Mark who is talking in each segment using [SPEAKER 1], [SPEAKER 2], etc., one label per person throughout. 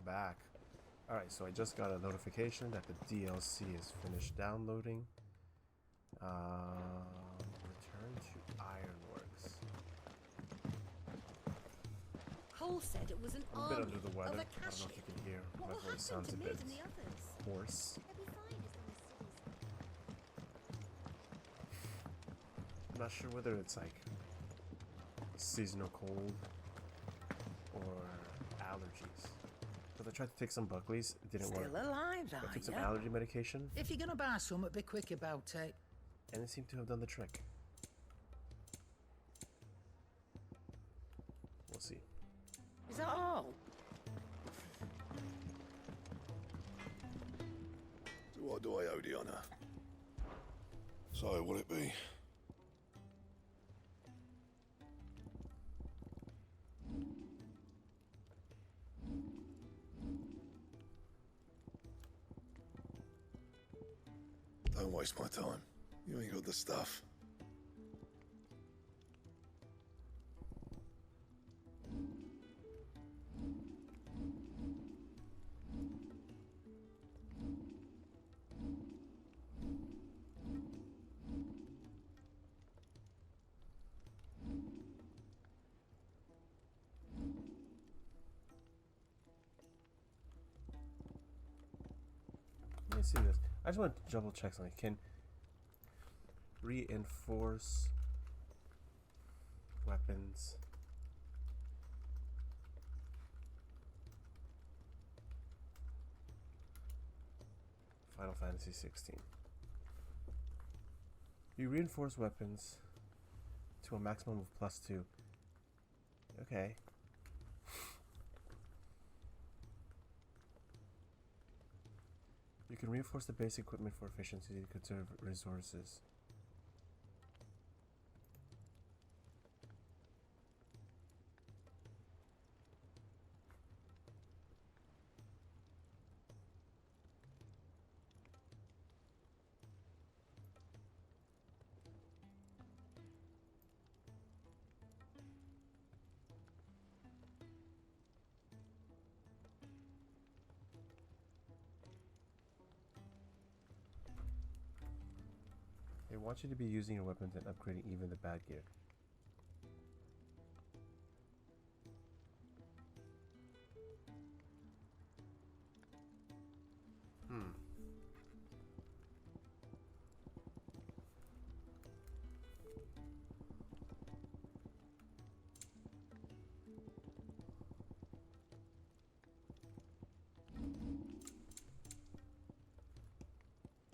[SPEAKER 1] back. Alright, so I just got a notification that the DLC is finished downloading. Return to Ironworks.
[SPEAKER 2] Cole said it was an
[SPEAKER 1] I'm a bit
[SPEAKER 2] army
[SPEAKER 1] under the weather.
[SPEAKER 2] of
[SPEAKER 1] I don't know if you can hear.
[SPEAKER 2] What
[SPEAKER 1] My
[SPEAKER 2] will
[SPEAKER 1] voice
[SPEAKER 2] happen
[SPEAKER 1] sounds
[SPEAKER 2] to
[SPEAKER 1] a
[SPEAKER 2] me
[SPEAKER 1] bit
[SPEAKER 2] and the others?
[SPEAKER 1] hoarse.
[SPEAKER 2] They'll be fine as long as
[SPEAKER 1] I'm not sure whether it's like seasonal cold or allergies. But I tried to take some Buckley's, it didn't work.
[SPEAKER 3] Still alive,
[SPEAKER 1] I
[SPEAKER 3] are
[SPEAKER 1] took some
[SPEAKER 3] ya?
[SPEAKER 1] allergy medication,
[SPEAKER 3] If you're gonna buy some, be quick about it.
[SPEAKER 1] and it seemed to have done the trick. We'll see.
[SPEAKER 3] Is that all?
[SPEAKER 4] So what do I owe the honour? So, will it be? Don't waste my time. You ain't got the stuff.
[SPEAKER 1] Let me see this. I just want to double check something. Can reinforce weapons. Final Fantasy 16. You reinforce weapons to a maximum of +2. Okay. You can reinforce the base equipment for efficiency to conserve resources. They want you to be using your weapons and upgrading even the bad gear.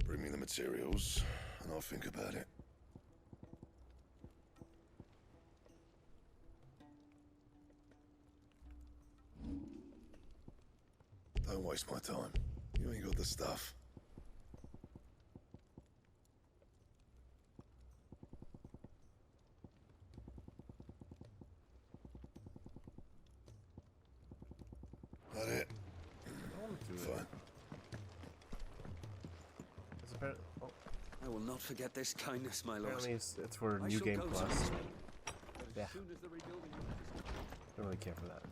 [SPEAKER 4] Bring me the materials, and I'll think about it. Don't waste my time. You ain't got the stuff. That it?
[SPEAKER 1] I want to do it.
[SPEAKER 4] Fine.
[SPEAKER 1] It's apparently,
[SPEAKER 5] I will not forget this kindness, my lord.
[SPEAKER 1] apparently it's for
[SPEAKER 5] I
[SPEAKER 1] New
[SPEAKER 5] shall
[SPEAKER 1] Game
[SPEAKER 5] go
[SPEAKER 1] Plus.
[SPEAKER 5] to
[SPEAKER 1] Yeah.
[SPEAKER 5] As soon as the rebuilding
[SPEAKER 1] Don't really care for that.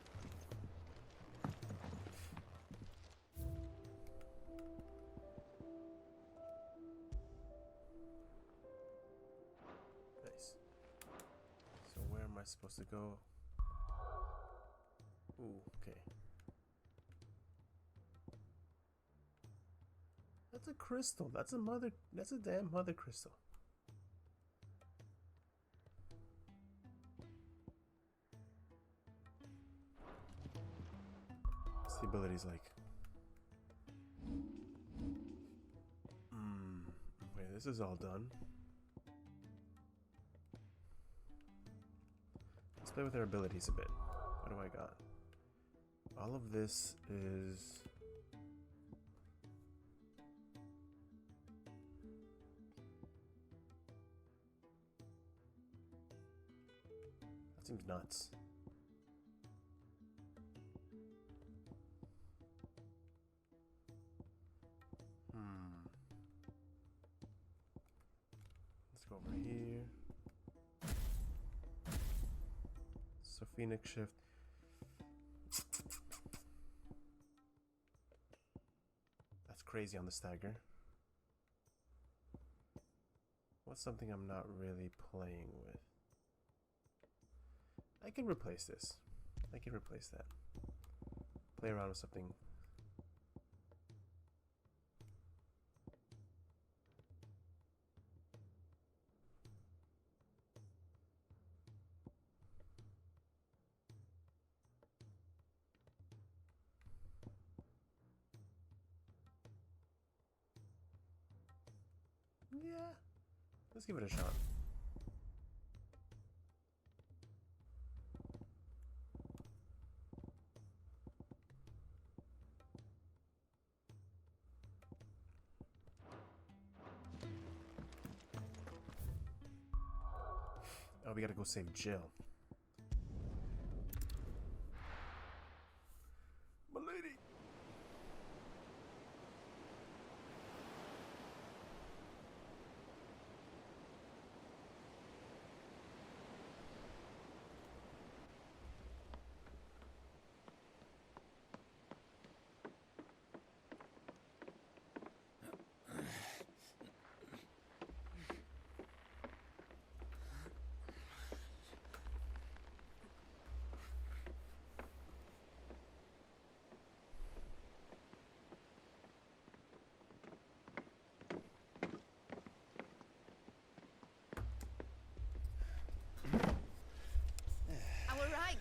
[SPEAKER 1] Nice. So where am I supposed to go? Ooh, okay. That's a crystal. That's a damn mother crystal. What's the abilities like? Okay, this is all done. Let's play with our abilities a bit. What do I got? All of this is... That seems nuts. Let's go over here. So Phoenix Shift. crazy on the stagger. What's something I'm not really playing with? I can replace this. I can replace that. Play around with something. Yeah, let's give it a shot. Oh, we gotta go save Jill. My lady!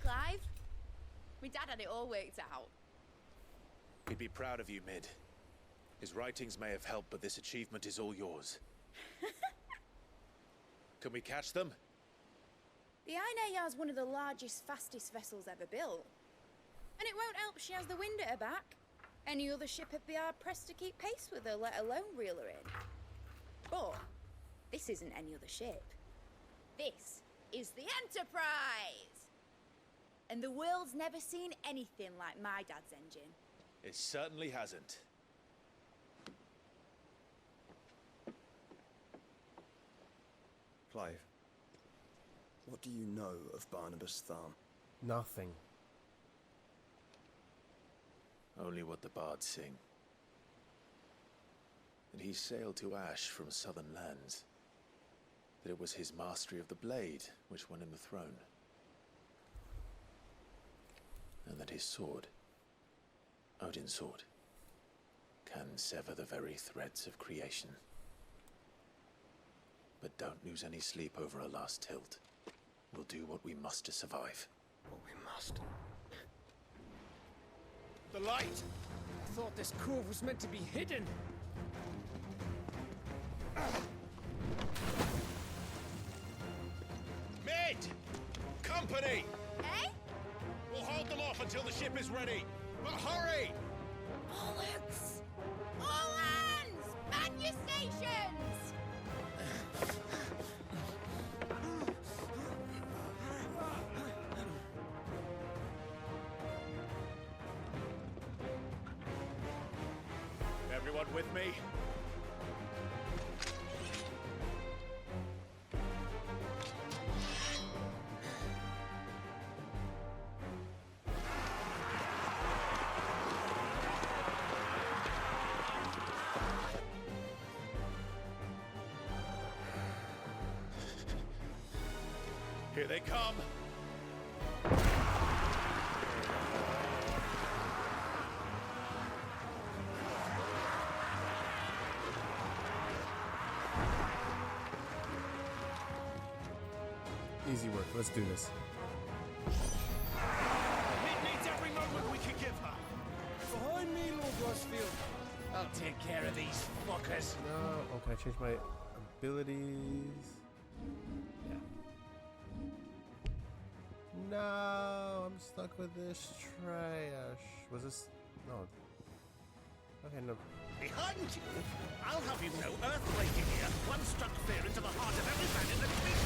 [SPEAKER 2] Clive. My dad had it all worked out.
[SPEAKER 6] He'd be proud of you, Mid. His writings may have helped, but this achievement is all yours. Can we catch them?
[SPEAKER 7] The Ainayar's one of the largest, fastest vessels ever built. And it won't help she has the wind at her back. Any other ship would be hard-pressed to keep pace with her, let alone reel her in. But this isn't any other ship. This is the Enterprise! And the world's never seen anything like my dad's engine.
[SPEAKER 6] It certainly hasn't.
[SPEAKER 8] Clive, what do you know of Barnabas Tharm?
[SPEAKER 1] Nothing.
[SPEAKER 6] Only what the bards sing. That he sailed to Ash from southern lands. That it was his mastery of the blade which won him the throne. And that his sword, Odin's sword, can sever the very threads of creation. But don't lose any sleep over a last tilt. We'll do what we must to survive.
[SPEAKER 8] What we must.
[SPEAKER 5] The light! I thought this cove was meant to be hidden.
[SPEAKER 6] Mid! Company!
[SPEAKER 2] Eh?
[SPEAKER 6] We'll hold them off until the ship is ready. But hurry!
[SPEAKER 2] Bollocks! All hands! Man your stations!
[SPEAKER 6] Everyone with me? Here they come.
[SPEAKER 1] Easy work. Let's do this.
[SPEAKER 5] It needs every moment we can give her. Behind me, Lord Rosfield. I'll take care of these fuckers.
[SPEAKER 1] No. Oh, can I change my abilities? Yeah. No, I'm stuck with this trash. Was this? No. Okay, no.
[SPEAKER 9] Behind you! I'll have you know, earthquaking here. One struck fear into the heart of every man in the fleet.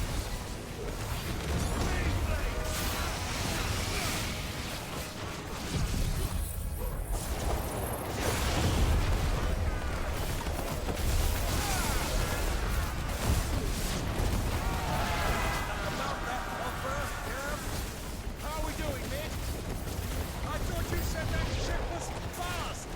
[SPEAKER 5] How are we doing, Mid? I thought you said that ship was fast.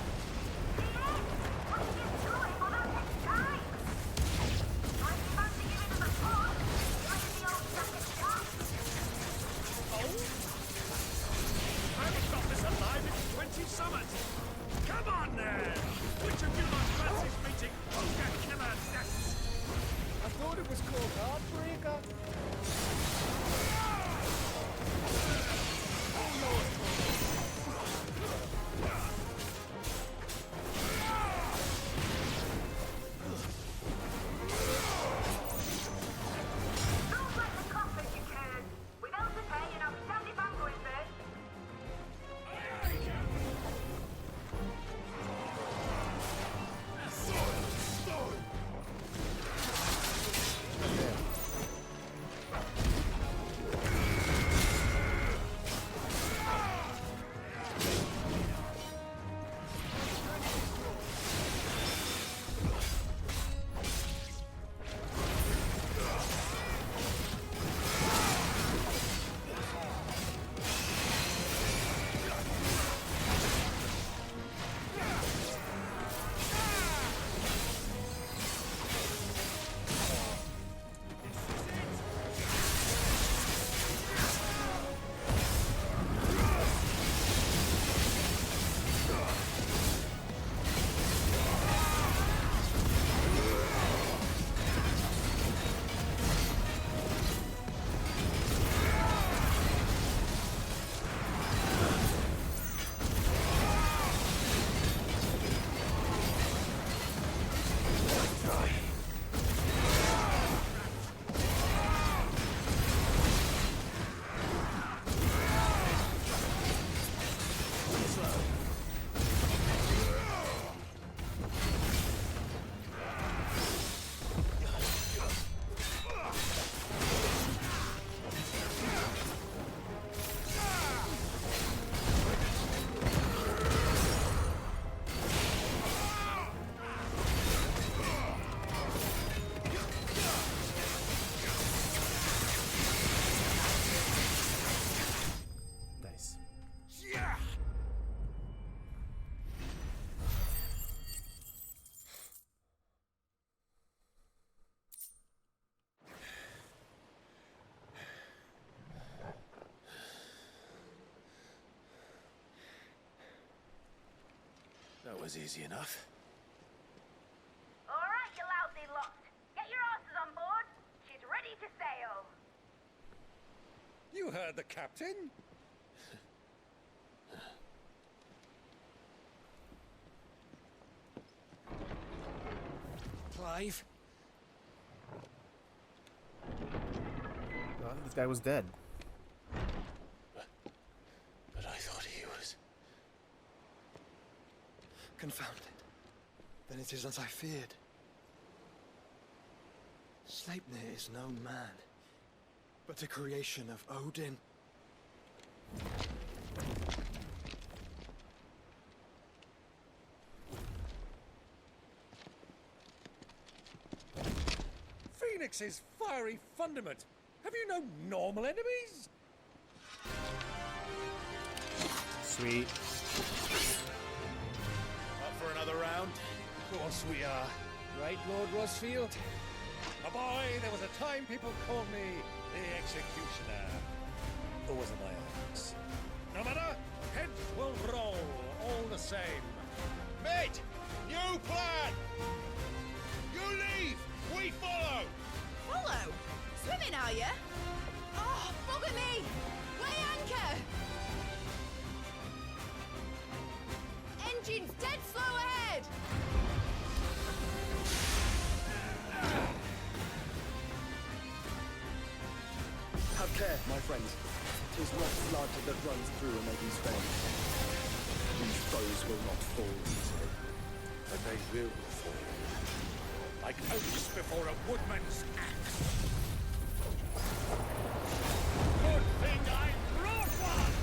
[SPEAKER 6] was easy enough.
[SPEAKER 10] All right, you lousy lot. Get your asses on board. She's ready to sail.
[SPEAKER 5] You heard the captain. Clive?
[SPEAKER 1] Oh, this guy was dead.
[SPEAKER 6] But I thought he was...
[SPEAKER 8] Confounded. Then it is as I feared. Sleipnir is no man, but a creation of Odin.
[SPEAKER 5] Phoenix's fiery fundament. Have you no normal enemies?
[SPEAKER 1] Sweet.
[SPEAKER 9] Up for another round?
[SPEAKER 5] Of course we are. Right, Lord Rosfield? A boy, there was a time people called me the Executioner. Or was it my axe? No matter, heads will roll all the same.
[SPEAKER 9] Mate! New plan! You leave! We follow!
[SPEAKER 2] Follow? Swimming, are you? Oh, bugger me! Weigh anchor! Engine's dead slow ahead!
[SPEAKER 8] Have care, my friends. 'Tis not blood that runs through a maiden's veins. These foes will not fall easily.
[SPEAKER 9] But they will fall. Like oats before a woodman's axe. Good thing I brought one!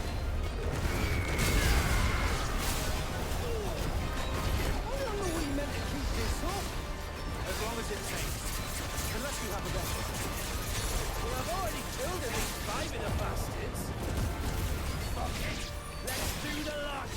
[SPEAKER 3] How long are we meant to keep this up?
[SPEAKER 5] As long as it takes. Unless you have a weapon. Well, I've already killed at least 5 of the bastards. Fuck it. Let's do the lot.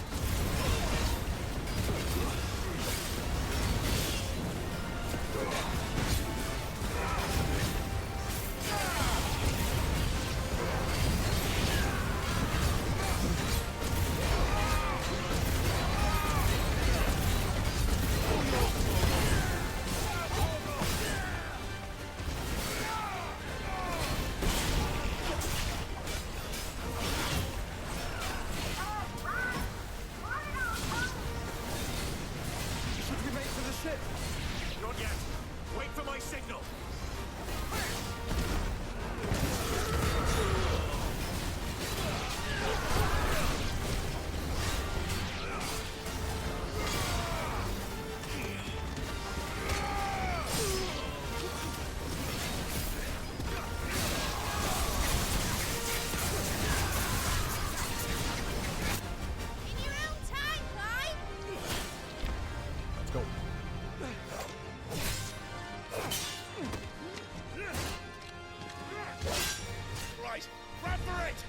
[SPEAKER 8] Should we make for the ship?
[SPEAKER 9] Not yet. Wait for my signal.
[SPEAKER 2] In your own time, Clive!
[SPEAKER 1] Let's go.
[SPEAKER 9] Right, run for it!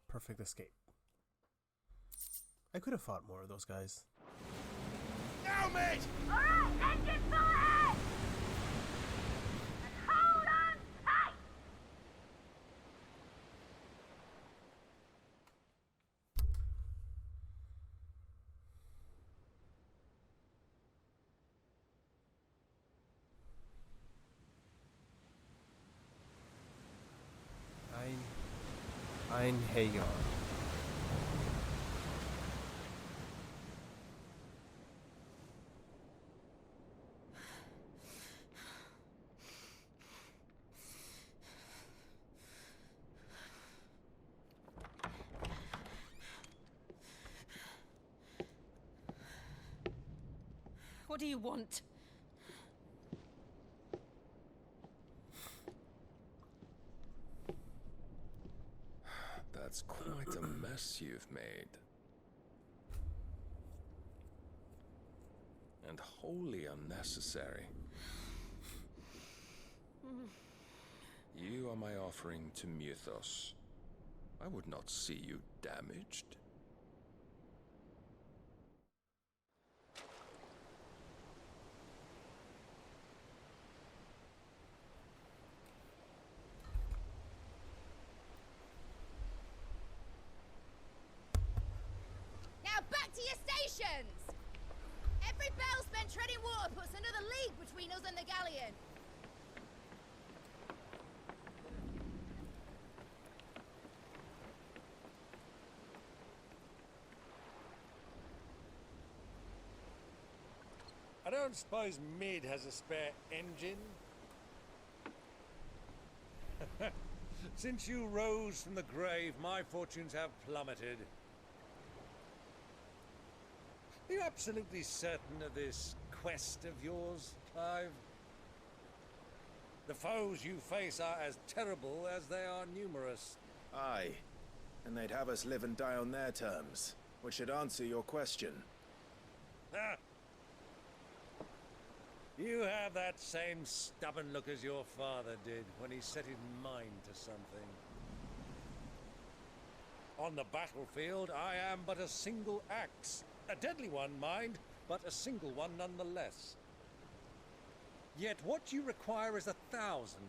[SPEAKER 1] Perfect escape. I could have fought more of those guys.
[SPEAKER 9] Now, mate!
[SPEAKER 10] All right, engine full ahead! And hold on tight!
[SPEAKER 1] I Hagar.
[SPEAKER 2] What do you want?
[SPEAKER 11] That's quite a mess you've made. And wholly unnecessary. You are my offering to Mythos. I would not see you damaged.
[SPEAKER 7] Now back to your stations! Every bell spent treading water puts another league between us and the galleon.
[SPEAKER 5] I don't suppose Mid has a spare engine? Since you rose from the grave, my fortunes have plummeted. Are you absolutely certain of this quest of yours, Clive? The foes you face are as terrible as they are numerous.
[SPEAKER 8] Aye. And they'd have us live and die on their terms, which should answer your question.
[SPEAKER 5] Ah! You have that same stubborn look as your father did when he set his mind to something. On the battlefield, I am but a single axe. A deadly one, mind, but a single one nonetheless. Yet what you require is 1,000,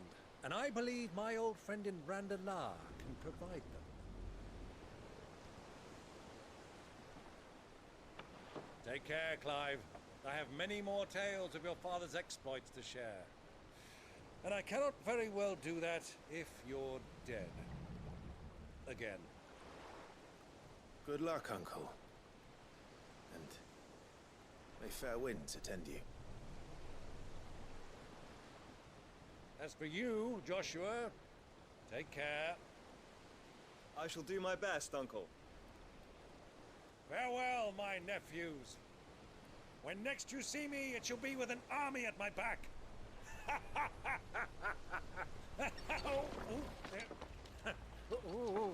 [SPEAKER 5] and I believe my old friend in Randalar can provide them. Take care, Clive. I have many more tales of your father's exploits to share. And I cannot very well do that if you're dead. Again.
[SPEAKER 8] Good luck, Uncle. And may fair winds attend you.
[SPEAKER 5] As for you, Joshua, take care.
[SPEAKER 12] I shall do my best, Uncle.
[SPEAKER 5] Farewell, my nephews. When next you see me, it shall be with an army at my back. Oh, oh,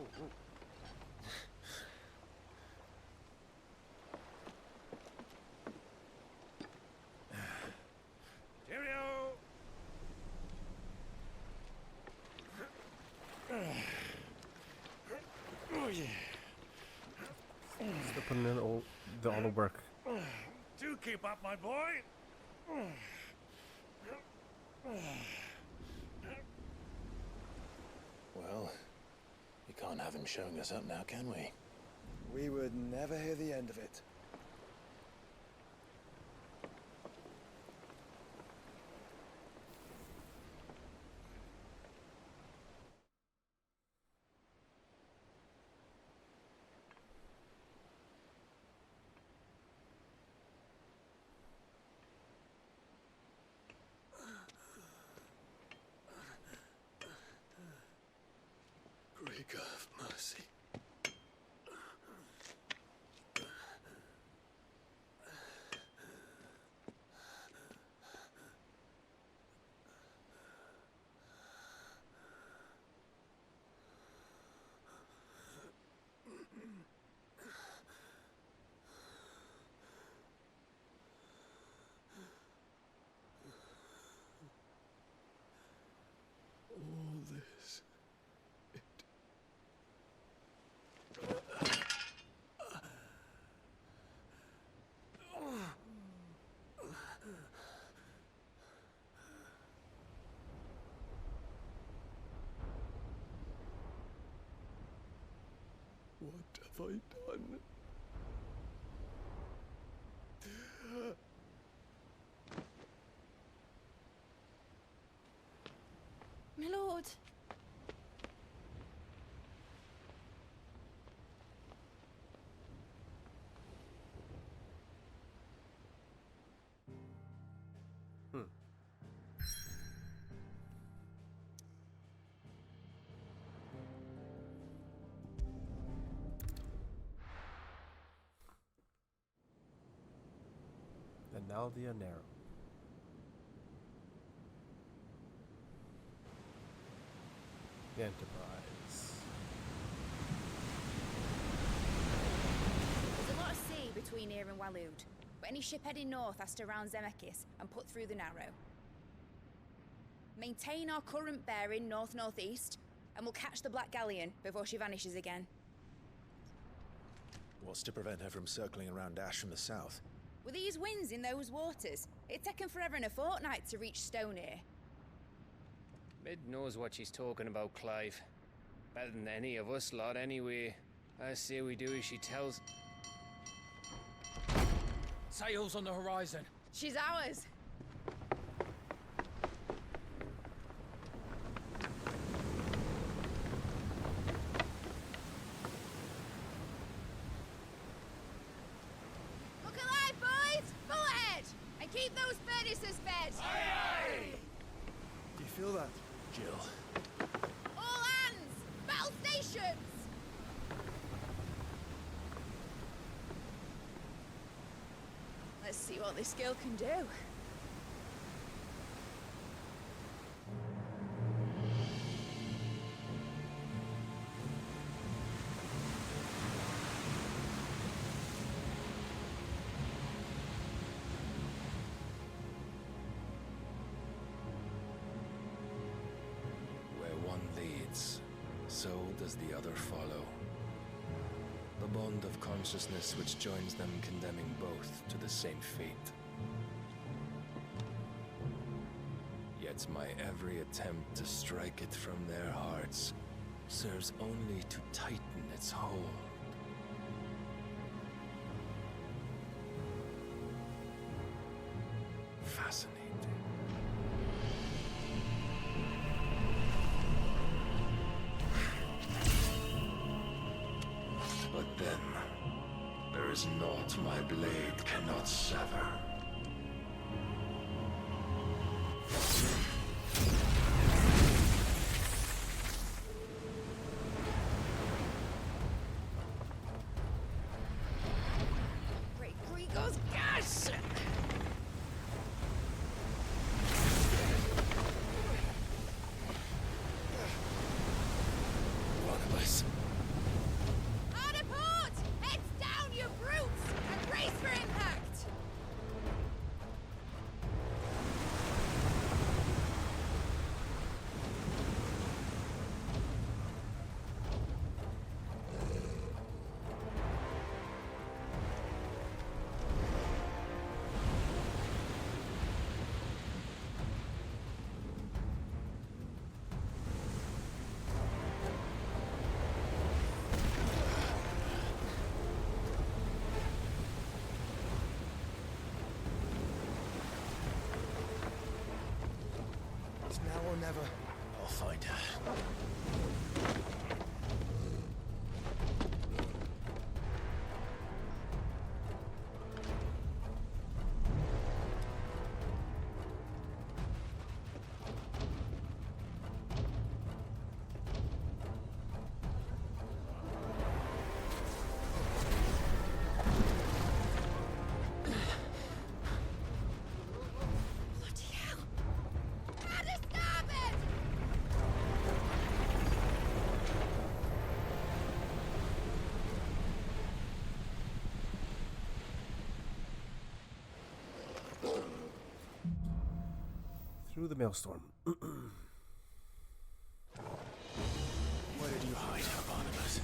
[SPEAKER 5] Cheerio! Oh, yeah.
[SPEAKER 1] Still putting in all the work.
[SPEAKER 5] Do keep up, my boy.
[SPEAKER 6] Well, we can't have him showing us up now, can we?
[SPEAKER 12] We would never hear the end of it.
[SPEAKER 4] Greek of mercy. All this. What have I done?
[SPEAKER 2] My lord.
[SPEAKER 1] Aldia Narrow. The Enterprise.
[SPEAKER 7] There's a lot of sea between here and Waloed, but any ship heading north has to round Zemeckis and put through the Narrow. Maintain our current bearing north-northeast, and we'll catch the Black Galleon before she vanishes again.
[SPEAKER 8] What's to prevent her from circling around Ash from the south?
[SPEAKER 7] With these winds in those waters, it'd taken forever and a fortnight to reach Stonehere.
[SPEAKER 13] Mid knows what she's talking about, Clive. Better than any of us lot, anyway. I say we do as she tells.
[SPEAKER 3] Sails on the horizon.
[SPEAKER 7] She's ours. Look alive, boys! Full ahead! And keep those furnaces fed!
[SPEAKER 12] Do you feel that?
[SPEAKER 8] Jill.
[SPEAKER 7] All hands! Battle stations! Let's see what this girl can do.
[SPEAKER 11] Where one leads, so does the other follow. The bond of consciousness which joins them condemning both to the same fate. Yet my every attempt to strike it from their hearts serves only to tighten its hold. Fascinating. But then, there is naught my blade cannot sever.
[SPEAKER 7] Great Grigor's gas!
[SPEAKER 11] One of us.
[SPEAKER 7] Hard a port! Heads down, you brutes! And brace for impact!
[SPEAKER 12] It's now or never.
[SPEAKER 8] I'll find her.
[SPEAKER 7] Bloody hell! Hard a starboard!
[SPEAKER 1] Through the maelstrom.
[SPEAKER 8] Where did you hide her, Barnabas?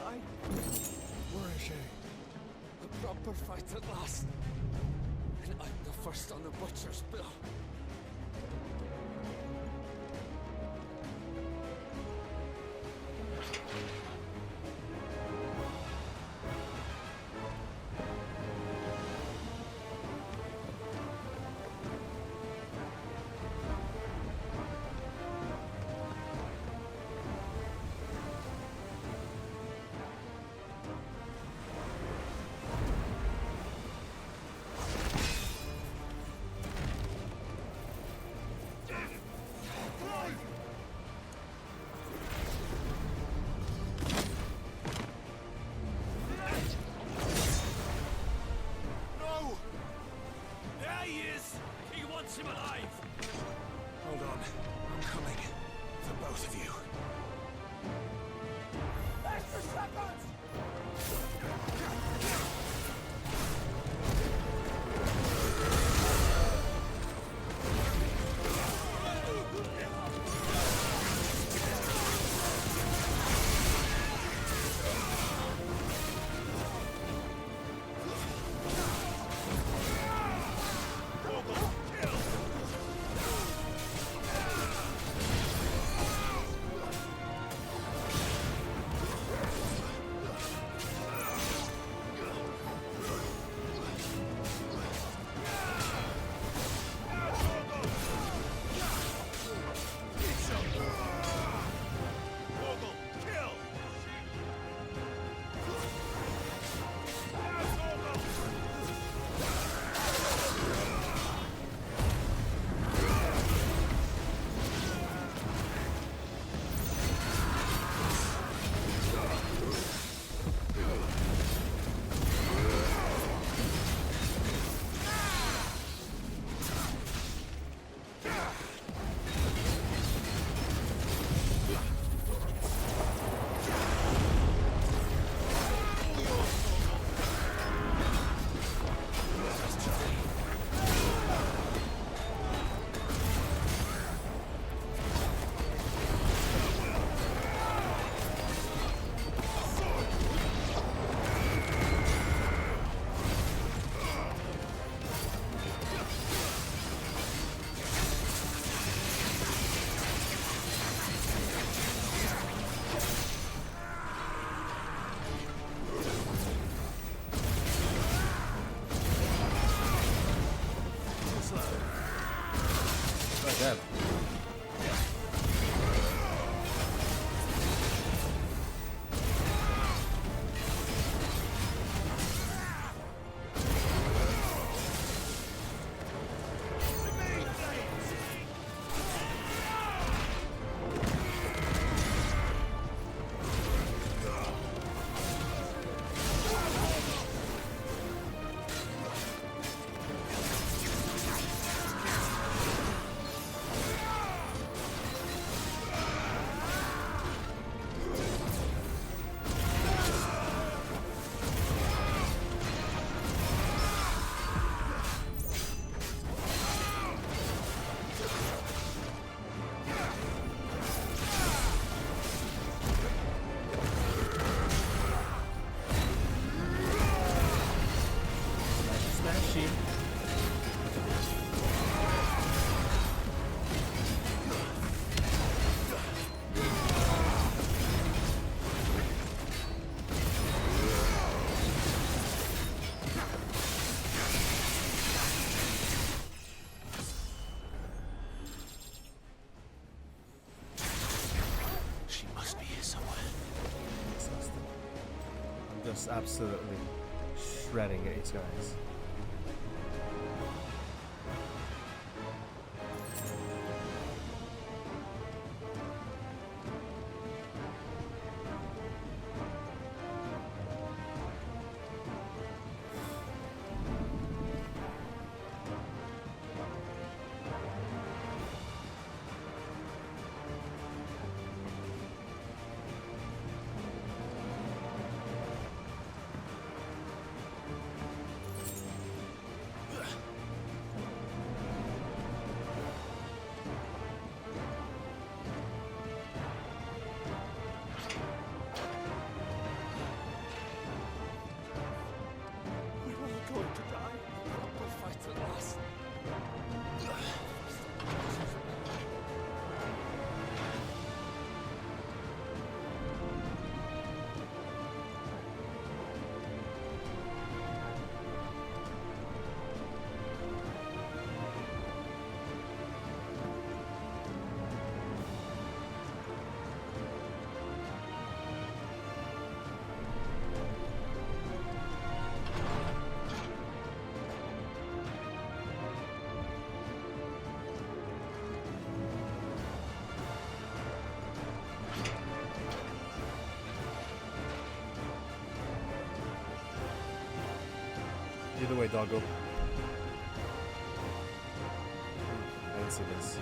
[SPEAKER 12] die? Where is she? A proper fight at last. And I'm the first on the butcher's bill.
[SPEAKER 1] Just absolutely shredding these guys. Lead the way, doggo. I didn't see this.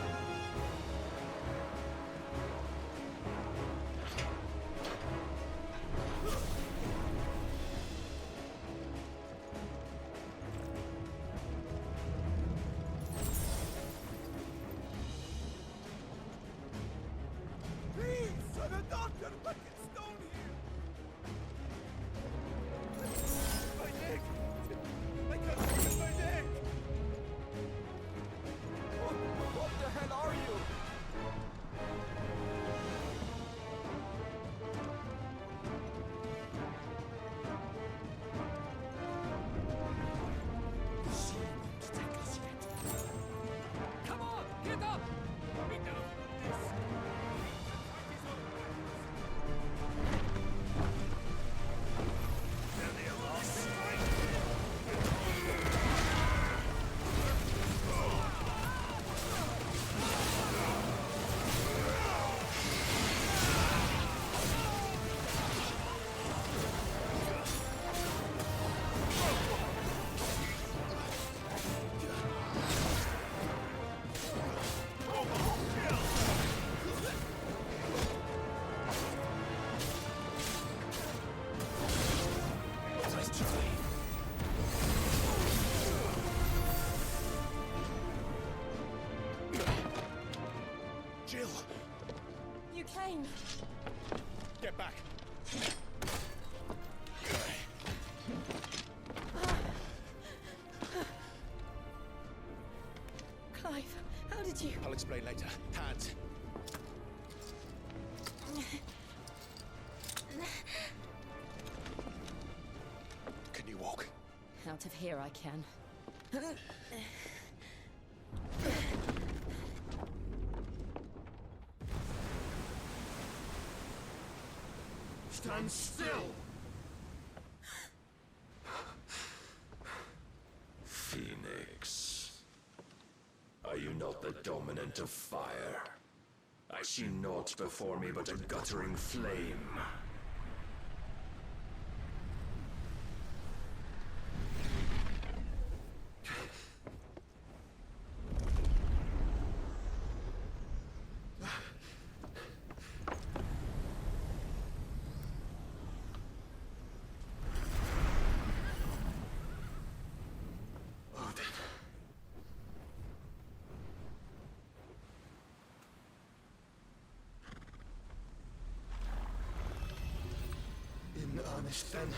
[SPEAKER 5] Jill!
[SPEAKER 2] You came.
[SPEAKER 5] Get back!
[SPEAKER 2] Clive, how did you...
[SPEAKER 5] I'll explain later. Hands. Can you walk?
[SPEAKER 2] Out of here I can.
[SPEAKER 9] Stand still!
[SPEAKER 11] Phoenix. Are you not the dominant of fire? I see naught before me but a guttering flame.
[SPEAKER 9] In earnest then.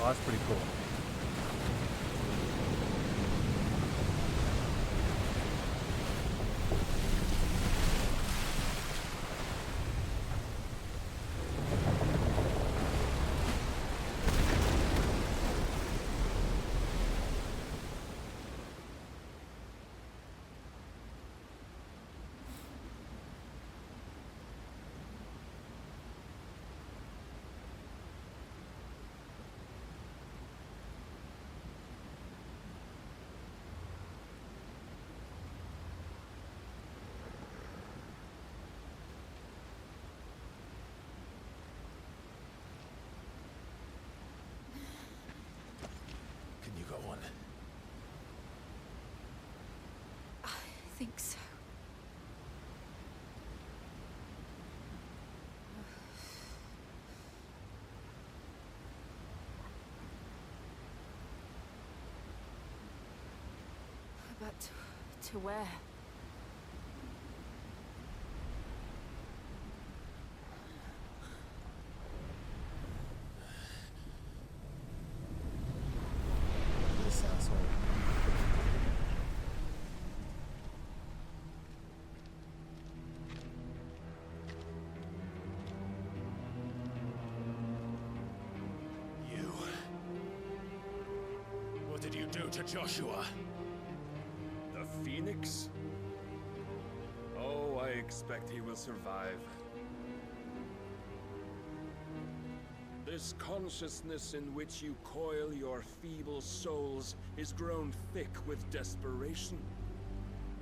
[SPEAKER 1] Oh, that's pretty cool.
[SPEAKER 5] Can you go on?
[SPEAKER 2] I think so. But to where?
[SPEAKER 8] to Joshua?
[SPEAKER 11] The Phoenix? Oh, I expect he will survive. This consciousness in which you coil your feeble souls is grown thick with desperation.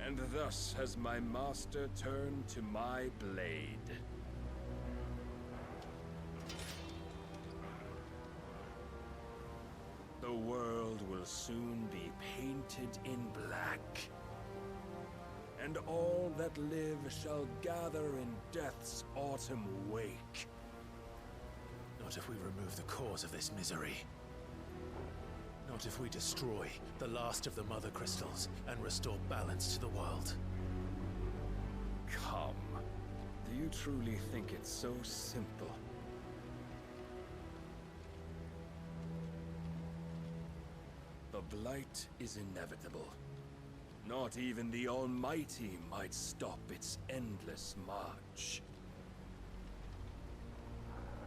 [SPEAKER 11] And thus has my master turned to my blade. The world will soon be painted in black. And all that live shall gather in death's autumn wake.
[SPEAKER 8] Not if we remove the cause of this misery. Not if we destroy the last of the Mother Crystals and restore balance to the world.
[SPEAKER 11] Come. Do you truly think it's so simple? The Blight is inevitable. Not even the Almighty might stop its endless march.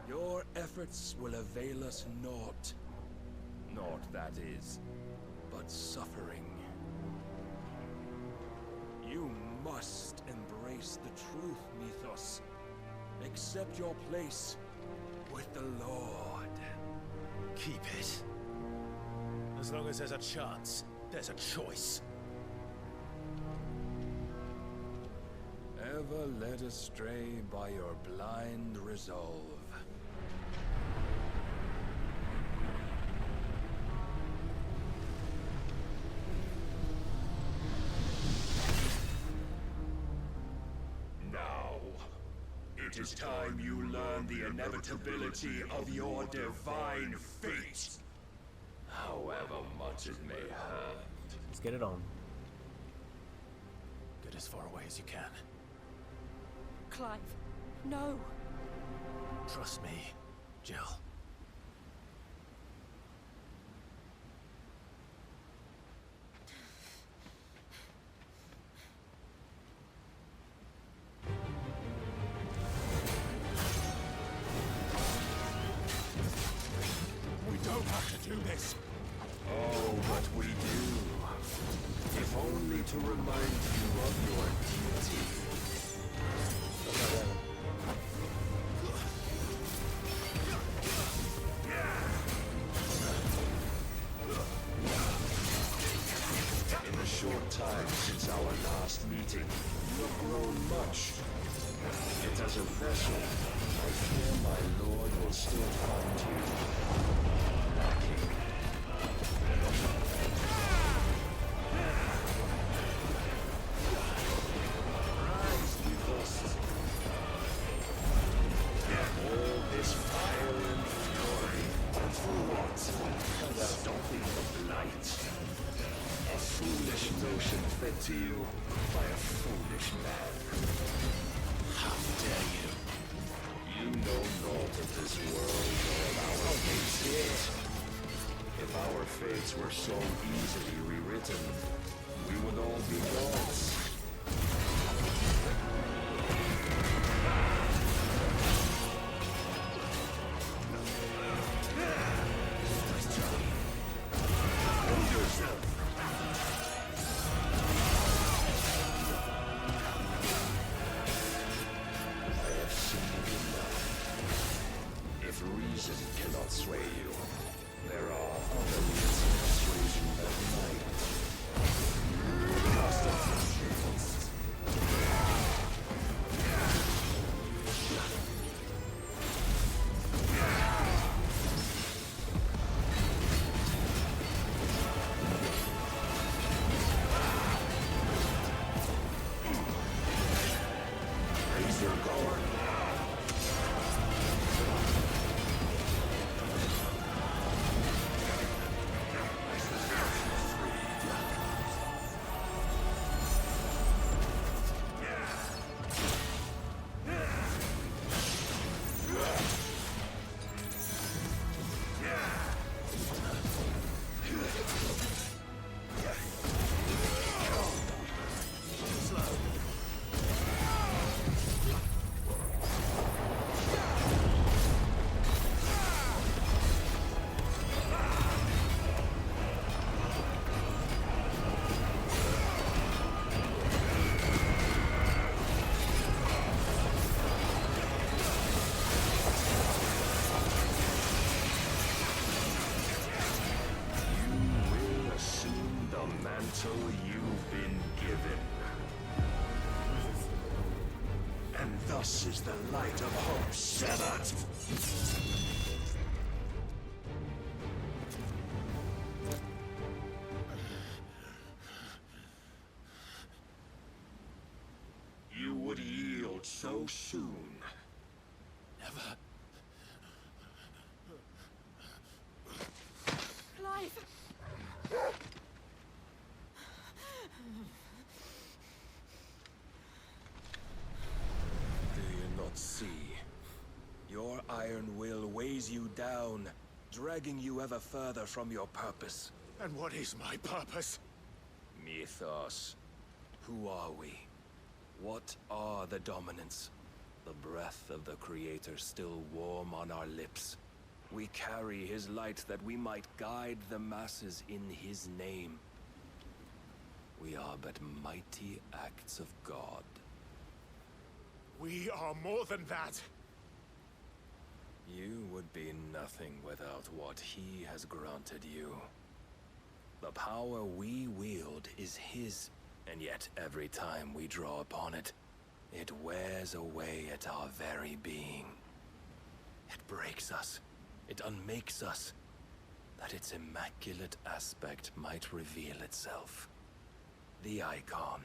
[SPEAKER 11] Your efforts will avail us naught. Naught, that is, but suffering. You must embrace the truth, Mythos. Accept your place with the Lord.
[SPEAKER 8] Keep it. As long as there's a chance, there's a choice.
[SPEAKER 11] Ever led astray by your blind resolve.
[SPEAKER 14] Now, it is time you learn the inevitability of your divine fate. However much it may hurt.
[SPEAKER 1] Let's get it on.
[SPEAKER 8] Get as far away as you can.
[SPEAKER 2] Clive, no.
[SPEAKER 8] Trust me, Jill.
[SPEAKER 14] We don't have to do this. Oh, but we do. If only to remind you of your duty. In the short time since our last meeting, you have grown much. Yet as a vessel, I fear my lord will still find you lacking. Rise, Mythos. All this fire and fury. For what? Stopping the blight. A foolish notion fed to you by a foolish man. How dare you? You know naught of this world or of our fates yet. If our fates were so easily rewritten, we would all be gods. Hold yourself. I have seen enough. If reason cannot sway you, there are other means of persuasion that might. mantle you've been given. And thus is the light of hope severed. You would yield so soon.
[SPEAKER 8] Never.
[SPEAKER 2] Clive!
[SPEAKER 11] Do you not see? Your iron will weighs you down, dragging you ever further from your purpose.
[SPEAKER 8] And what is my purpose?
[SPEAKER 11] Mythos. Who are we? What are the dominants? The breath of the Creator still warm on our lips. We carry his light that we might guide the masses in his name. We are but mighty acts of God.
[SPEAKER 8] We are more than that.
[SPEAKER 11] You would be nothing without what he has granted you. The power we wield is his, and yet every time we draw upon it, it wears away at our very being. It breaks us. It unmakes us, that its immaculate aspect might reveal itself. The Eikon.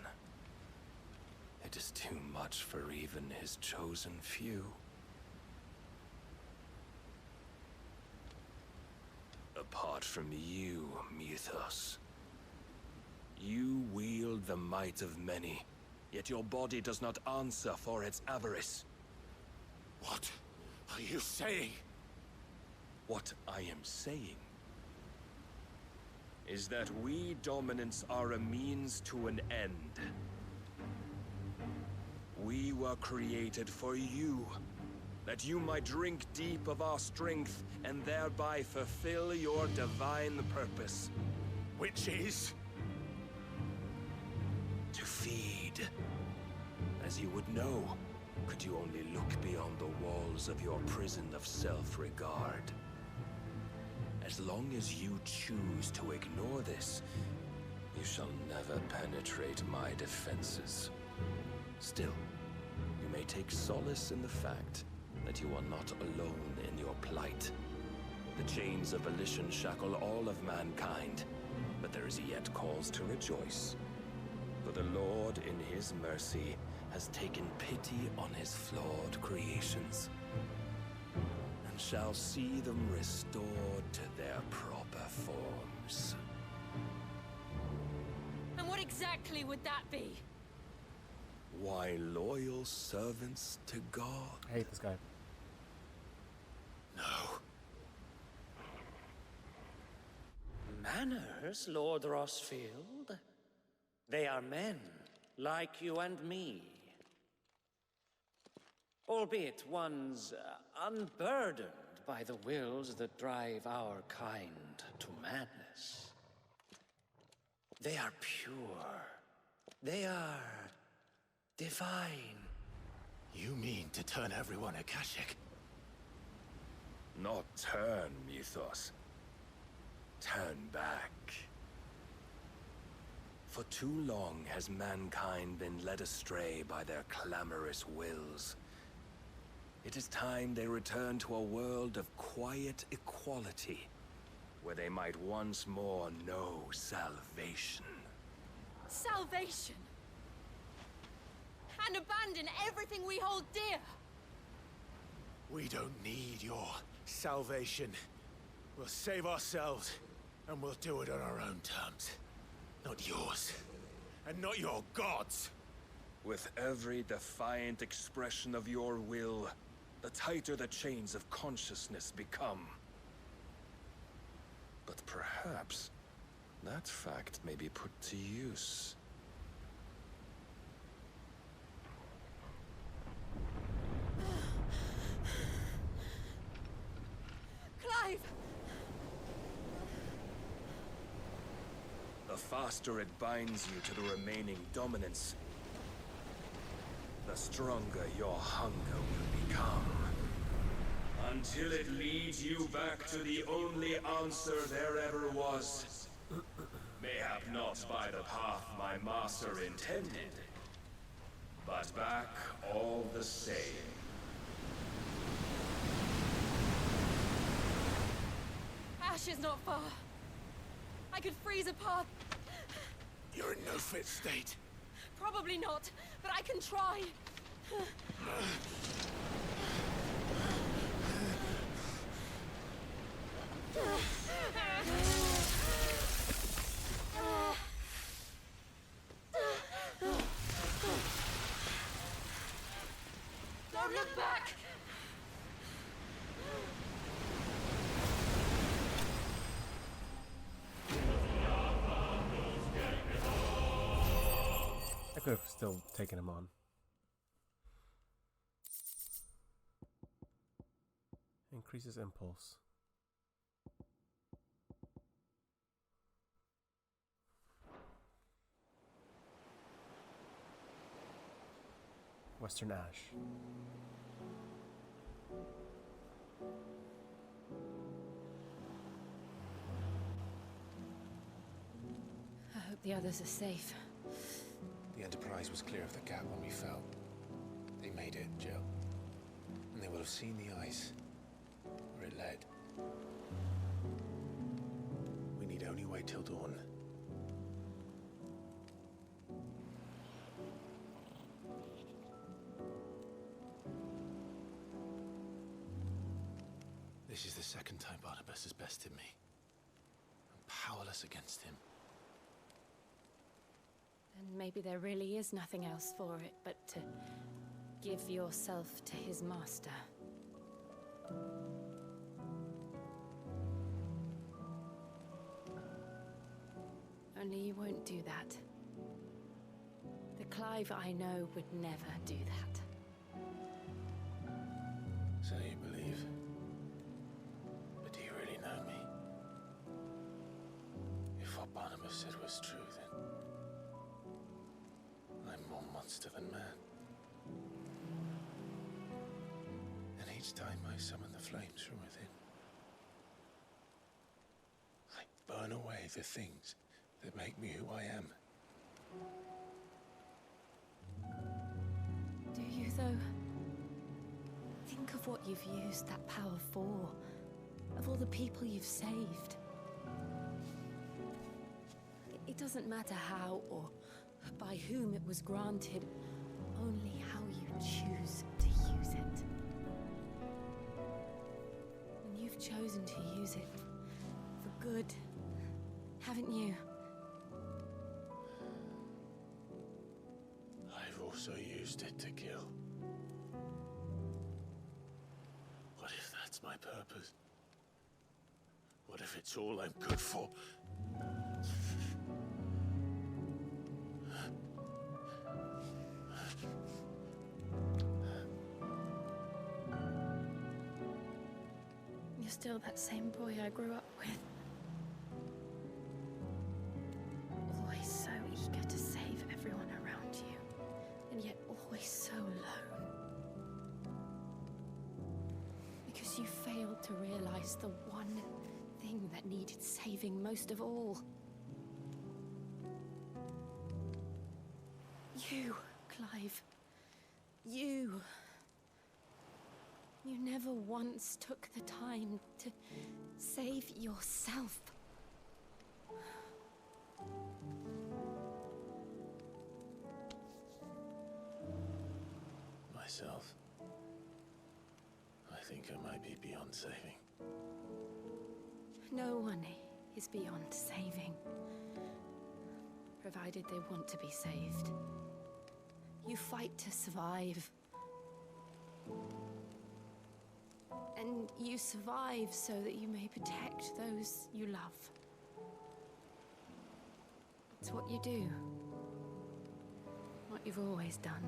[SPEAKER 11] It is too much for even his chosen few. Apart from you, Mythos. You wield the might of many, yet your body does not answer for its avarice.
[SPEAKER 8] What are you saying?
[SPEAKER 11] What I am saying is that we dominants are a means to an end. We were created for you, that you might drink deep of our strength and thereby fulfill your divine purpose.
[SPEAKER 8] Which is?
[SPEAKER 11] To feed. As you would know, could you only look beyond the walls of your prison of self-regard. As long as you choose to ignore this, you shall never penetrate my defenses. Still, you may take solace in the fact that you are not alone in your plight. The chains of volition shackle all of mankind, but there is yet cause to rejoice. For the Lord, in his mercy, has taken pity on his flawed creations, and shall see them restored to their proper forms.
[SPEAKER 2] And what exactly would that be?
[SPEAKER 11] Why, loyal servants to God.
[SPEAKER 1] I hate this guy.
[SPEAKER 11] No.
[SPEAKER 9] Manners, Lord Rossfield? They are men, like you and me. Albeit ones unburdened by the wills that drive our kind to madness. They are pure. They are divine.
[SPEAKER 8] You mean to turn everyone Akashic?
[SPEAKER 11] Not turn, Mythos. Turn back. For too long has mankind been led astray by their clamorous wills. It is time they return to a world of quiet equality, where they might once more know salvation.
[SPEAKER 2] Salvation? And abandon everything we hold dear?
[SPEAKER 8] We don't need your salvation. We'll save ourselves, and we'll do it on our own terms. Not yours. And not your gods.
[SPEAKER 11] With every defiant expression of your will, the tighter the chains of consciousness become. But perhaps that fact may be put to use.
[SPEAKER 2] Clive!
[SPEAKER 11] The faster it binds you to the remaining dominance, the stronger your hunger will become. Until it leads you back to the only answer there ever was. Mayhap not by the path my master intended, but back all the same.
[SPEAKER 2] Ash is not far. I could freeze a path.
[SPEAKER 8] You're in no fit state.
[SPEAKER 2] Probably not, but I can try. Don't look back!
[SPEAKER 1] I could have still taken him on. Increases impulse. Western Ash.
[SPEAKER 2] I hope the others are safe.
[SPEAKER 6] The Enterprise was clear of the gap when we fell. They made it, Jill. And they will have seen the ice where it led. We need only wait till dawn. This is the second time Barnabas has bested me. I'm powerless against him.
[SPEAKER 2] And maybe there really is nothing else for it but to give yourself to his master. Only you won't do that. The Clive I know would never do that.
[SPEAKER 6] So you believe? But do you really know me? If what Barnabas said was true, then I'm more monster than man. And each time I summon the flames from within, I burn away the things that make me who I am.
[SPEAKER 2] Do you, though? Think of what you've used that power for. Of all the people you've saved. It doesn't matter how or by whom it was granted, only how you choose to use it. And you've chosen to use it for good, haven't you?
[SPEAKER 6] I've also used it to kill. What if that's my purpose? What if it's all I'm good for?
[SPEAKER 2] You're still that same boy I grew up with. Always so eager to save everyone around you, and yet always so alone. Because you failed to realize the one thing that needed saving most of all. You, Clive. You. You never once took the time to save yourself.
[SPEAKER 6] Myself? I think I might be beyond saving.
[SPEAKER 2] No one is beyond saving, provided they want to be saved. You fight to survive. And you survive so that you may protect those you love. It's what you do. What you've always done.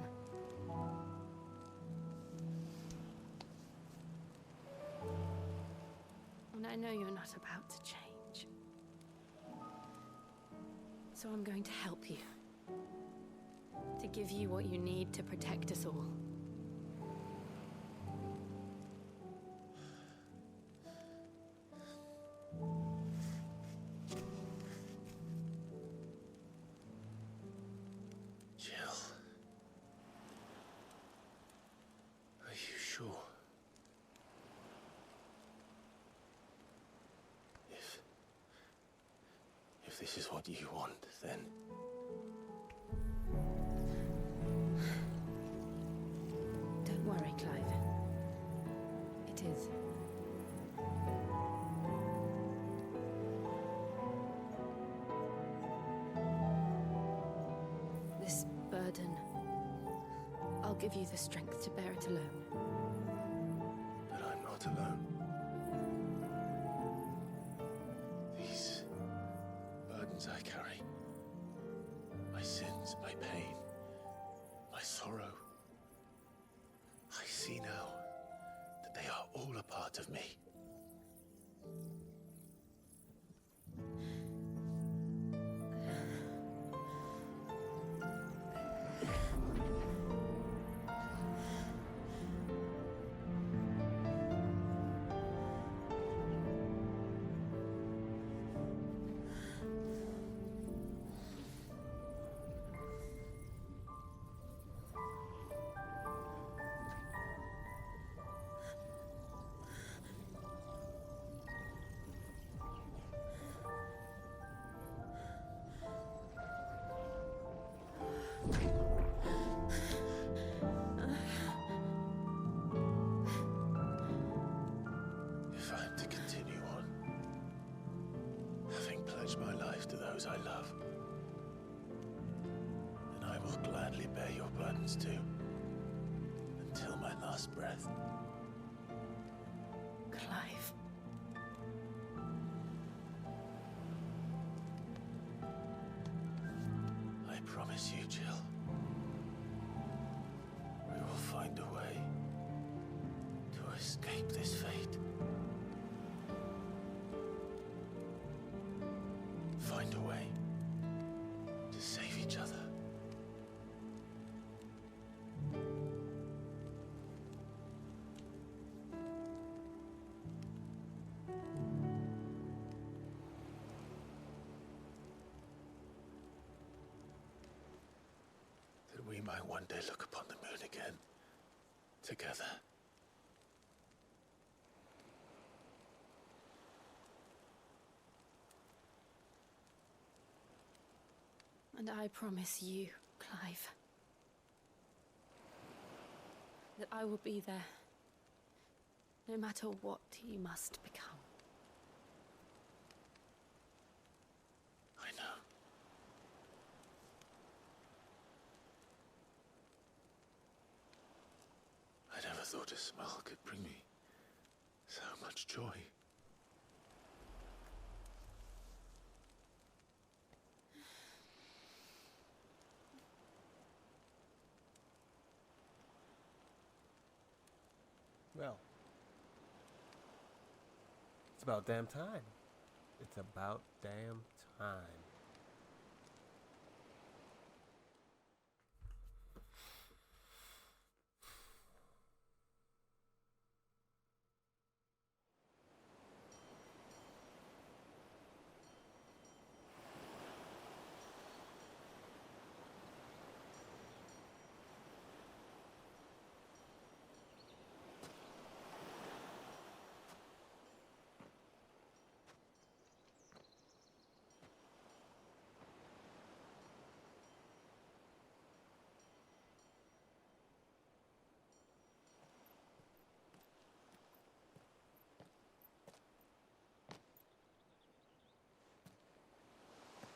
[SPEAKER 2] And I know you're not about to change. So I'm going to help you. To give you what you need to protect us all.
[SPEAKER 6] Jill. Are you sure? If this is what you want, then...
[SPEAKER 2] Don't worry, Clive. It is. This burden, I'll give you the strength to bear it alone.
[SPEAKER 6] But I'm not alone. These burdens I carry, my sins, my pain, my sorrow, I see now that they are all a part of me. If I'm to continue on, having pledged my life to those I love, then I will gladly bear your burdens too, until my last breath.
[SPEAKER 2] Clive.
[SPEAKER 6] I promise you, Jill, we will find a way to escape this fate. Find a way to save each other. That we might one day look upon the moon again, together.
[SPEAKER 2] And I promise you, Clive, that I will be there, no matter what you must become.
[SPEAKER 6] I know. I never thought a smile could bring me so much joy.
[SPEAKER 1] Well, it's about damn time. It's about damn time.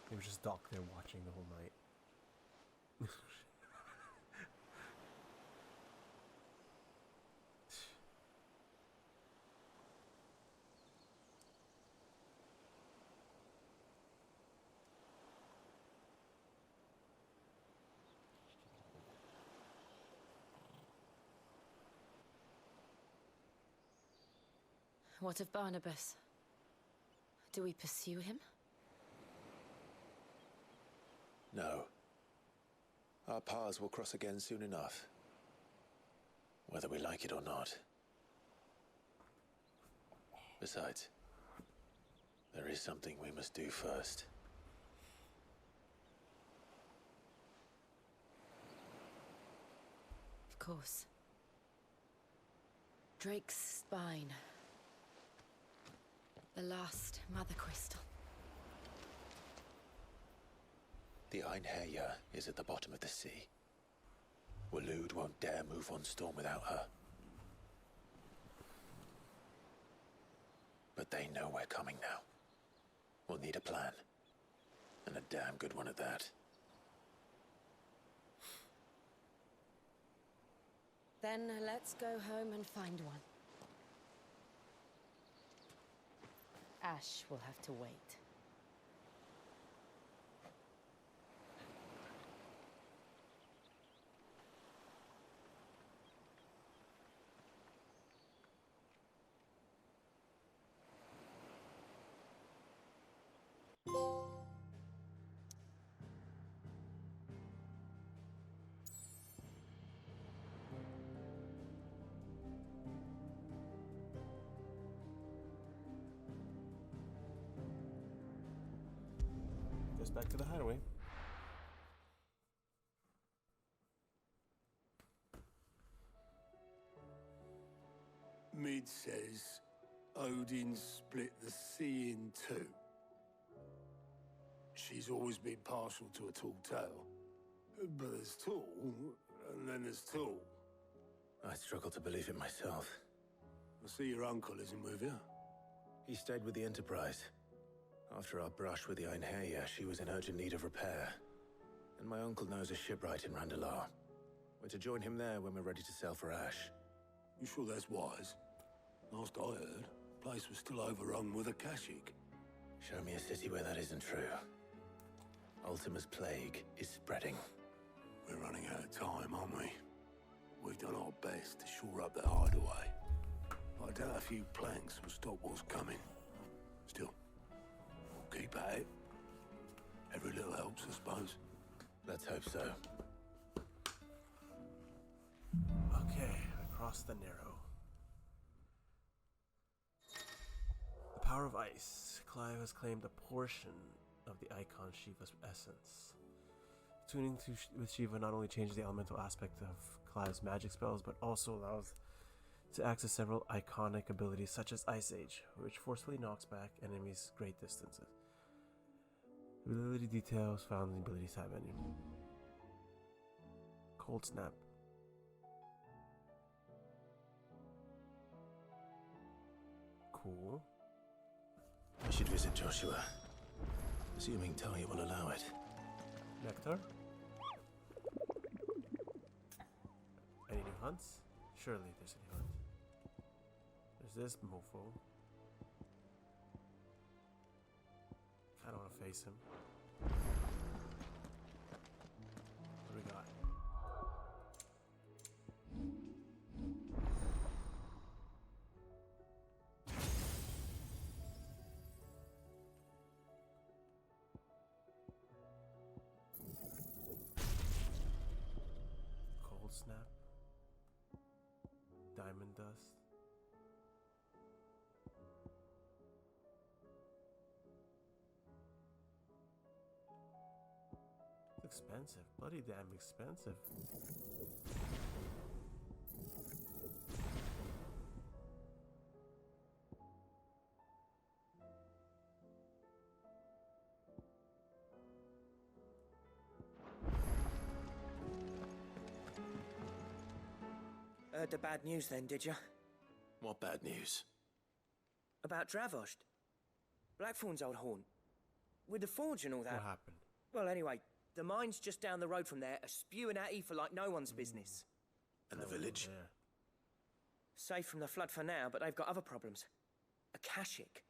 [SPEAKER 1] They were just docked there watching the whole night.
[SPEAKER 2] What of Barnabas? Do we pursue him?
[SPEAKER 6] No. Our paths will cross again soon enough. Whether we like it or not. Besides, there is something we must do first.
[SPEAKER 2] course. Drake's spine. The last mother crystal.
[SPEAKER 6] The Einherjar is at the bottom of the sea. Waloed won't dare move on Storm without her. But they know we're coming now. We'll need a plan. And a damn good one at that.
[SPEAKER 2] Then let's go home and find one. Ash will have to wait.
[SPEAKER 1] Goes back to the hideaway.
[SPEAKER 14] Mid says Odin split the sea in two. She's always been partial to a tall tale. But there's tall, and then there's tall.
[SPEAKER 6] I struggle to believe it myself.
[SPEAKER 14] I see your uncle isn't with you.
[SPEAKER 6] He stayed with the Enterprise. After our brush with the Einherjar, she was in urgent need of repair. And my uncle knows a shipwright in Randalar. We're to join him there when we're ready to sail for Ash.
[SPEAKER 14] You sure that's wise? Last I heard, the place was still overrun with Akashic.
[SPEAKER 6] Show me a city where that isn't true. Ultima's plague is spreading.
[SPEAKER 14] We're running out of time, aren't we? We've done our best to shore up that hideaway. I doubt a few planks will stop what's coming. Still, we'll keep at it. Every little helps, I suppose.
[SPEAKER 6] Let's hope so.
[SPEAKER 1] Okay, across the Narrow. The power of ice. Clive has claimed a portion of the Eikons Shiva's essence. Tuning with Shiva not only changes the elemental aspect of Clive's magic spells, but also allows to access several iconic abilities such as Ice Age, which forcefully knocks back enemies great distances. Ability details found in the abilities tab menu. Cold Snap. Cool.
[SPEAKER 6] I should visit Joshua. Assuming Talia will allow it.
[SPEAKER 1] Nectar? Any new hunts? Surely there's a new hunt. There's this mofo. Kinda wanna face him. What do we got? Cold Snap. Diamond Dust. It's expensive. Bloody damn expensive.
[SPEAKER 15] Heard the bad news then, did you?
[SPEAKER 6] What bad news?
[SPEAKER 15] About Dravost. Blackthorn's old haunt. With the forge and all that.
[SPEAKER 1] What happened?
[SPEAKER 15] Well, anyway, the mine's just down the road from there are spewing at Aoife like no one's business.
[SPEAKER 6] And the village?
[SPEAKER 1] Yeah.
[SPEAKER 15] Safe from the flood for now, but they've got other problems. Akashic.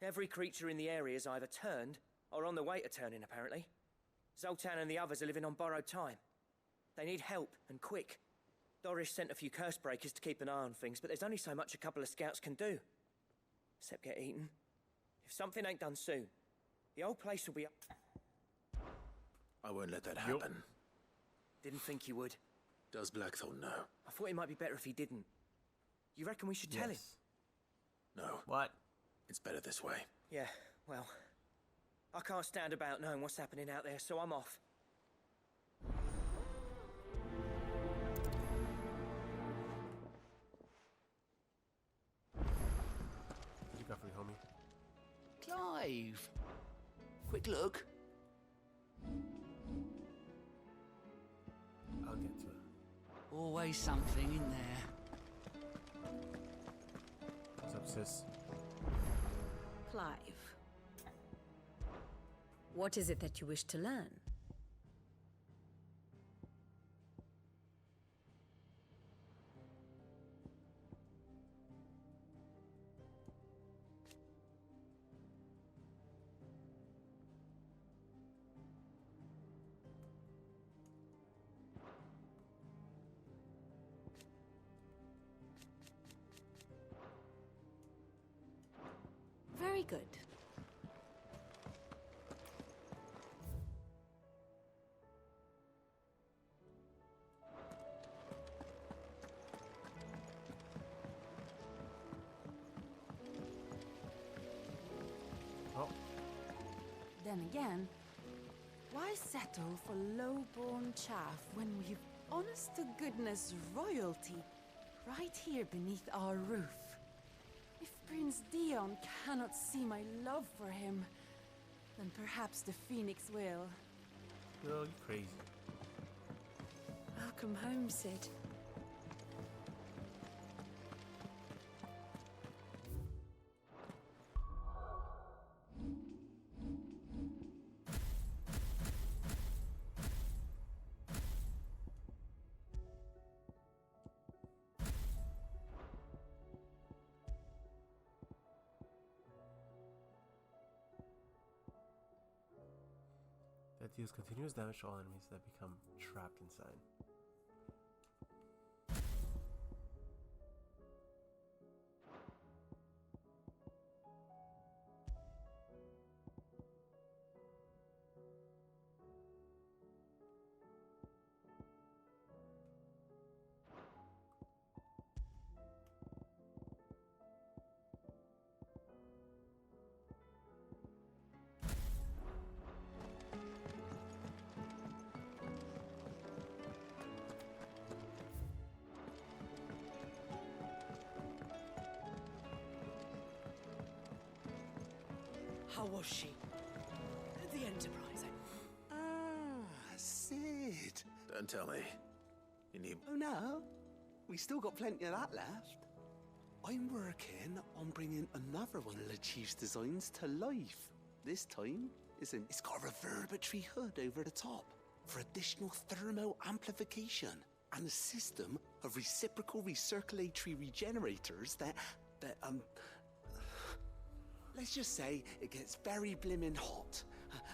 [SPEAKER 15] Every creature in the area's either turned or on the way to turning, apparently. Zoltan and the others are living on borrowed time. They need help, and quick. Doris sent a few curse breakers to keep an eye on things, but there's only so much a couple of scouts can do. Except get eaten. If something ain't done soon, the whole place will be up.
[SPEAKER 6] I won't let that happen.
[SPEAKER 15] Didn't think you would.
[SPEAKER 6] Does Blackthorn know?
[SPEAKER 15] I thought it might be better if he didn't. You reckon we should tell him?
[SPEAKER 6] No.
[SPEAKER 1] What?
[SPEAKER 6] It's better this way.
[SPEAKER 15] Yeah, well, I can't stand about knowing what's happening out there, so I'm off.
[SPEAKER 6] Clive. Quick look.
[SPEAKER 1] I'll get to it.
[SPEAKER 16] Always something in there.
[SPEAKER 1] What's up, sis?
[SPEAKER 17] Clive. What is it that you wish to learn? Very good.
[SPEAKER 1] Oh.
[SPEAKER 2] Then again, why settle for low-born chaff when we've honest-to-goodness royalty right here beneath our roof? If Prince Dion cannot see my love for him, then perhaps the Phoenix will.
[SPEAKER 1] Girl, you crazy.
[SPEAKER 2] Welcome home, Sid.
[SPEAKER 1] That deals continuous damage to all enemies that become trapped inside.
[SPEAKER 6] How was she? The Enterprise.
[SPEAKER 8] Sid.
[SPEAKER 6] Don't tell me. You need...
[SPEAKER 8] Oh, no. We still got plenty of that left. I'm working on bringing another one of the Chief's designs to life. This time, it's got a reverberatory hood over the top for additional thermal amplification and a system of reciprocal recirculatory regenerators that let's just say it gets very blimmin' hot.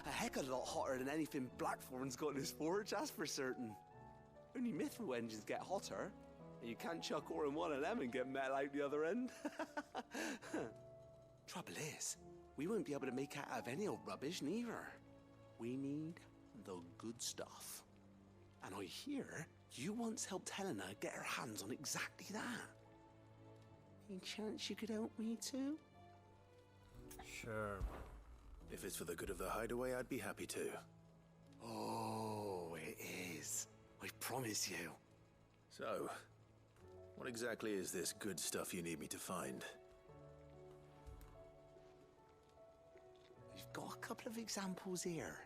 [SPEAKER 8] A heck of a lot hotter than anything Blackthorn's got in his forge, that's for certain. Only mithril engines get hotter, and you can't chuck ore in one of them and get metal out the other end. Trouble is, we won't be able to make out of any old rubbish neither. We need the good stuff. And I hear you once helped Helena get her hands on exactly that. Any chance you could help me too?
[SPEAKER 1] Sure.
[SPEAKER 6] If it's for the good of the hideaway, I'd be happy to.
[SPEAKER 8] Oh, it is. I promise you.
[SPEAKER 6] So, what exactly is this good stuff you need me to find?
[SPEAKER 8] We've got a couple of examples here.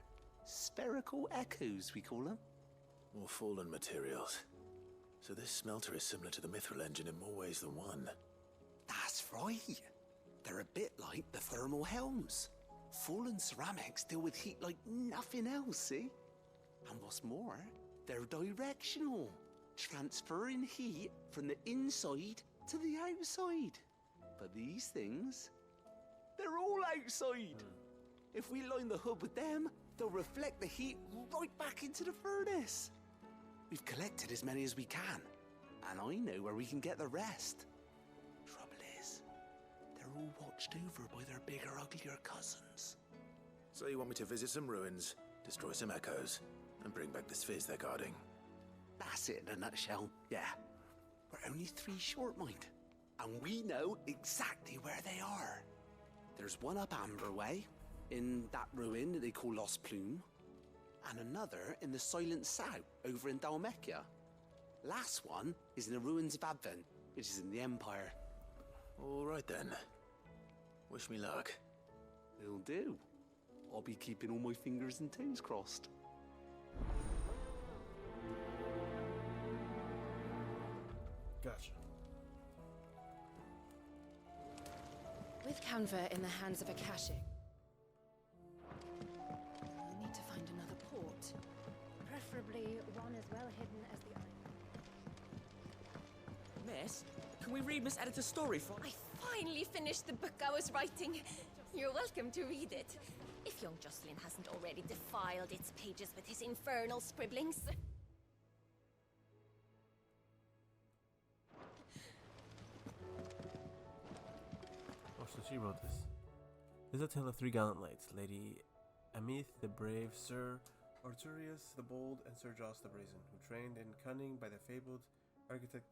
[SPEAKER 8] Spherical echoes, we call them.
[SPEAKER 6] More fallen materials. So this smelter is similar to the mithril engine in more ways than one.
[SPEAKER 8] That's right. They're a bit like the thermal helms. Fallen ceramics deal with heat like nothing else, see? And what's more, they're directional, transferring heat from the inside to the outside. But these things, they're all outside. If we line the hood with them, they'll reflect the heat right back into the furnace. We've collected as many as we can, and I know where we can get the rest. Trouble is, they're all watched over by their bigger, uglier cousins.
[SPEAKER 6] So you want me to visit some ruins, destroy some echoes, and bring back this fizz they're guarding?
[SPEAKER 8] That's it in a nutshell, yeah. We're only 3 short, mind. And we know exactly where they are. There's one up Amber Way, in that ruin that they call Lost Plume, and another in the Silent South, over in Dalmekia. Last one is in the ruins of Advent, which is in the Empire.
[SPEAKER 6] All right then. Wish me luck.
[SPEAKER 18] Will do. I'll be keeping all my fingers and toes crossed.
[SPEAKER 1] Gotcha.
[SPEAKER 2] With Canva in the hands of Akashic, we'll need to find another port.
[SPEAKER 7] Preferably one as well hidden as the eye.
[SPEAKER 15] Miss, can we read Miss Editor's story for...
[SPEAKER 19] I finally finished the book I was writing. You're welcome to read it. If young Jocelyn hasn't already defiled its pages with his infernal scribblings.
[SPEAKER 1] Oh, so she wrote this. This is a tale of three gallant knights, Lady Amith the brave, Sir Arturius the bold, and Sir Joss the brazen, who trained in cunning by the fabled architect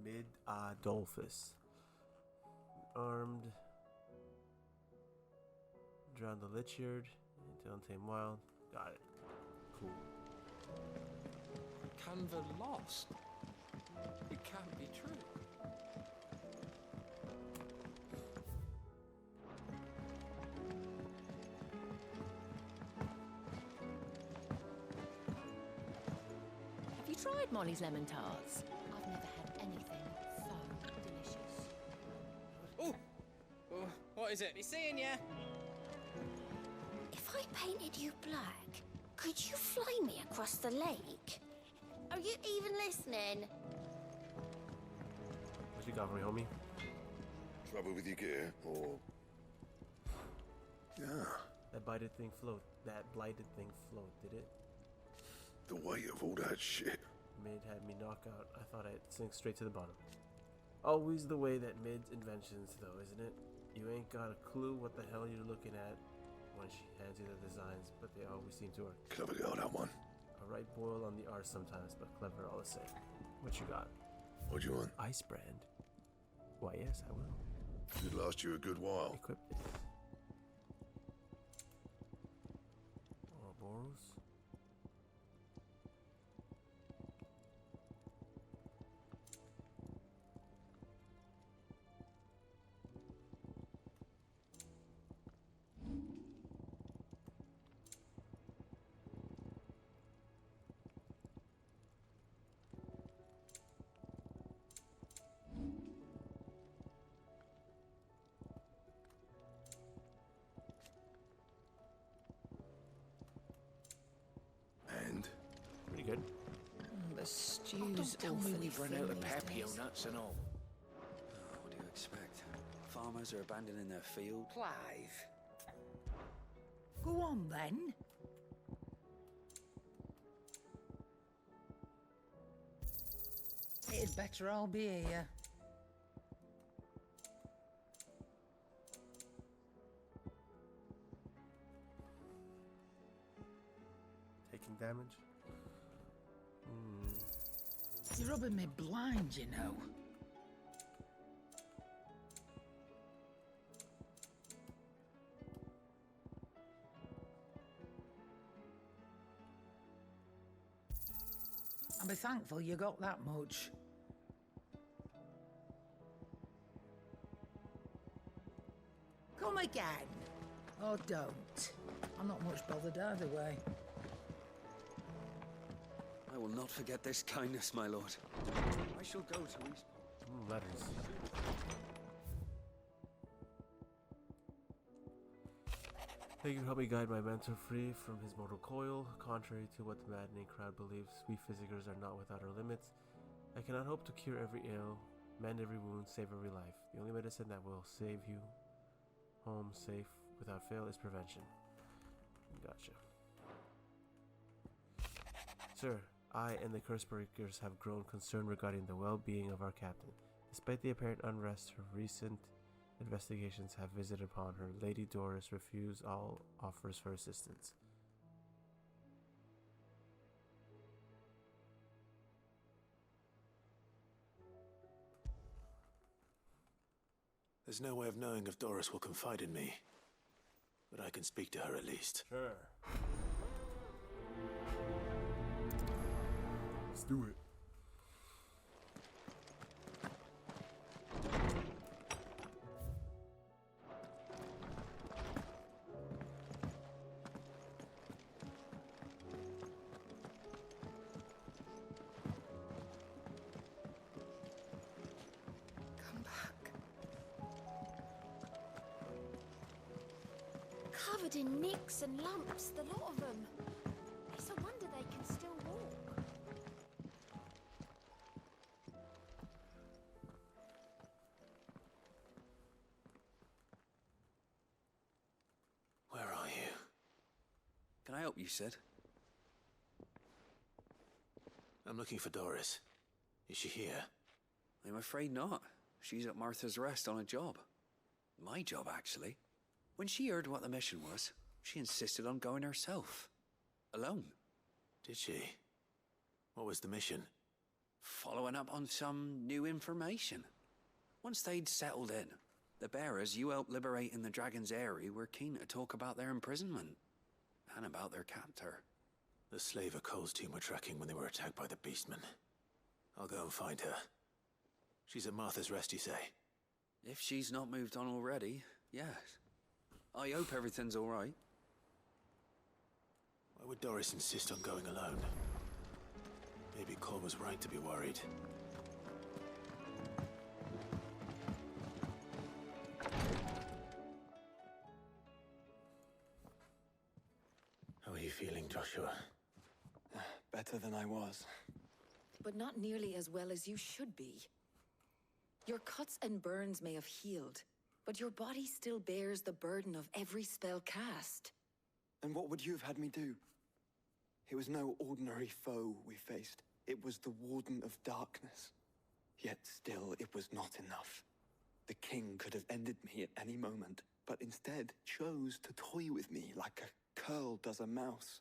[SPEAKER 1] Midolphus, armed, drowned the Lichard into untamed wild. Got it. Cool.
[SPEAKER 12] Canva lost? It can't be true.
[SPEAKER 19] Have you tried Molly's lemon tarts? I've never had anything so delicious.
[SPEAKER 15] Oh, what is it? Be seeing ya.
[SPEAKER 10] If I painted you black, could you fly me across the lake? Are you even listening?
[SPEAKER 1] What you got for me, homie?
[SPEAKER 4] Trouble with your gear, or... Yeah.
[SPEAKER 1] That blighted thing float, did it?
[SPEAKER 4] The weight of all that shit.
[SPEAKER 1] Mid had me knock out. I thought I'd sink straight to the bottom. Always the way that Mid's inventions, though, isn't it? You ain't got a clue what the hell you're looking at when she hands you the designs, but they always seem to work.
[SPEAKER 4] Clever girl, that one.
[SPEAKER 1] A right boil on the R sometimes, but clever all the same. What you got?
[SPEAKER 4] What do you want?
[SPEAKER 1] Ice brand. Why, yes, I will.
[SPEAKER 4] Should last you a good while.
[SPEAKER 1] Equip this. Ouroboros. Pretty good.
[SPEAKER 3] The stew's
[SPEAKER 9] Tell me we've run out of
[SPEAKER 3] these
[SPEAKER 9] papio
[SPEAKER 3] days.
[SPEAKER 9] nuts and all.
[SPEAKER 20] What do you expect? Farmers are abandoning their field.
[SPEAKER 3] Clive. Go on then. It'd better I'll be here.
[SPEAKER 1] Taking damage.
[SPEAKER 3] You're rubbing me blind, you know. I'll be thankful you got that much. Come again. Or don't. I'm not much bothered either way.
[SPEAKER 20] I will not forget this kindness, my lord. I shall go to East.
[SPEAKER 1] Letters. Thank you for helping guide my mentor free from his mortal coil. Contrary to what the maddening crowd believes, we physicers are not without our limits. I cannot hope to cure every ill, mend every wound, save every life. The only medicine that will save you home safe without fail is prevention. Gotcha. Sir, I and the Cursebreakers have grown concerned regarding the well-being of our captain. Despite the apparent unrest, her recent investigations have visited upon her. Lady Doris refused all offers for assistance.
[SPEAKER 8] There's no way of knowing if Doris will confide in me, but I can speak to her at least.
[SPEAKER 1] Sure. Let's do it.
[SPEAKER 19] Come back. Covered in nicks and lumps, the lot of them. It's a wonder they can still walk.
[SPEAKER 8] Where are you?
[SPEAKER 20] Can I help you, Sid?
[SPEAKER 8] I'm looking for Doris. Is she here?
[SPEAKER 20] I'm afraid not. She's at Martha's Rest on a job. My job, actually. When she heard what the mission was, she insisted on going herself. Alone.
[SPEAKER 8] Did she? What was the mission?
[SPEAKER 20] Following up on some new information. Once they'd settled in, the bearers you helped liberate in the Dragon's Eyrie were keen to talk about their imprisonment. And about their captor.
[SPEAKER 8] The slaver Cole's team were tracking when they were attacked by the Beastmen. I'll go and find her. She's at Martha's Rest, you say?
[SPEAKER 20] If she's not moved on already, yes. I hope everything's all right.
[SPEAKER 8] Why would Doris insist on going alone? Maybe Cole was right to be worried. How are you feeling, Joshua?
[SPEAKER 21] Better than I was.
[SPEAKER 22] But not nearly as well as you should be. Your cuts and burns may have healed, but your body still bears the burden of every spell cast.
[SPEAKER 21] And what would you have had me do? It was no ordinary foe we faced. It was the Warden of Darkness. Yet still, it was not enough. The king could have ended me at any moment, but instead chose to toy with me like a curl does a mouse.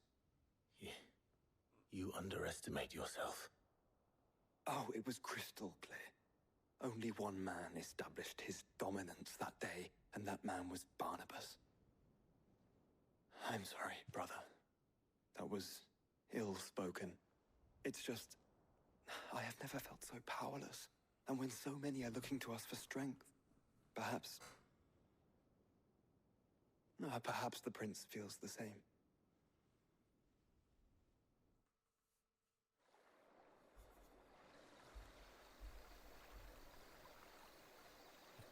[SPEAKER 8] You underestimate yourself.
[SPEAKER 21] Oh, it was crystal clear. Only one man established his dominance that day, and that man was Barnabas. I'm sorry, brother. That was ill-spoken. It's just, I have never felt so powerless. And when so many are looking to us for strength, perhaps the prince feels the same.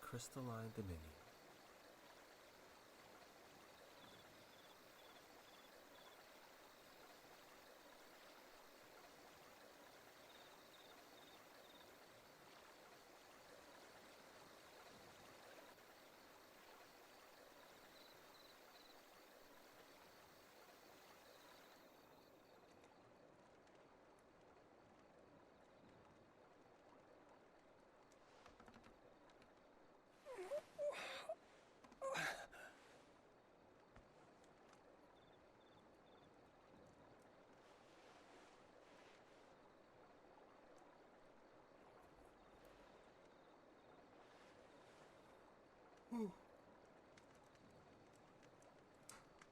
[SPEAKER 1] Crystalline Dominion.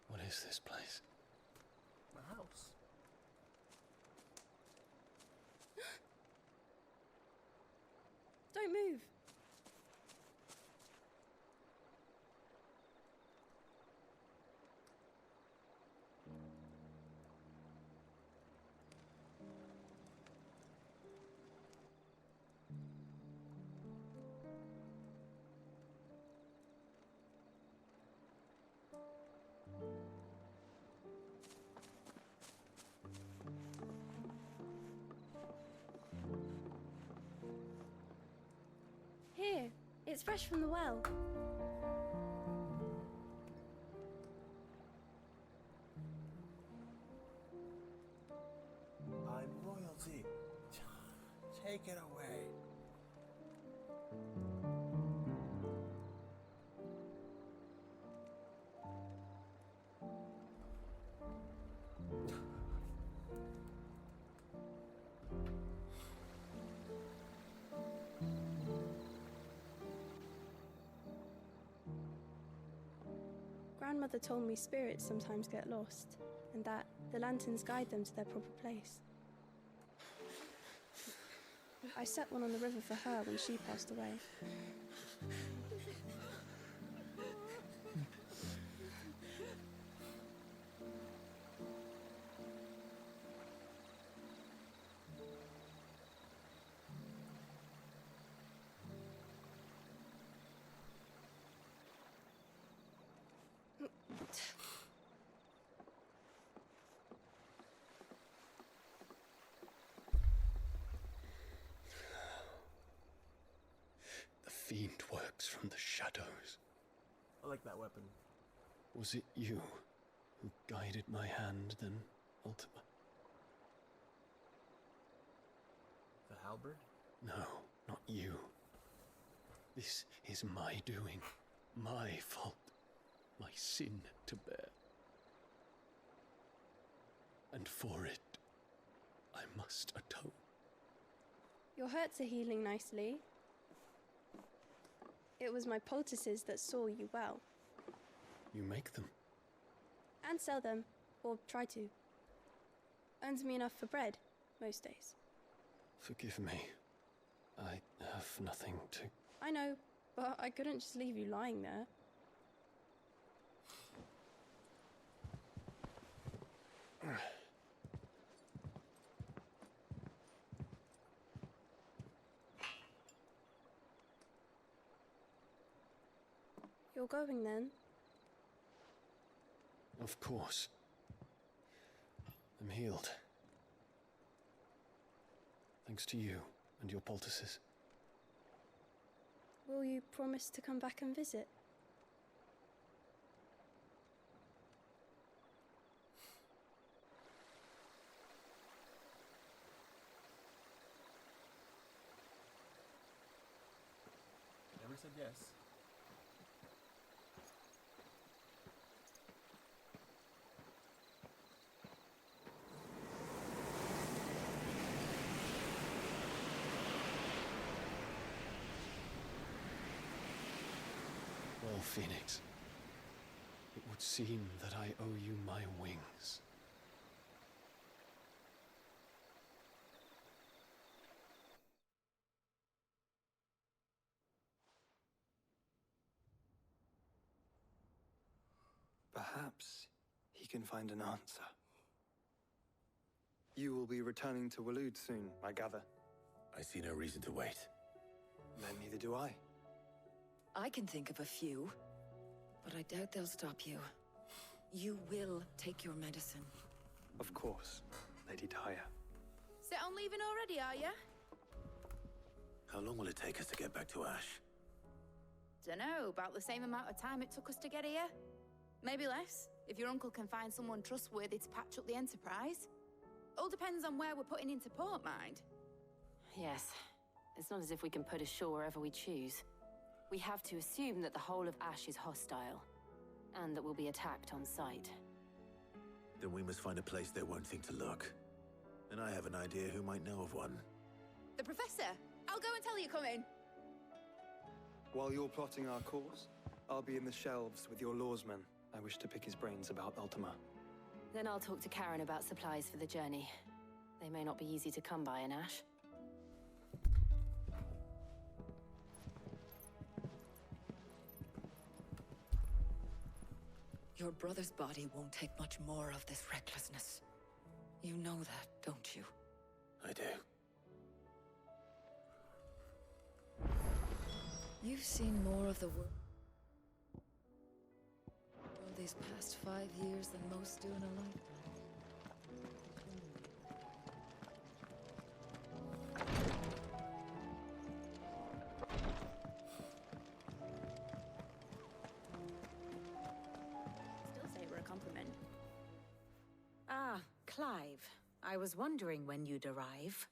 [SPEAKER 8] What is this place?
[SPEAKER 1] My house.
[SPEAKER 19] Don't move. Here, it's fresh from the well.
[SPEAKER 1] I'm royalty. Take it away.
[SPEAKER 23] Grandmother told me spirits sometimes get lost, and that the lanterns guide them to their proper place. I set one on the river for her when she passed away.
[SPEAKER 14] The fiend works from the shadows.
[SPEAKER 1] I like that weapon.
[SPEAKER 14] Was it you who guided my hand, then, Ultima?
[SPEAKER 1] The halberd?
[SPEAKER 14] No, not you. This is my doing, my fault, my sin to bear. And for it, I must atone.
[SPEAKER 23] Your hurts are healing nicely. It was my poultices that saw you well.
[SPEAKER 14] You make them?
[SPEAKER 23] And sell them, or try to. Earns me enough for bread, most days.
[SPEAKER 14] Forgive me. I have nothing to...
[SPEAKER 23] I know, but I couldn't just leave you lying there. You're going then?
[SPEAKER 14] Of course. I'm healed. Thanks to you and your poultices.
[SPEAKER 23] Will you promise to come back and visit?
[SPEAKER 1] Never said yes.
[SPEAKER 14] Well, Phoenix, it would seem that I owe you my wings.
[SPEAKER 21] Perhaps he can find an answer. You will be returning to Waloed soon, I gather.
[SPEAKER 6] I see no reason to wait.
[SPEAKER 21] Then neither do I.
[SPEAKER 22] I can think of a few, but I doubt they'll stop you. You will take your medicine.
[SPEAKER 21] Of course, Lady Daya.
[SPEAKER 7] Set on leaving already, are ya?
[SPEAKER 6] How long will it take us to get back to Ash?
[SPEAKER 7] Dunno, about the same amount of time it took us to get here. Maybe less, if your uncle can find someone trustworthy to patch up the Enterprise. All depends on where we're putting into port, mind.
[SPEAKER 5] Yes. It's not as if we can put ashore wherever we choose. We have to assume that the whole of Ash is hostile, and that we'll be attacked on sight.
[SPEAKER 6] Then we must find a place they won't think to look. And I have an idea who might know of one.
[SPEAKER 7] The Professor! I'll go and tell you coming!
[SPEAKER 21] While you're plotting our course, I'll be in the shelves with your lawsman. I wish to pick his brains about Ultima.
[SPEAKER 5] Then I'll talk to Karen about supplies for the journey. They may not be easy to come by in Ash.
[SPEAKER 22] Your brother's body won't take much more of this recklessness. You know that, don't you?
[SPEAKER 6] I do.
[SPEAKER 22] You've seen more of the world these past 5 years than most do in a lifetime.
[SPEAKER 7] Still say it were a compliment.
[SPEAKER 17] Ah, Clive. I was wondering when you'd arrive.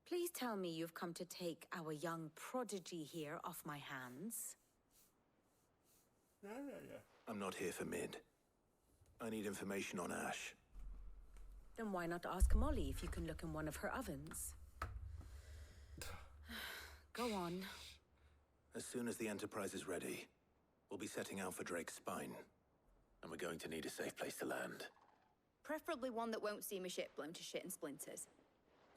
[SPEAKER 17] Please tell me you've come to take our young prodigy here off my hands.
[SPEAKER 1] Yeah.
[SPEAKER 6] I'm not here for Mid. I need information on Ash.
[SPEAKER 17] Then why not ask Molly if you can look in one of her ovens? Go on.
[SPEAKER 6] As soon as the Enterprise is ready, we'll be setting out for Drake's Spine. And we're going to need a safe place to land.
[SPEAKER 7] Preferably one that won't see my ship blown to shit and splinters.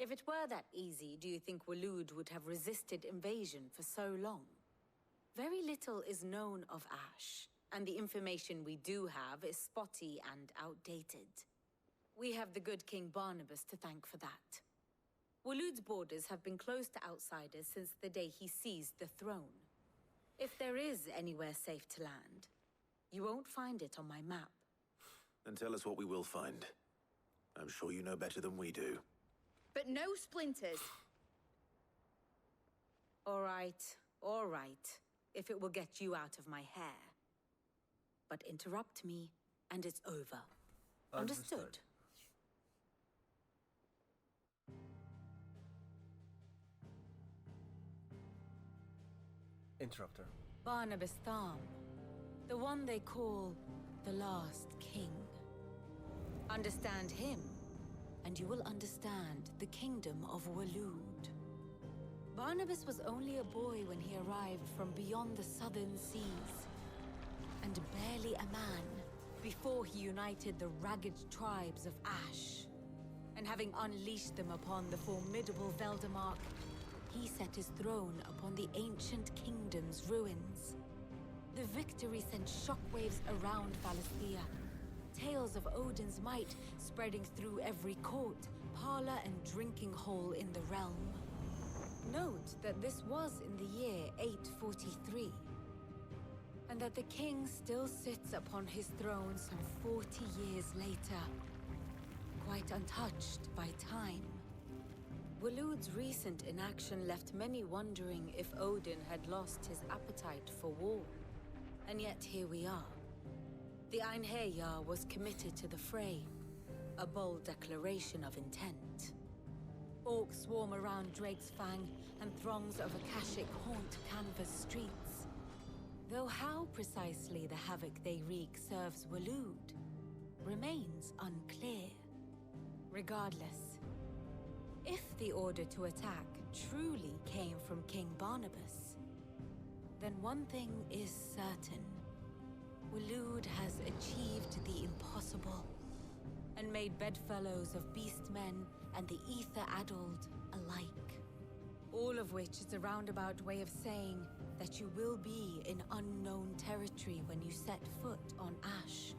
[SPEAKER 17] If it were that easy, do you think Waloed would have resisted invasion for so long? Very little is known of Ash, and the information we do have is spotty and outdated. We have the good King Barnabas to thank for that. Waloed's borders have been closed to outsiders since the day he seized the throne. If there is anywhere safe to land, you won't find it on my map.
[SPEAKER 8] Then tell us what we will find. I'm sure you know better than we do.
[SPEAKER 7] But no splinters.
[SPEAKER 17] All right, if it will get you out of my hair. But interrupt me, and it's over. Understood?
[SPEAKER 1] Interrupter.
[SPEAKER 17] Barnabas Tham, the one they call the Last King. Understand him, and you will understand the kingdom of Waloed. Barnabas was only a boy when he arrived from beyond the southern seas, and barely a man before he united the ragged tribes of Ash. And having unleashed them upon the formidable Veldemark, he set his throne upon the ancient kingdom's ruins. The victory sent shockwaves around Valisthea, tales of Odin's might spreading through every court, parlor, and drinking hole in the realm. Note that this was in the year 843, and that the king still sits upon his throne some 40 years later, quite untouched by time. Waloed's recent inaction left many wondering if Odin had lost his appetite for war. And yet here we are. The Einherjar was committed to the fray, a bold declaration of intent. Orcs swarm around Drake's Fang, and throngs of Akashic haunt canvas streets. Though how precisely the havoc they wreak serves Waloed remains unclear. Regardless, if the order to attack truly came from King Barnabas, then one thing is certain. Waloed has achieved the impossible, and made bedfellows of beastmen and the ether-addled alike. All of which is a roundabout way of saying that you will be in unknown territory when you set foot on Ash.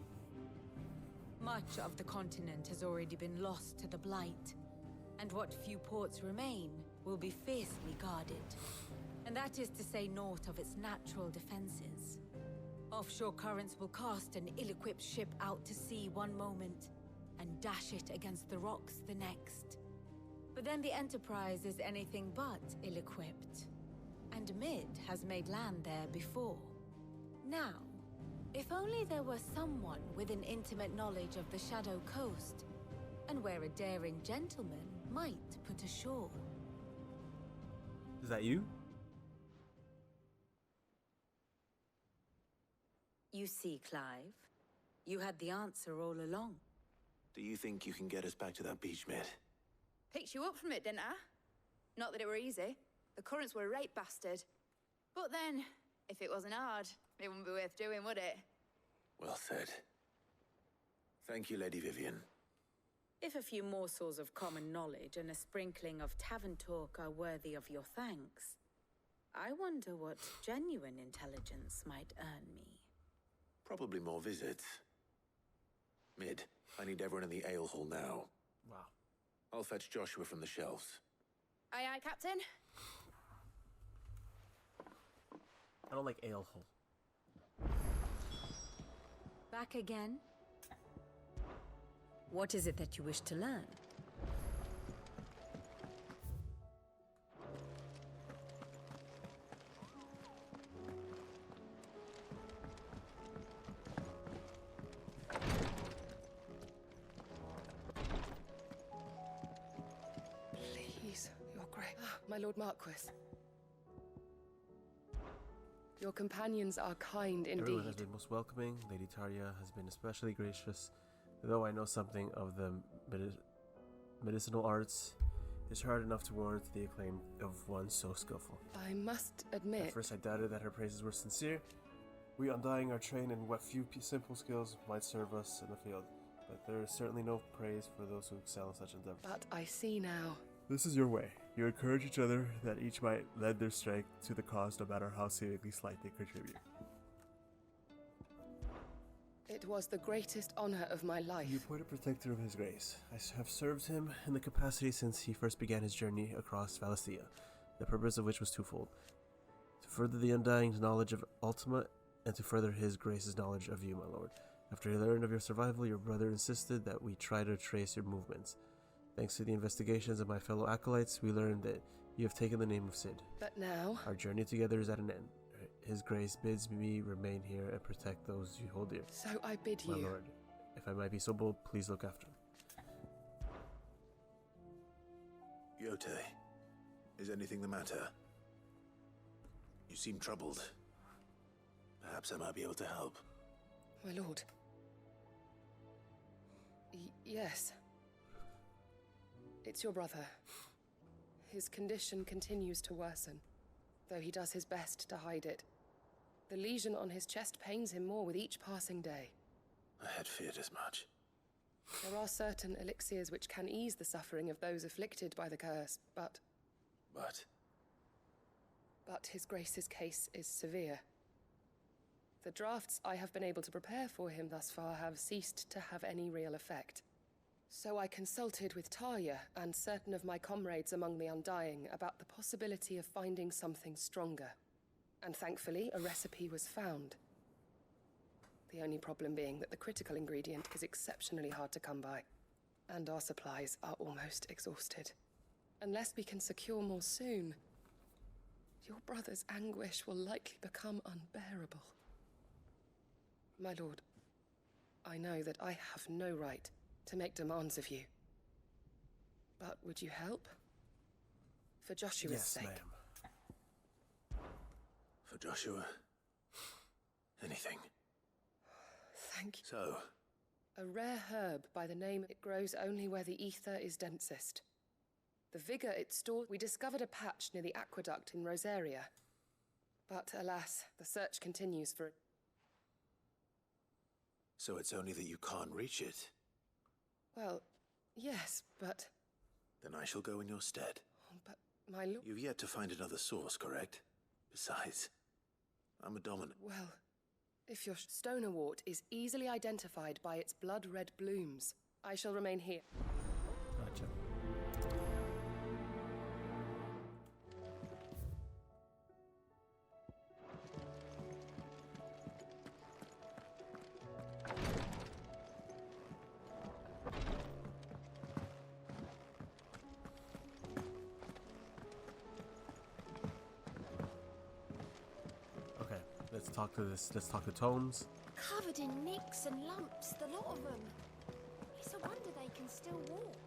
[SPEAKER 17] Much of the continent has already been lost to the Blight, and what few ports remain will be fiercely guarded. And that is to say naught of its natural defenses. Offshore currents will cast an ill-equipped ship out to sea one moment, and dash it against the rocks the next. But then the Enterprise is anything but ill-equipped, and Mid has made land there before. Now, if only there were someone with an intimate knowledge of the Shadow Coast, and where a daring gentleman might put ashore.
[SPEAKER 1] Is that you?
[SPEAKER 17] You see, Clive, you had the answer all along.
[SPEAKER 8] Do you think you can get us back to that beach, Mid?
[SPEAKER 7] Picked you up from it, didn't I? Not that it were easy. The currents were a right bastard. But then, if it wasn't hard, it wouldn't be worth doing, would it?
[SPEAKER 8] Well said. Thank you, Lady Vivian.
[SPEAKER 17] If a few morsels of common knowledge and a sprinkling of tavern talk are worthy of your thanks, I wonder what genuine intelligence might earn me.
[SPEAKER 8] Probably more visits. Mid, I need everyone in the ale hall now.
[SPEAKER 1] Wow.
[SPEAKER 8] I'll fetch Joshua from the shelves.
[SPEAKER 7] Aye, aye, Captain.
[SPEAKER 1] I don't like ale hole.
[SPEAKER 17] Back again? What is it that you wish to learn?
[SPEAKER 11] Please, Your Grace. My Lord Marquis. Your companions are kind indeed.
[SPEAKER 1] Everyone has been most welcoming. Lady Taria has been especially gracious. Though I know something of the medicinal arts, it's hard enough to warrant the acclaim of one so skillful.
[SPEAKER 11] I must admit...
[SPEAKER 1] At first I doubted that her praises were sincere. We undying our train in what few simple skills might serve us in the field. But there is certainly no praise for those who excel in such endeavors.
[SPEAKER 11] But I see now.
[SPEAKER 1] This is your way. You encourage each other that each might lend their strength to the cause no matter how seemingly slight they contribute.
[SPEAKER 11] It was the greatest honor of my life.
[SPEAKER 1] You appointed protector of his grace. I have served him in the capacity since he first began his journey across Valisthea, the purpose of which was twofold: to further the undying knowledge of Ultima, and to further his grace's knowledge of you, my lord. After he learned of your survival, your brother insisted that we try to trace your movements. Thanks to the investigations of my fellow acolytes, we learned that you have taken the name of Cid.
[SPEAKER 11] But now...
[SPEAKER 1] Our journey together is at an end. His grace bids me remain here and protect those you hold dear.
[SPEAKER 11] So I bid
[SPEAKER 1] my
[SPEAKER 11] you...
[SPEAKER 1] lord, if I might be so bold, please look after him.
[SPEAKER 6] Yote, is anything the matter? You seem troubled. Perhaps I might be able to help.
[SPEAKER 11] My lord. Yes. It's your brother. His condition continues to worsen, though he does his best to hide it. The lesion on his chest pains him more with each passing day.
[SPEAKER 6] I had feared as much.
[SPEAKER 11] There are certain elixirs which can ease the suffering of those afflicted by the curse, but... But his grace's case is severe. The drafts I have been able to prepare for him thus far have ceased to have any real effect. So I consulted with Talia and certain of my comrades among the Undying about the possibility of finding something stronger. And thankfully, a recipe was found. The only problem being that the critical ingredient is exceptionally hard to come by, and our supplies are almost exhausted. Unless we can secure more soon, your brother's anguish will likely become unbearable. My lord, I know that I have no right to make demands of you. But would you help? For Joshua's sake.
[SPEAKER 1] Yes, ma'am.
[SPEAKER 6] For Joshua? Anything.
[SPEAKER 11] Thank you.
[SPEAKER 6] So?
[SPEAKER 11] A rare herb by the name it grows only where the ether is densest. The vigor it stores, we discovered a patch near the aqueduct in Rosaria. But alas, the search continues for it.
[SPEAKER 6] So it's only that you can't reach it?
[SPEAKER 11] Well, yes, but...
[SPEAKER 6] Then I shall go in your stead.
[SPEAKER 11] But, my lord...
[SPEAKER 6] You've yet to find another source, correct? Besides, I'm a dominant...
[SPEAKER 11] Well, if your stoner wart is easily identified by its blood-red blooms, I shall remain here.
[SPEAKER 1] Gotcha. Let's talk to Tomes.
[SPEAKER 19] Covered in nicks and lumps, the lot of them. It's a wonder they can still walk.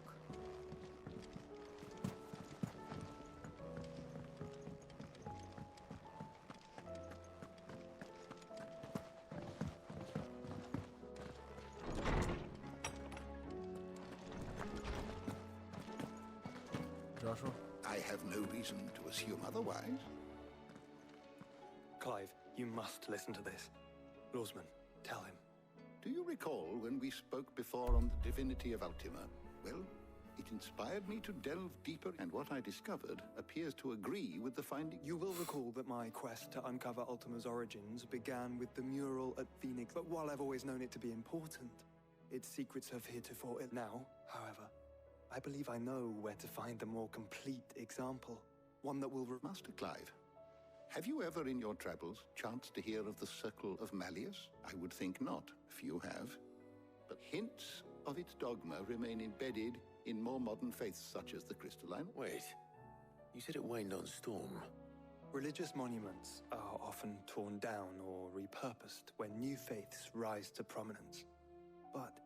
[SPEAKER 1] Joshua?
[SPEAKER 4] I have no reason to assume otherwise.
[SPEAKER 13] Clive, you must listen to this. Lawsman, tell him.
[SPEAKER 4] Do you recall when we spoke before on the divinity of Ultima? Well, it inspired me to delve deeper, and what I discovered appears to agree with the finding.
[SPEAKER 13] You will recall that my quest to uncover Ultima's origins began with the mural at Phoenix, but while I've always known it to be important, its secrets have heretofore... Now, however, I believe I know where to find the more complete example. One that will...
[SPEAKER 4] Master Clive, have you ever in your travels chanced to hear of the Circle of Malleus? I would think not. Few have. But hints of its dogma remain embedded in more modern faiths such as the Crystalline.
[SPEAKER 6] Wait, you said it waned on Storm.
[SPEAKER 13] Religious monuments are often torn down or repurposed when new faiths rise to prominence. But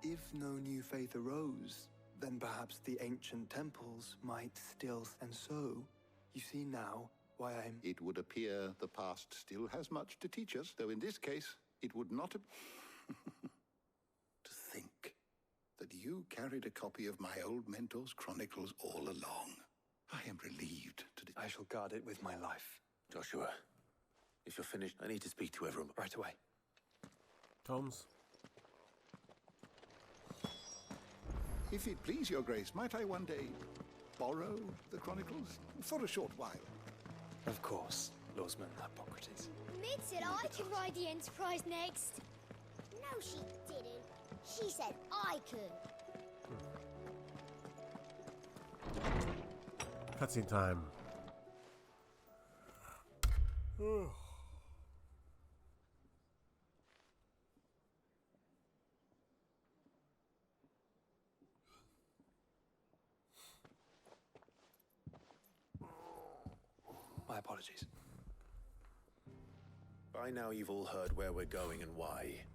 [SPEAKER 13] if no new faith arose, then perhaps the ancient temples might still... And so, you see now why I'm...
[SPEAKER 4] It would appear the past still has much to teach us, though in this case, it would not have... To think that you carried a copy of my old mentor's chronicles all along. I am relieved to...
[SPEAKER 13] I shall guard it with my life.
[SPEAKER 6] Joshua, if you're finished, I need to speak to everyone.
[SPEAKER 13] Right away.
[SPEAKER 1] Tomes?
[SPEAKER 4] If it please your grace, might I one day borrow the chronicles? For a short while.
[SPEAKER 13] Of course, Lordman Hippocrates.
[SPEAKER 2] Mid said I could ride the Enterprise next. No, she didn't. She said I could.
[SPEAKER 1] Cutscene time.
[SPEAKER 13] My apologies.
[SPEAKER 6] By now you've all heard where we're going and why.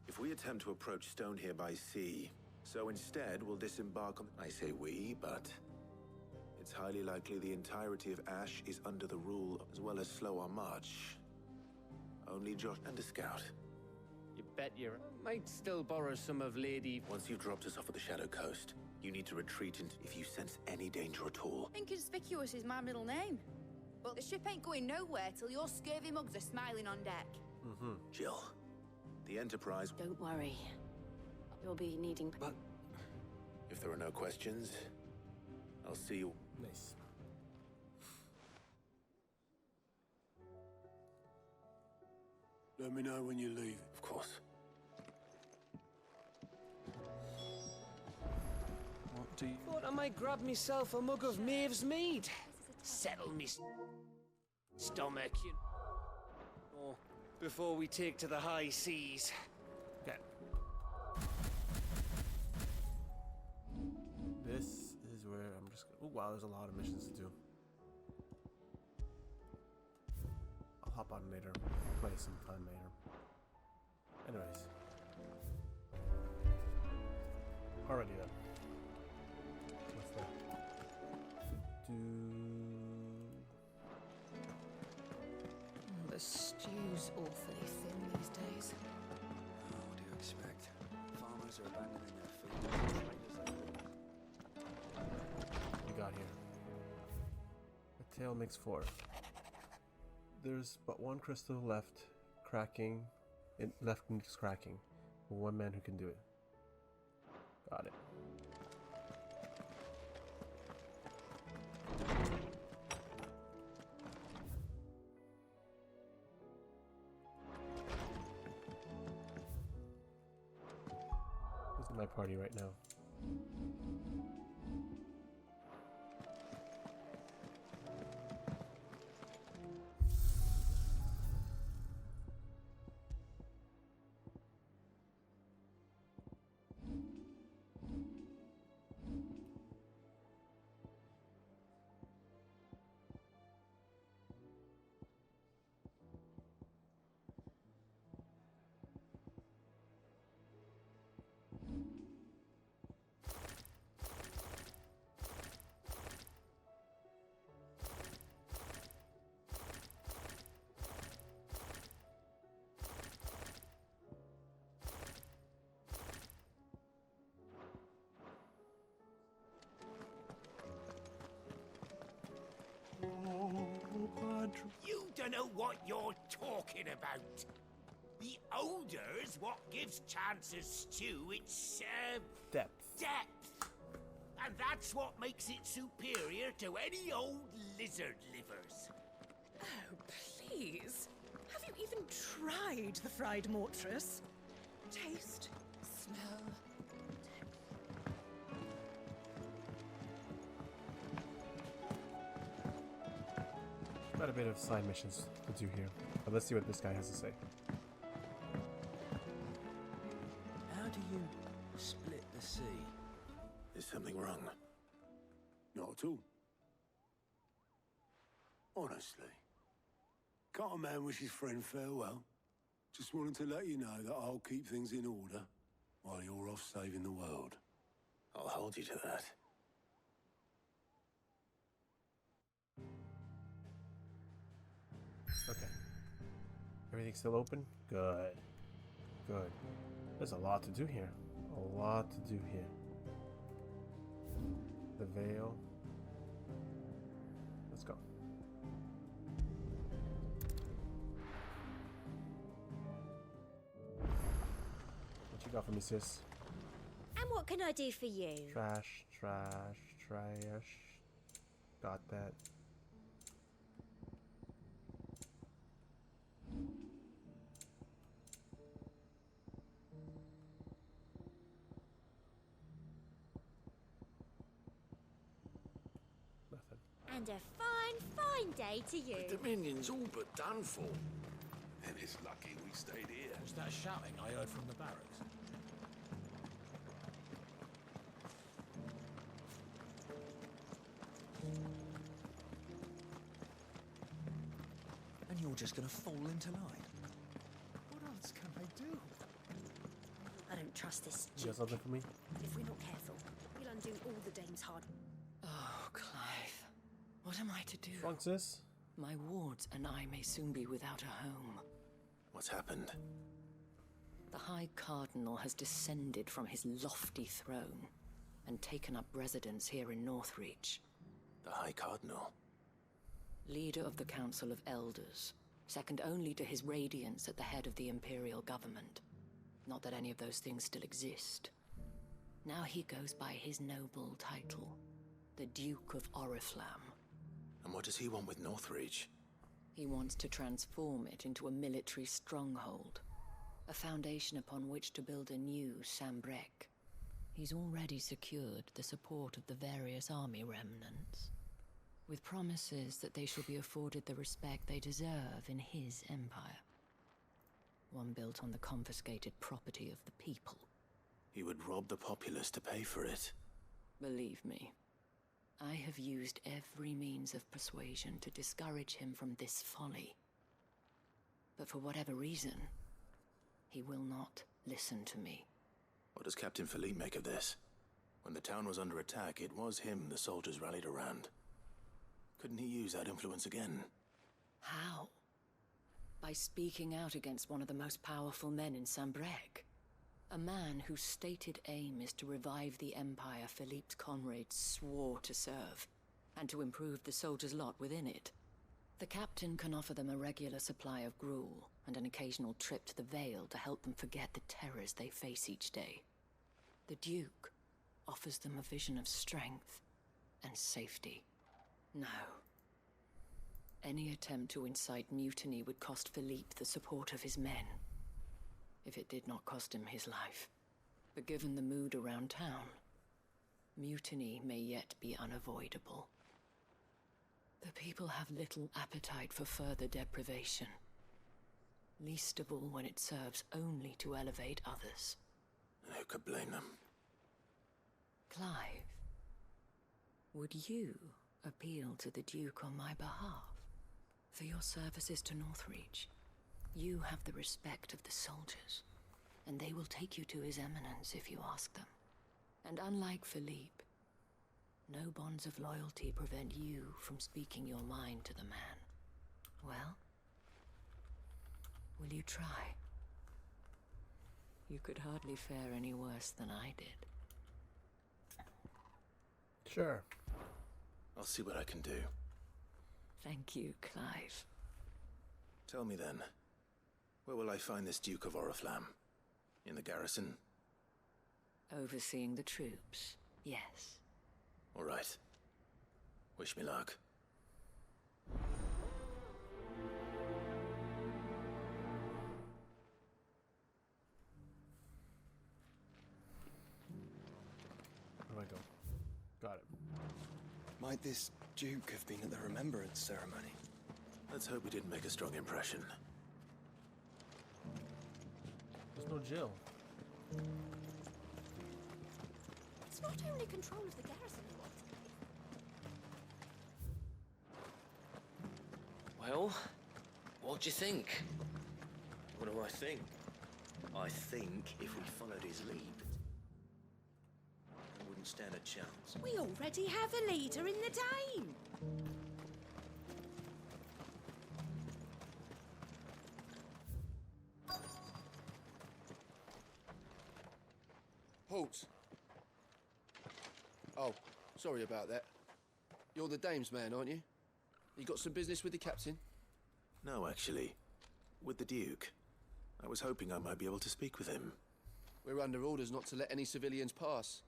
[SPEAKER 6] If we attempt to approach Stone here by sea, so instead we'll disembark on... I say we, but... it's highly likely the entirety of Ash is under the rule, as well as slow our march. Only Josh and a scout.
[SPEAKER 16] You bet you might still borrow some of Lady...
[SPEAKER 6] Once you've dropped us off at the Shadow Coast, you need to retreat if you sense any danger at all.
[SPEAKER 7] Inconspicuous is my middle name. But the ship ain't going nowhere till your scurvy mugs are smiling on deck.
[SPEAKER 6] Jill, the Enterprise...
[SPEAKER 5] Don't worry. You'll be needing...
[SPEAKER 6] But... if there are no questions, I'll see you...
[SPEAKER 1] Nice.
[SPEAKER 14] Let me know when you leave.
[SPEAKER 6] Of course.
[SPEAKER 13] What do you...
[SPEAKER 16] Thought I might grab myself a mug of Maeve's mead. Settle me stomach, you know. Oh, before we take to the high seas.
[SPEAKER 1] Okay. This is where I'm just gonna... Oh wow, there's a lot of missions to do. I'll hop on later. Play sometime later. Anyways. Alrighty then. What's that?
[SPEAKER 11] The stew's awfully thin these days.
[SPEAKER 20] Oh, what do you expect? Farmers are abandoning their fields.
[SPEAKER 1] What we got here? A tail makes 4. There's but one crystal left, cracking. It left needs cracking. One man who can do it. Got it. This is my party right now.
[SPEAKER 9] You don't know what you're talking about. The odor's what gives Chance's stew its,
[SPEAKER 1] depth.
[SPEAKER 9] And that's what makes it superior to any old lizard livers.
[SPEAKER 18] Oh, please. Have you even tried the fried mortress? Taste, smell,
[SPEAKER 1] Got a bit of side missions to do here, but let's see what this guy has to say.
[SPEAKER 6] How do you split the sea? Is something wrong?
[SPEAKER 14] Not at all. Honestly. Can't a man wish his friend farewell? Just wanted to let you know that I'll keep things in order while you're off saving the world.
[SPEAKER 6] I'll hold you to that.
[SPEAKER 1] Okay. Everything's still open? Good. Good. There's a lot to do here. A lot to do here. The veil. Let's go. What you got for me, sis?
[SPEAKER 2] And what can I do for you?
[SPEAKER 1] Trash, trash, Trash. Got that. Nothing.
[SPEAKER 2] And a fine day to you.
[SPEAKER 14] The Dominion's all but done for. And it's lucky we stayed here.
[SPEAKER 9] Was that shouting I heard from the barracks?
[SPEAKER 16] And you're just gonna fall into line?
[SPEAKER 9] What else can I do?
[SPEAKER 10] I don't trust this
[SPEAKER 1] You got something for me?
[SPEAKER 10] If we're not careful, we'll undo all the dame's hard.
[SPEAKER 22] Oh, Clive. What am I to do?
[SPEAKER 1] Francis?
[SPEAKER 22] My wards and I may soon be without a home.
[SPEAKER 6] What's happened?
[SPEAKER 22] The High Cardinal has descended from his lofty throne and taken up residence here in Northreach.
[SPEAKER 6] The High Cardinal?
[SPEAKER 22] Leader of the Council of Elders, second only to his Radiance at the head of the Imperial government. Not that any of those things still exist. Now he goes by his noble title, the Duke of Oriflamme.
[SPEAKER 6] And what does he want with Northreach?
[SPEAKER 22] He wants to transform it into a military stronghold, a foundation upon which to build a new Sambrec. He's already secured the support of the various army remnants, with promises that they shall be afforded the respect they deserve in his empire. One built on the confiscated property of the people.
[SPEAKER 6] He would rob the populace to pay for it.
[SPEAKER 22] Believe me, I have used every means of persuasion to discourage him from this folly. But for whatever reason, he will not listen to me.
[SPEAKER 6] What does Captain Philippe make of this? When the town was under attack, it was him the soldiers rallied around. Couldn't he use that influence again?
[SPEAKER 22] How? By speaking out against one of the most powerful men in Sambrec. A man whose stated aim is to revive the empire Philippe's comrades swore to serve, and to improve the soldiers' lot within it. The captain can offer them a regular supply of gruel, and an occasional trip to the Vale to help them forget the terrors they face each day. The Duke offers them a vision of strength and safety. No. Any attempt to incite mutiny would cost Philippe the support of his men. If it did not cost him his life. But given the mood around town, mutiny may yet be unavoidable. The people have little appetite for further deprivation. Least of all when it serves only to elevate others.
[SPEAKER 6] And who could blame them?
[SPEAKER 22] Clive, would you appeal to the Duke on my behalf? For your services to Northreach, you have the respect of the soldiers, and they will take you to his eminence if you ask them. And unlike Philippe, no bonds of loyalty prevent you from speaking your mind to the man. Well, will you try? You could hardly fare any worse than I did.
[SPEAKER 1] Sure.
[SPEAKER 6] I'll see what I can do.
[SPEAKER 22] Thank you, Clive.
[SPEAKER 6] Tell me then, where will I find this Duke of Oriflamme? In the garrison?
[SPEAKER 22] Overseeing the troops, yes.
[SPEAKER 6] All right. Wish me luck.
[SPEAKER 1] Where do I go? Got it.
[SPEAKER 13] Might this Duke have been at the Remembrance ceremony?
[SPEAKER 6] Let's hope we didn't make a strong impression.
[SPEAKER 1] There's no Jill.
[SPEAKER 10] It's not only control of the garrison he wants.
[SPEAKER 16] Well, what do you think? What do I think? I think if we followed his lead, we wouldn't stand a chance.
[SPEAKER 10] We already have a leader in the Dane.
[SPEAKER 12] Halt! Oh, sorry about that. You're the dame's man, aren't you? You got some business with the captain?
[SPEAKER 6] No, actually. With the Duke. I was hoping I might be able to speak with him.
[SPEAKER 12] We're under orders not to let any civilians pass.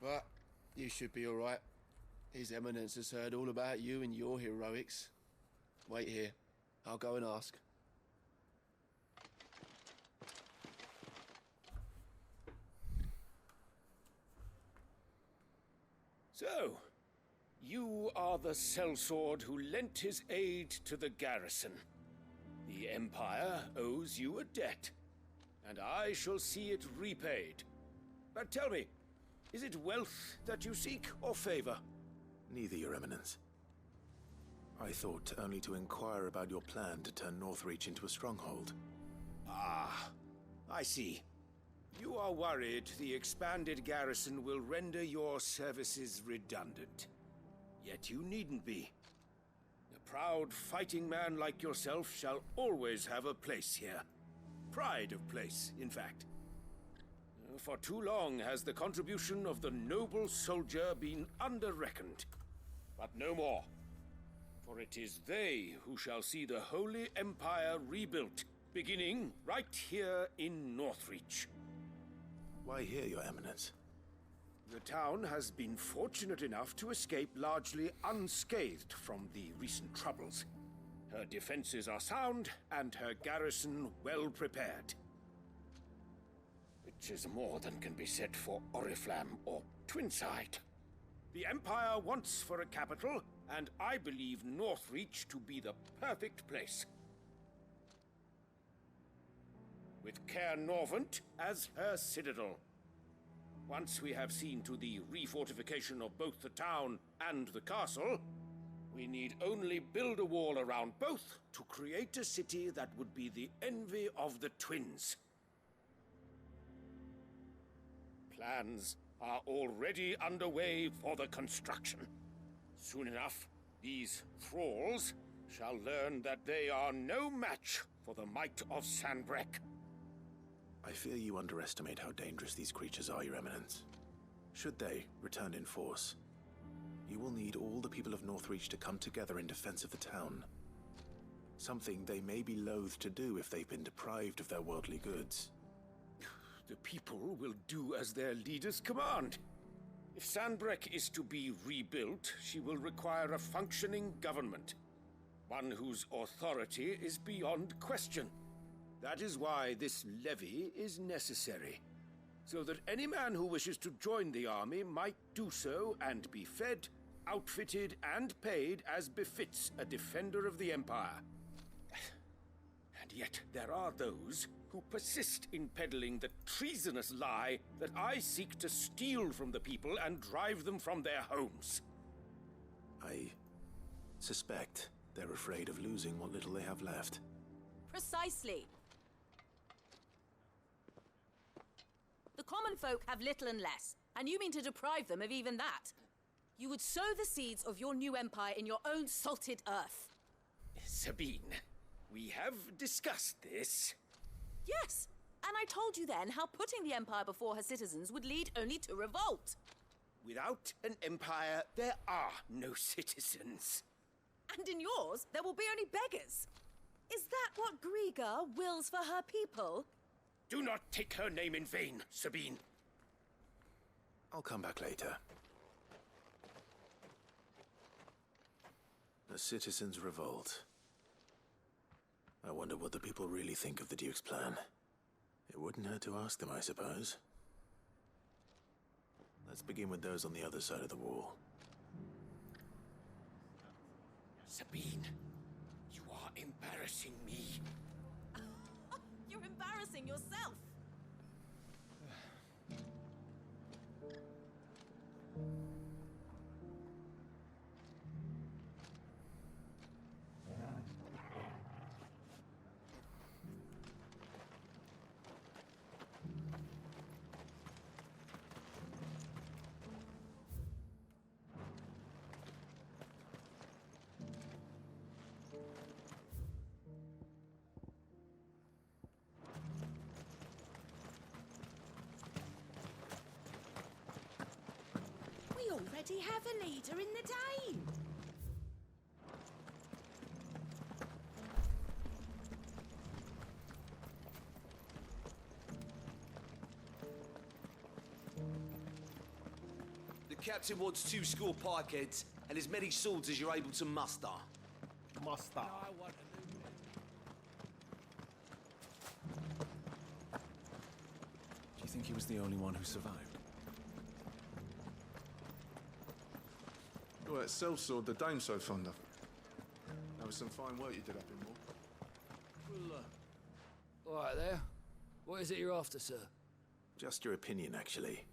[SPEAKER 12] But You should be all right. His Eminence has heard all about you and your heroics. Wait here. I'll go and ask.
[SPEAKER 9] So, you are the sellsword who lent his aid to the garrison. The Empire owes you a debt, and I shall see it repaid. But tell me, is it wealth that you seek, or favor?
[SPEAKER 6] Neither, Your Eminence. I thought only to inquire about your plan to turn Northreach into a stronghold.
[SPEAKER 9] Ah, I see. You are worried the expanded garrison will render your services redundant. Yet you needn't be. A proud fighting man like yourself shall always have a place here. Pride of place, in fact. For too long has the contribution of the noble soldier been under-reckoned. But no more. For it is they who shall see the Holy Empire rebuilt, beginning right here in Northreach.
[SPEAKER 6] Why here, Your Eminence?
[SPEAKER 9] The town has been fortunate enough to escape largely unscathed from the recent troubles. Her defenses are sound, and her garrison well prepared. Which is more than can be said for Oriflamme or Twinside. The Empire wants for a capital, and I believe Northreach to be the perfect place. With Caer Norvent as her citadel. Once we have seen to the refortification of both the town and the castle, we need only build a wall around both to create a city that would be the envy of the twins. Plans are already underway for the construction. Soon enough, these thralls shall learn that they are no match for the might of Sanbreque.
[SPEAKER 6] I fear you underestimate how dangerous these creatures are, Your Eminence. Should they return in force, you will need all the people of Northreach to come together in defense of the town. Something they may be loath to do if they've been deprived of their worldly goods.
[SPEAKER 9] The people will do as their leaders command. If Sanbreque is to be rebuilt, she will require a functioning government. One whose authority is beyond question. That is why this levy is necessary. So that any man who wishes to join the army might do so and be fed, outfitted, and paid as befits a defender of the Empire. And yet there are those who persist in peddling the treasonous lie that I seek to steal from the people and drive them from their homes.
[SPEAKER 6] I suspect they're afraid of losing what little they have left.
[SPEAKER 17] Precisely. The common folk have little and less, and you mean to deprive them of even that. You would sow the seeds of your new empire in your own salted earth.
[SPEAKER 9] Sabine, we have discussed this.
[SPEAKER 17] Yes, and I told you then how putting the empire before her citizens would lead only to revolt.
[SPEAKER 9] Without an empire, there are no citizens.
[SPEAKER 17] And in yours, there will be only beggars. Is that what Griga wills for her people?
[SPEAKER 9] Do not take her name in vain, Sabine.
[SPEAKER 6] I'll come back later. The citizens revolt. I wonder what the people really think of the Duke's plan. It wouldn't hurt to ask them, I suppose. Let's begin with those on the other side of the wall.
[SPEAKER 9] Sabine, you are embarrassing me.
[SPEAKER 17] You're embarrassing yourself.
[SPEAKER 10] We already have a leader in the Dane.
[SPEAKER 12] The
[SPEAKER 16] Captain wants 2 score pikeheads and as many swords as you're able to muster.
[SPEAKER 1] Muster.
[SPEAKER 6] Do you think he was the only one who survived?
[SPEAKER 3] Oh, that sellsword the dame's so fond of. That was some fine work you did up in Moor.
[SPEAKER 15] Well, all right there. What is it you're after, sir?
[SPEAKER 6] Just your opinion, actually.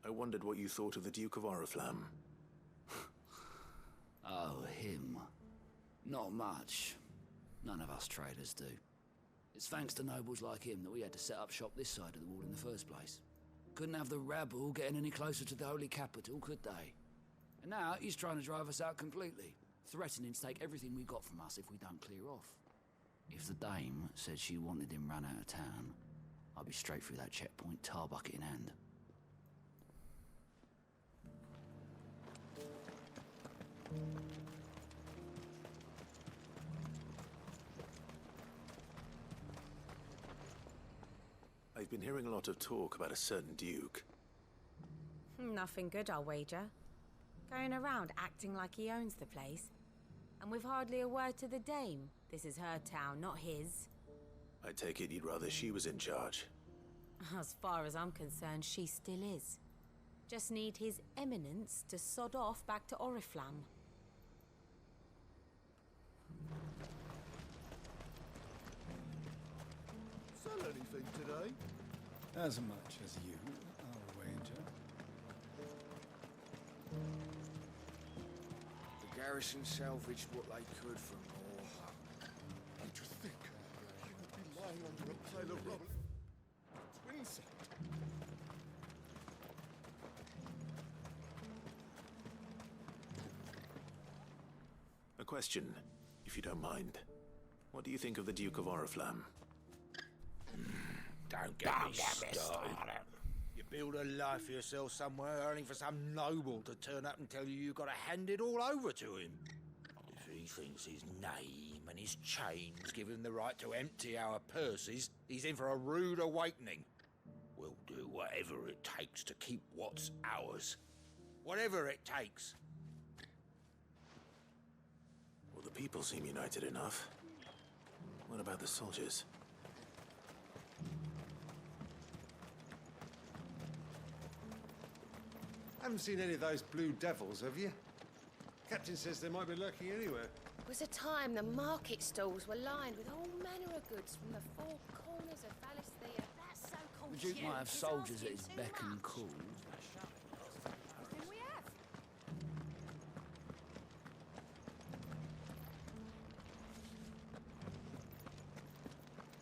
[SPEAKER 6] I wondered what you thought of the Duke of Oriflamme.
[SPEAKER 15] Oh, him. Not much. None of us traders do. It's thanks to nobles like him that we had to set up shop this side of the wall in the first place. Couldn't have the rabble getting any closer to the holy capital, could they? And now he's trying to drive us out completely, threatening to take everything we got from us if we don't clear off. If the dame said she wanted him run out of town, I'd be straight through that checkpoint, tar bucket in hand.
[SPEAKER 6] I've been hearing a lot of talk about a certain duke.
[SPEAKER 17] Nothing good, I'll wager. Going around acting like he owns the place. And with hardly a word to the dame. This is her town, not his.
[SPEAKER 6] I take it you'd rather she was in charge.
[SPEAKER 17] As far as I'm concerned, she still is. Just need his eminence to sod off back to Oriflamme.
[SPEAKER 23] Sell anything today?
[SPEAKER 24] As much as you, I'll wager.
[SPEAKER 25] The garrison salvaged what they could from Moor.
[SPEAKER 23] And to think you would be lying under a pile of rubble. Twin set.
[SPEAKER 6] A question, if you don't mind. What do you think of the Duke of Oriflamme?
[SPEAKER 9] Don't get me started. You build a life for yourself somewhere, only for some noble to turn up and tell you you've got to hand it all over to him. If he thinks his name and his chains give him the right to empty our purses, he's in for a rude awakening. We'll do whatever it takes to keep what's ours. Whatever it takes.
[SPEAKER 6] Well, the people seem united enough. What about the soldiers?
[SPEAKER 23] Haven't seen any of those blue devils, have you? Captain says they might be lurking anywhere.
[SPEAKER 19] There was a time the market stalls were lined with all manner of goods from the four corners of Valisthea. That so-called
[SPEAKER 15] The Duke might have
[SPEAKER 19] is
[SPEAKER 15] soldiers at
[SPEAKER 19] asking
[SPEAKER 15] his
[SPEAKER 19] too
[SPEAKER 15] beck and
[SPEAKER 19] much.
[SPEAKER 15] call.
[SPEAKER 19] Everything we have.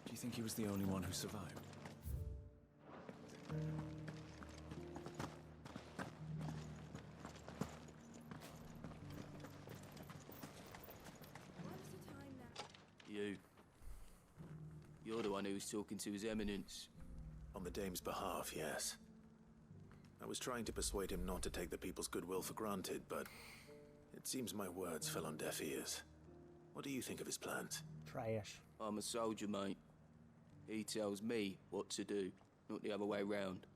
[SPEAKER 6] Do you think he was the only one who survived?
[SPEAKER 26] You're the one who was talking to His Eminence.
[SPEAKER 6] On the dame's behalf, yes. I was trying to persuade him not to take the people's goodwill for granted, but it seems my words fell on deaf ears. What do you think of his plans?
[SPEAKER 1] Trash.
[SPEAKER 26] I'm a soldier, mate. He tells me what to do, not the other way round.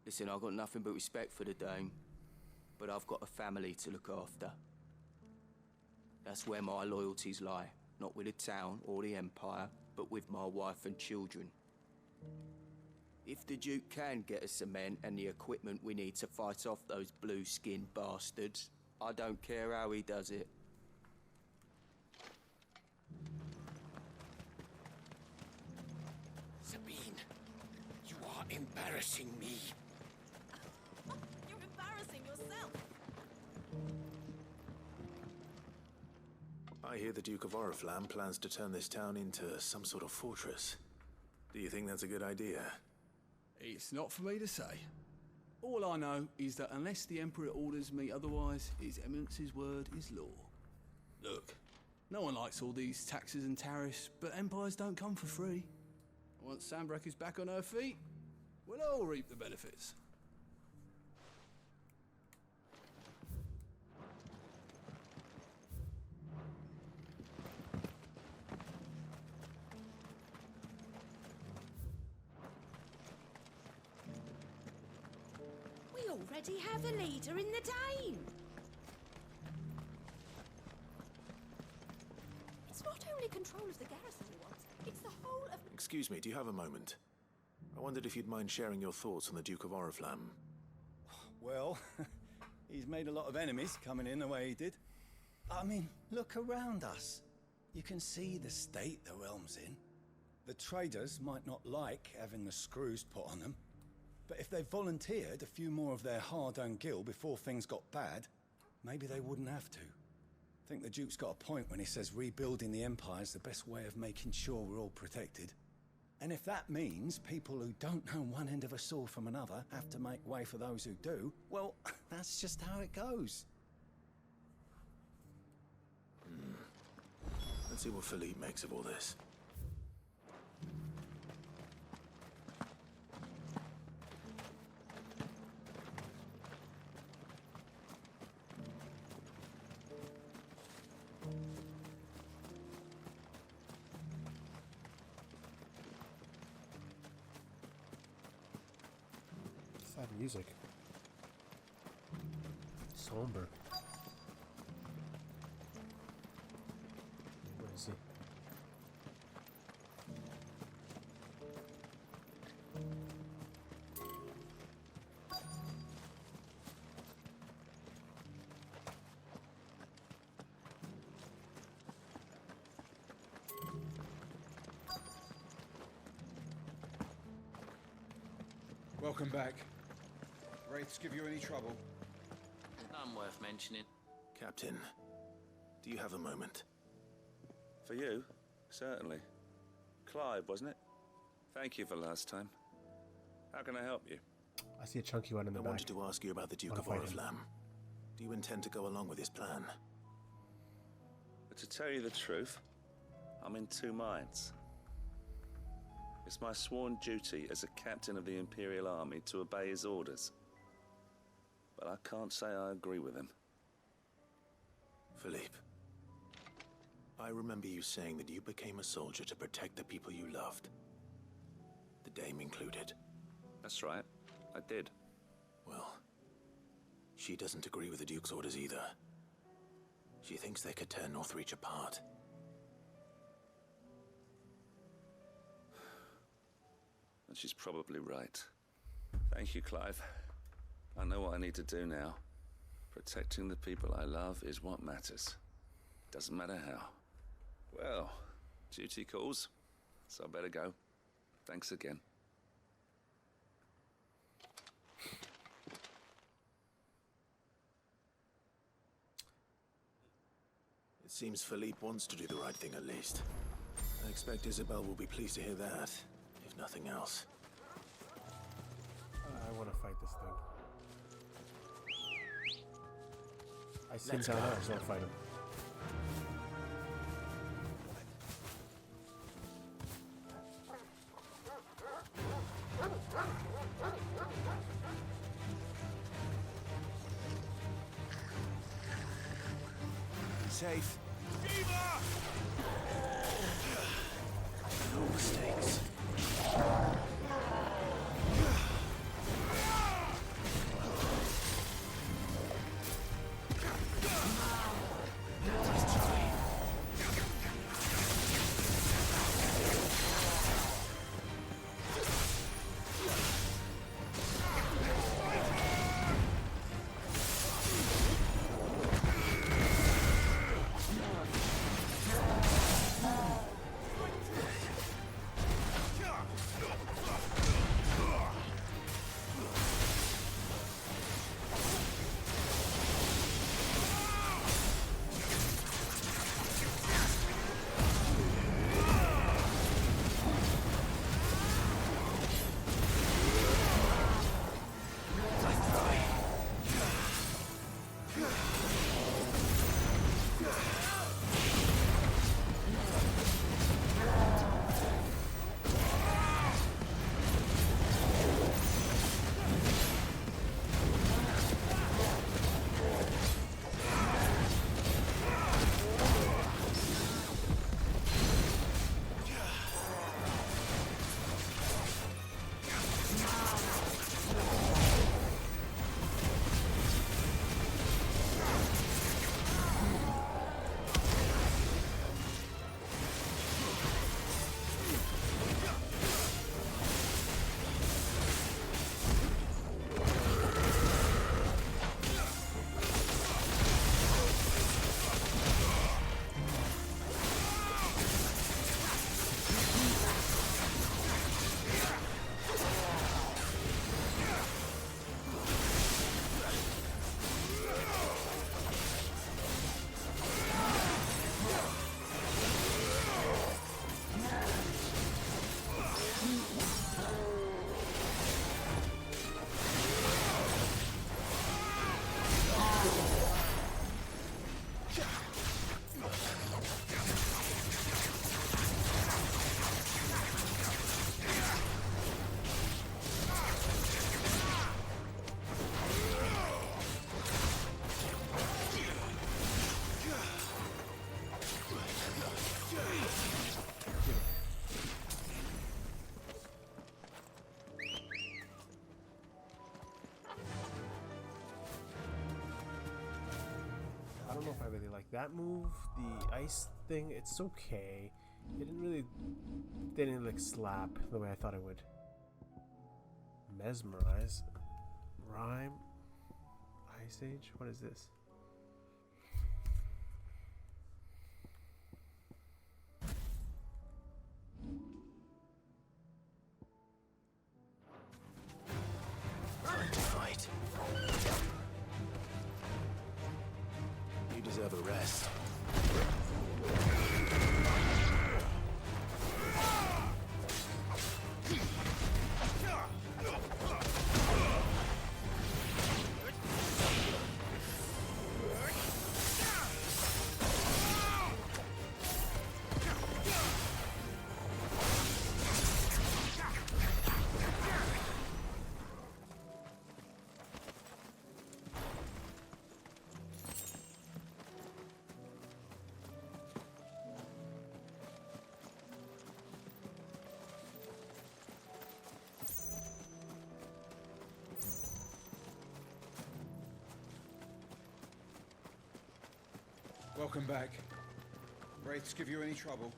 [SPEAKER 26] Listen, I've got nothing but respect for the dame, but I've got a family to look after. That's where my loyalties lie, not with the town or the Empire, but with my wife and children. If the Duke can get us the men and the equipment we need to fight off those blue-skinned bastards, I don't care how he does it.
[SPEAKER 9] Sabine, you are embarrassing me.
[SPEAKER 10] You're embarrassing yourself.
[SPEAKER 6] I hear the Duke of Oriflamme plans to turn this town into some sort of fortress. Do you think that's a good idea?
[SPEAKER 27] It's not for me to say. All I know is that unless the Emperor orders me otherwise, His Eminence's word is law. Look, no one likes all these taxes and tariffs, but empires don't come for free. Once Sanbreque is back on her feet, we'll all reap the benefits.
[SPEAKER 19] We
[SPEAKER 18] already have a leader in the Dame.
[SPEAKER 10] It's not only control of the garrison he wants, it's the whole of...
[SPEAKER 4] Excuse me, do you have a moment? I wondered if you'd mind sharing your thoughts on the Duke of Oriflamme.
[SPEAKER 24] Well, he's made a lot of enemies coming in the way he did. I mean, look around us. You can see the state the realm's in. The traders might not like having the screws put on them, but if they volunteered a few more of their hard-earned gil before things got bad, maybe they wouldn't have to. I think the Duke's got a point when he says rebuilding the Empire's the best way of making sure we're all protected. And if that means people who don't know one end of a sword from another have to make way for those who do, well, that's just how it goes.
[SPEAKER 4] Let's see what Philippe makes of all this.
[SPEAKER 1] Sad music. Somber. Where is he?
[SPEAKER 5] Welcome back. Wraiths give you any trouble?
[SPEAKER 15] None worth mentioning.
[SPEAKER 4] Captain, do you have a moment?
[SPEAKER 6] For you? Certainly. Clive, wasn't it? Thank you for last time. How can I help you?
[SPEAKER 1] I see a chunky one in the back.
[SPEAKER 4] I wanted to ask you about the Duke of Oriflamme. Do you intend to go along with his plan?
[SPEAKER 6] But to tell you the truth, I'm in two minds. It's my sworn duty as a captain of the Imperial Army to obey his orders. But I can't say I agree with him.
[SPEAKER 4] Philippe, I remember you saying that you became a soldier to protect the people you loved. The Dame included.
[SPEAKER 6] That's right, I did.
[SPEAKER 4] Well, she doesn't agree with the Duke's orders either. She thinks they could tear Northreach apart.
[SPEAKER 6] And she's probably right. Thank you, Clive. I know what I need to do now. Protecting the people I love is what matters. Doesn't matter how. Well, duty calls, so I better go. Thanks again.
[SPEAKER 4] It seems Philippe wants to do the right thing at least. I expect Isabel will be pleased to hear that, if nothing else.
[SPEAKER 1] I want to fight this thing. I see him down there, I just want to fight him.
[SPEAKER 4] Safe.
[SPEAKER 14] Fever!
[SPEAKER 4] No mistakes.
[SPEAKER 1] like that move, the ice thing, it's okay. It didn't like slap the way I thought it would. Mesmerize, rhyme, ice age. What is this?
[SPEAKER 4] Fight. You deserve a rest.
[SPEAKER 5] Welcome back. Wraiths give you any trouble?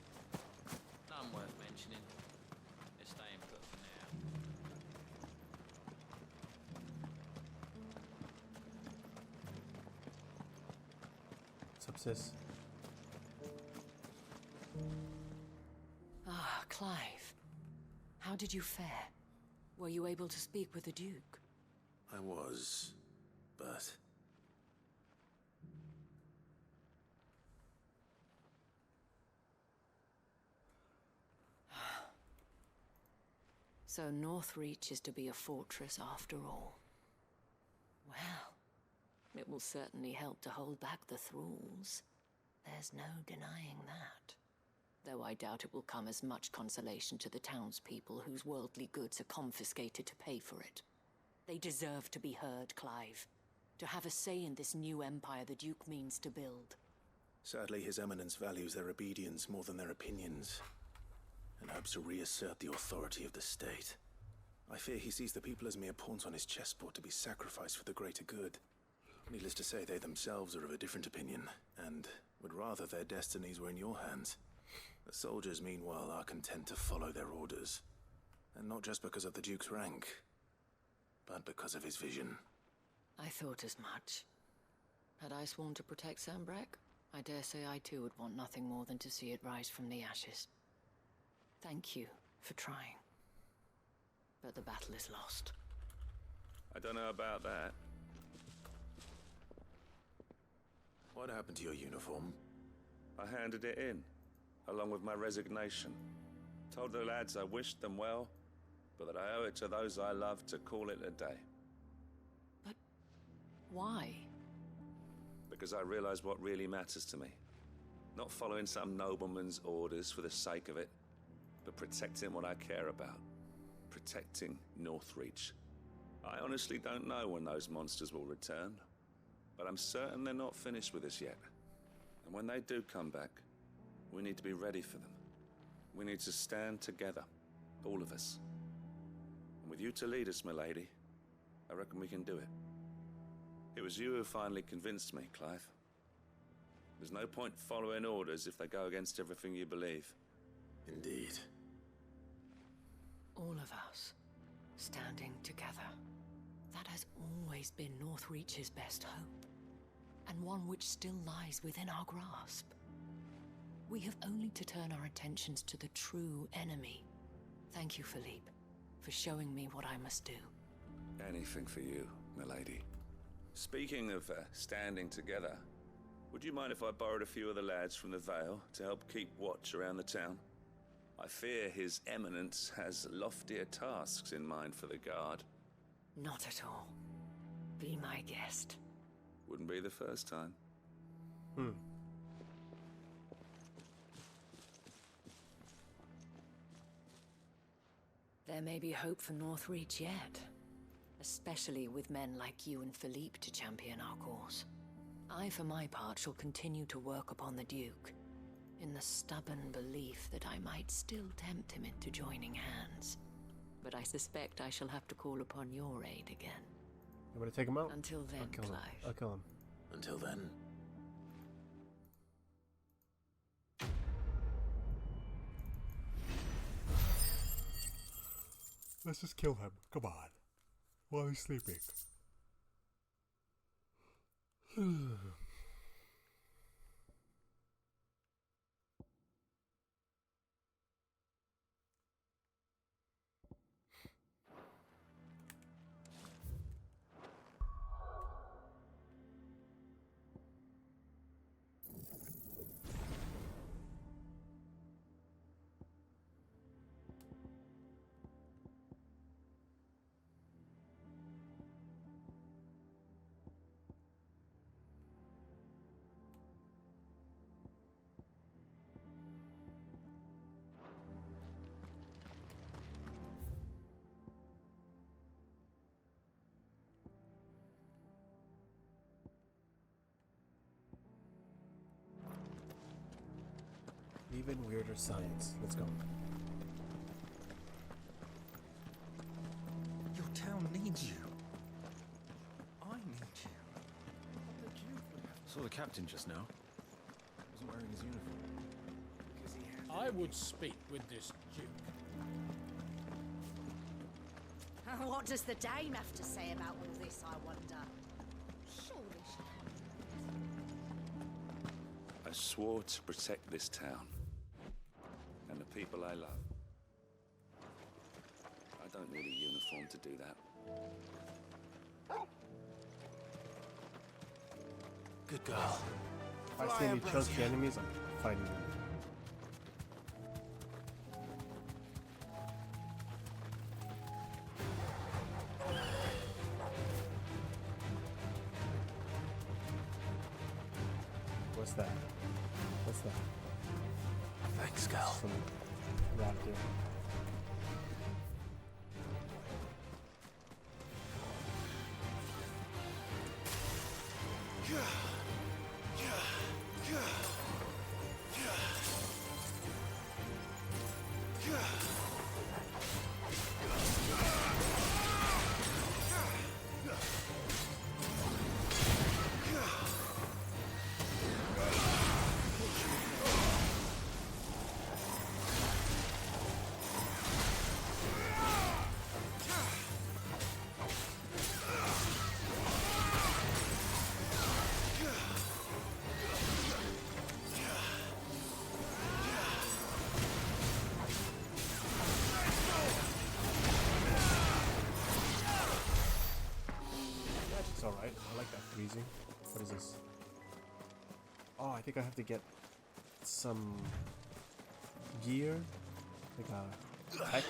[SPEAKER 2] None worth mentioning. They're staying put for now.
[SPEAKER 1] What's up, sis?
[SPEAKER 17] Ah, Clive. How did you fare? Were you able to speak with the Duke?
[SPEAKER 4] I was, but...
[SPEAKER 17] So Northreach is to be a fortress after all. Well, it will certainly help to hold back the thralls. There's no denying that. Though I doubt it will come as much consolation to the townspeople whose worldly goods are confiscated to pay for it. They deserve to be heard, Clive. To have a say in this new empire the Duke means to build.
[SPEAKER 4] Sadly, His Eminence values their obedience more than their opinions, and hopes to reassert the authority of the state. I fear he sees the people as mere pawns on his chessboard to be sacrificed for the greater good. Needless to say, they themselves are of a different opinion, and would rather their destinies were in your hands. The soldiers, meanwhile, are content to follow their orders. And not just because of the Duke's rank, but because of his vision.
[SPEAKER 17] I thought as much. Had I sworn to protect Sanbreque, I dare say I too would want nothing more than to see it rise from the ashes. Thank you for trying. But the battle is lost.
[SPEAKER 6] I don't know about that.
[SPEAKER 4] What happened to your uniform?
[SPEAKER 6] I handed it in, along with my resignation. Told the lads I wished them well, but that I owe it to those I love to call it a day.
[SPEAKER 17] But why?
[SPEAKER 6] Because I realize what really matters to me. Not following some nobleman's orders for the sake of it, but protecting what I care about. Protecting Northreach. I honestly don't know when those monsters will return, but I'm certain they're not finished with us yet. And when they do come back, we need to be ready for them. We need to stand together, all of us. And with you to lead us, milady, I reckon we can do it. It was you who finally convinced me, Clive. There's no point following orders if they go against everything you believe.
[SPEAKER 4] Indeed.
[SPEAKER 17] All of us, standing together. That has always been Northreach's best hope, and one which still lies within our grasp. We have only to turn our attentions to the true enemy. Thank you, Philippe, for showing me what I must do.
[SPEAKER 6] Anything for you, milady. Speaking of standing together, would you mind if I borrowed a few of the lads from the Vale to help keep watch around the town? I fear His Eminence has loftier tasks in mind for the guard.
[SPEAKER 17] Not at all. Be my guest.
[SPEAKER 6] Wouldn't be the first time.
[SPEAKER 17] There may be hope for Northreach yet. Especially with men like you and Philippe to champion our cause. I, for my part, shall continue to work upon the Duke, in the stubborn belief that I might still tempt him into joining hands. But I suspect I shall have to call upon your aid again.
[SPEAKER 1] You want to take him out?
[SPEAKER 17] Until then, Clive.
[SPEAKER 1] I'll kill him.
[SPEAKER 4] Until then.
[SPEAKER 1] Let's just kill him. Come on. While he's sleeping. Even weirder science. Let's go.
[SPEAKER 24] Your town needs you. I need you.
[SPEAKER 6] Saw the captain just now. Wasn't wearing his uniform.
[SPEAKER 7] I would speak with this duke.
[SPEAKER 18] What does the dame have to say about all this, I wonder? Surely she
[SPEAKER 8] I swore to protect this town. And the people I love. I don't need a uniform to do that.
[SPEAKER 4] Good girl.
[SPEAKER 1] If I see any chunky enemies, I'm fighting them. What's that? What's that?
[SPEAKER 4] Thanks, girl.
[SPEAKER 1] Some raptor. Alright, I like that freezing. What is this? Oh, I think I have to get some gear. Like a tech.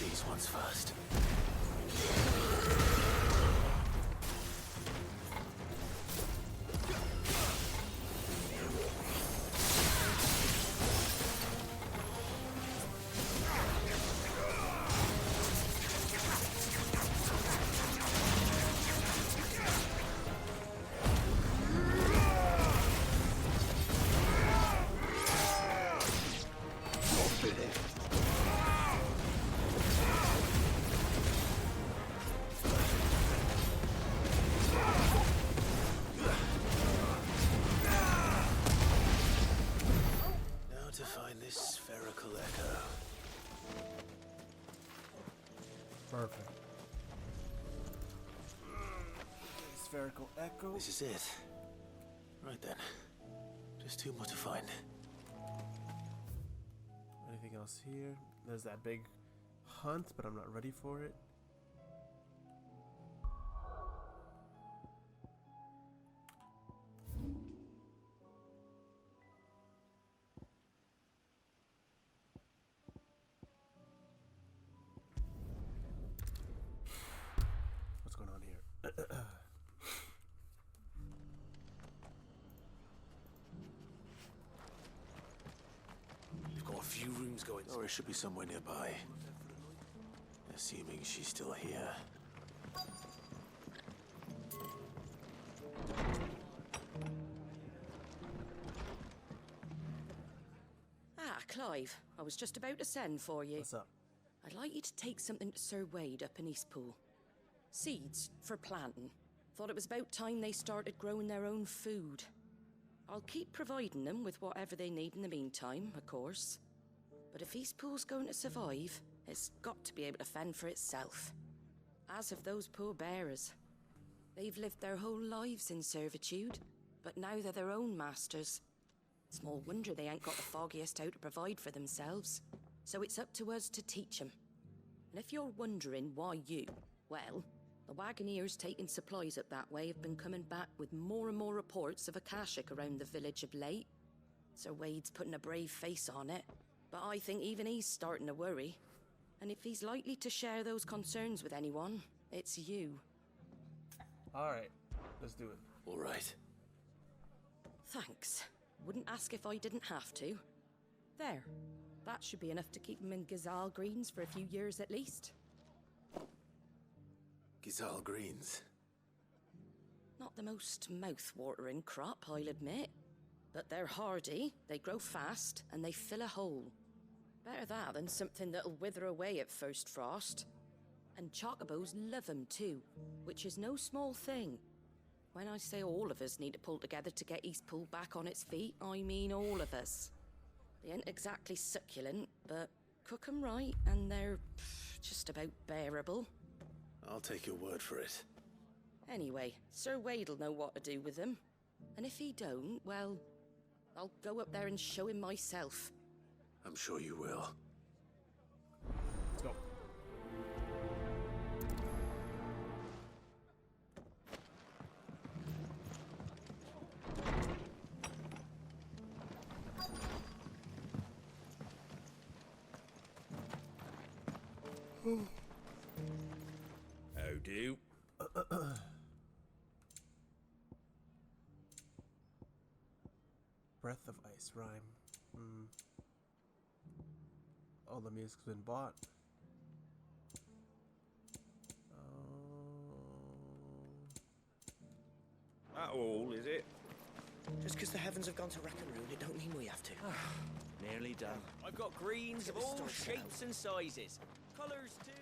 [SPEAKER 4] These ones first.
[SPEAKER 1] Perfect. Spherical echo.
[SPEAKER 4] This is it. Right then. Just two more to find.
[SPEAKER 1] Anything else here? There's that big hunt, but I'm not ready for it. What's going on here?
[SPEAKER 4] things going? Or it should be somewhere nearby. Assuming she's still here.
[SPEAKER 18] Ah, Clive. I was just about to send for you.
[SPEAKER 1] What's up?
[SPEAKER 18] I'd like you to take something to Sir Wade up in Eastpool. Seeds for planting. Thought it was about time they started growing their own food. I'll keep providing them with whatever they need in the meantime, of course. But if Eastpool's going to survive, it's got to be able to fend for itself. As have those poor bearers. They've lived their whole lives in servitude, but now they're their own masters. Small wonder they ain't got the foggiest how to provide for themselves. So it's up to us to teach them. And if you're wondering why you, well, the Wagoneers taking supplies up that way have been coming back with more and more reports of Akashic around the village of late. Sir Wade's putting a brave face on it, but I think even he's starting to worry. And if he's likely to share those concerns with anyone, it's you.
[SPEAKER 1] Alright, let's do it.
[SPEAKER 4] Alright.
[SPEAKER 18] Thanks. Wouldn't ask if I didn't have to. There. That should be enough to keep him in Gazal Greens for a few years at least.
[SPEAKER 4] Gazal Greens.
[SPEAKER 18] Not the most mouth-watering crop, I'll admit. But they're hardy, they grow fast, and they fill a hole. Better that than something that'll wither away at first frost. And chocobos love them too, which is no small thing. When I say all of us need to pull together to get Eastpool back on its feet, I mean all of us. They ain't exactly succulent, but cook 'em right, and they're just about bearable.
[SPEAKER 4] I'll take your word for it.
[SPEAKER 18] Anyway, Sir Wade'll know what to do with them. And if he don't, well, I'll go up there and show him myself.
[SPEAKER 4] I'm sure you will.
[SPEAKER 1] Let's go.
[SPEAKER 9] How do?
[SPEAKER 1] Breath of Ice rhyme. All the music's been bought.
[SPEAKER 9] That all, is it?
[SPEAKER 11] Just because the heavens have gone to rack and ruin, it don't mean we have to.
[SPEAKER 12] Nearly done. I've got greens of all shapes and sizes. Colours too.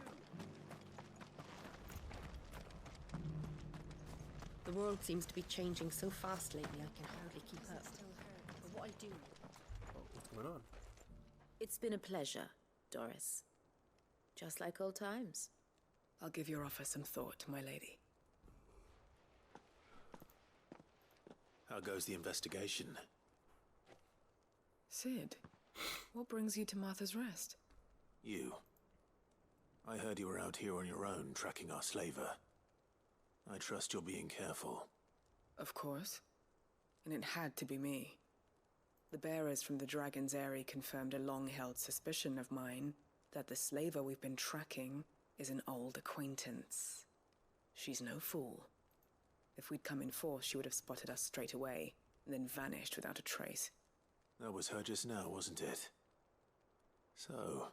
[SPEAKER 13] The world seems to be changing so fast lately, I can hardly keep up.
[SPEAKER 18] But what I do...
[SPEAKER 1] What's going on?
[SPEAKER 13] It's been a pleasure, Doris. Just like old times.
[SPEAKER 16] I'll give your offer some thought, my lady.
[SPEAKER 4] How goes the investigation?
[SPEAKER 16] Sid, what brings you to Martha's Rest?
[SPEAKER 4] You. I heard you were out here on your own, tracking our slaver. I trust you're being careful.
[SPEAKER 16] Of course. And it had to be me. The bearers from the Dragon's Eyrie confirmed a long-held suspicion of mine that the slaver we've been tracking is an old acquaintance. She's no fool. If we'd come in force, she would have spotted us straight away, and then vanished without a trace.
[SPEAKER 4] That was her just now, wasn't it? So,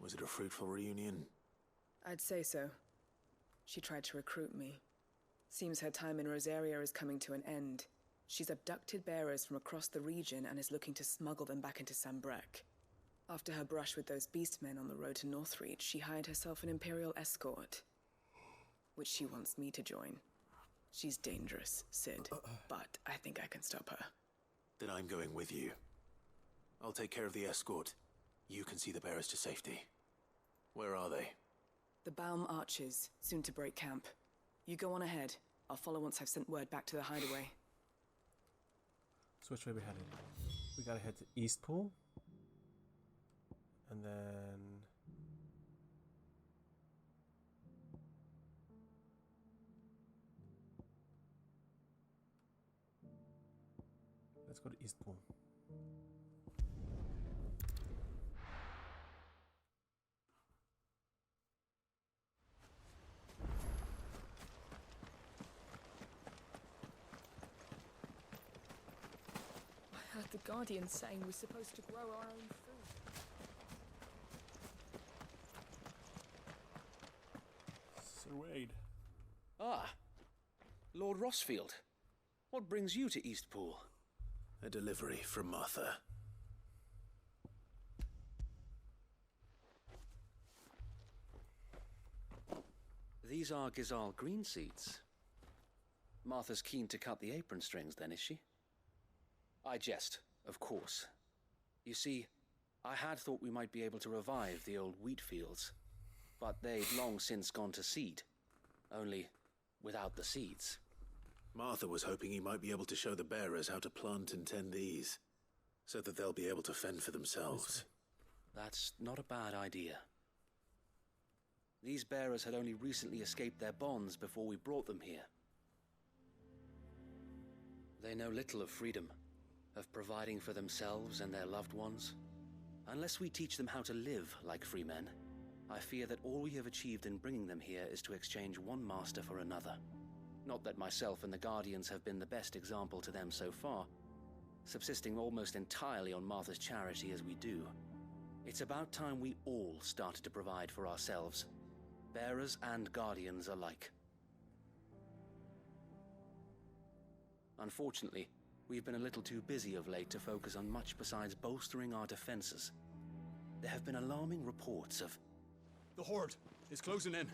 [SPEAKER 4] was it a fruitful reunion?
[SPEAKER 16] I'd say so. She tried to recruit me. Seems her time in Rosaria is coming to an end. She's abducted bearers from across the region and is looking to smuggle them back into Sanbreque. After her brush with those beastmen on the road to Northreach, she hired herself an Imperial escort, which she wants me to join. She's dangerous, Sid, but I think I can stop her.
[SPEAKER 4] Then I'm going with you. I'll take care of the escort. You can see the bearers to safety. Where are they?
[SPEAKER 16] The Baum Archers, soon to break camp. You go on ahead. I'll follow once I've sent word back to the hideaway.
[SPEAKER 1] So which way we headed? We gotta head to Eastpool. And then... let's go to Eastpool.
[SPEAKER 16] I heard the Guardian saying we're supposed to grow our own food.
[SPEAKER 9] Lord Rossfield, what brings you to Eastpool?
[SPEAKER 4] A delivery from Martha.
[SPEAKER 9] These are Gizal green seeds. Martha's keen to cut the apron strings, then, is she? I jest, of course. You see, I had thought we might be able to revive the old wheat fields, but they'd long since gone to seed, only without the seeds.
[SPEAKER 4] Martha was hoping he might be able to show the bearers how to plant and tend these, so that they'll be able to fend for themselves.
[SPEAKER 9] That's not a bad idea. These bearers had only recently escaped their bonds before we brought them here. They know little of freedom, of providing for themselves and their loved ones. Unless we teach them how to live like free men, I fear that all we have achieved in bringing them here is to exchange one master for another. Not that myself and the Guardians have been the best example to them so far, subsisting almost entirely on Martha's charity as we do. It's about time we all started to provide for ourselves, bearers and Guardians alike. Unfortunately, we've been a little too busy of late to focus on much besides bolstering our defenses. There have been alarming reports of...
[SPEAKER 27] The Horde is closing in.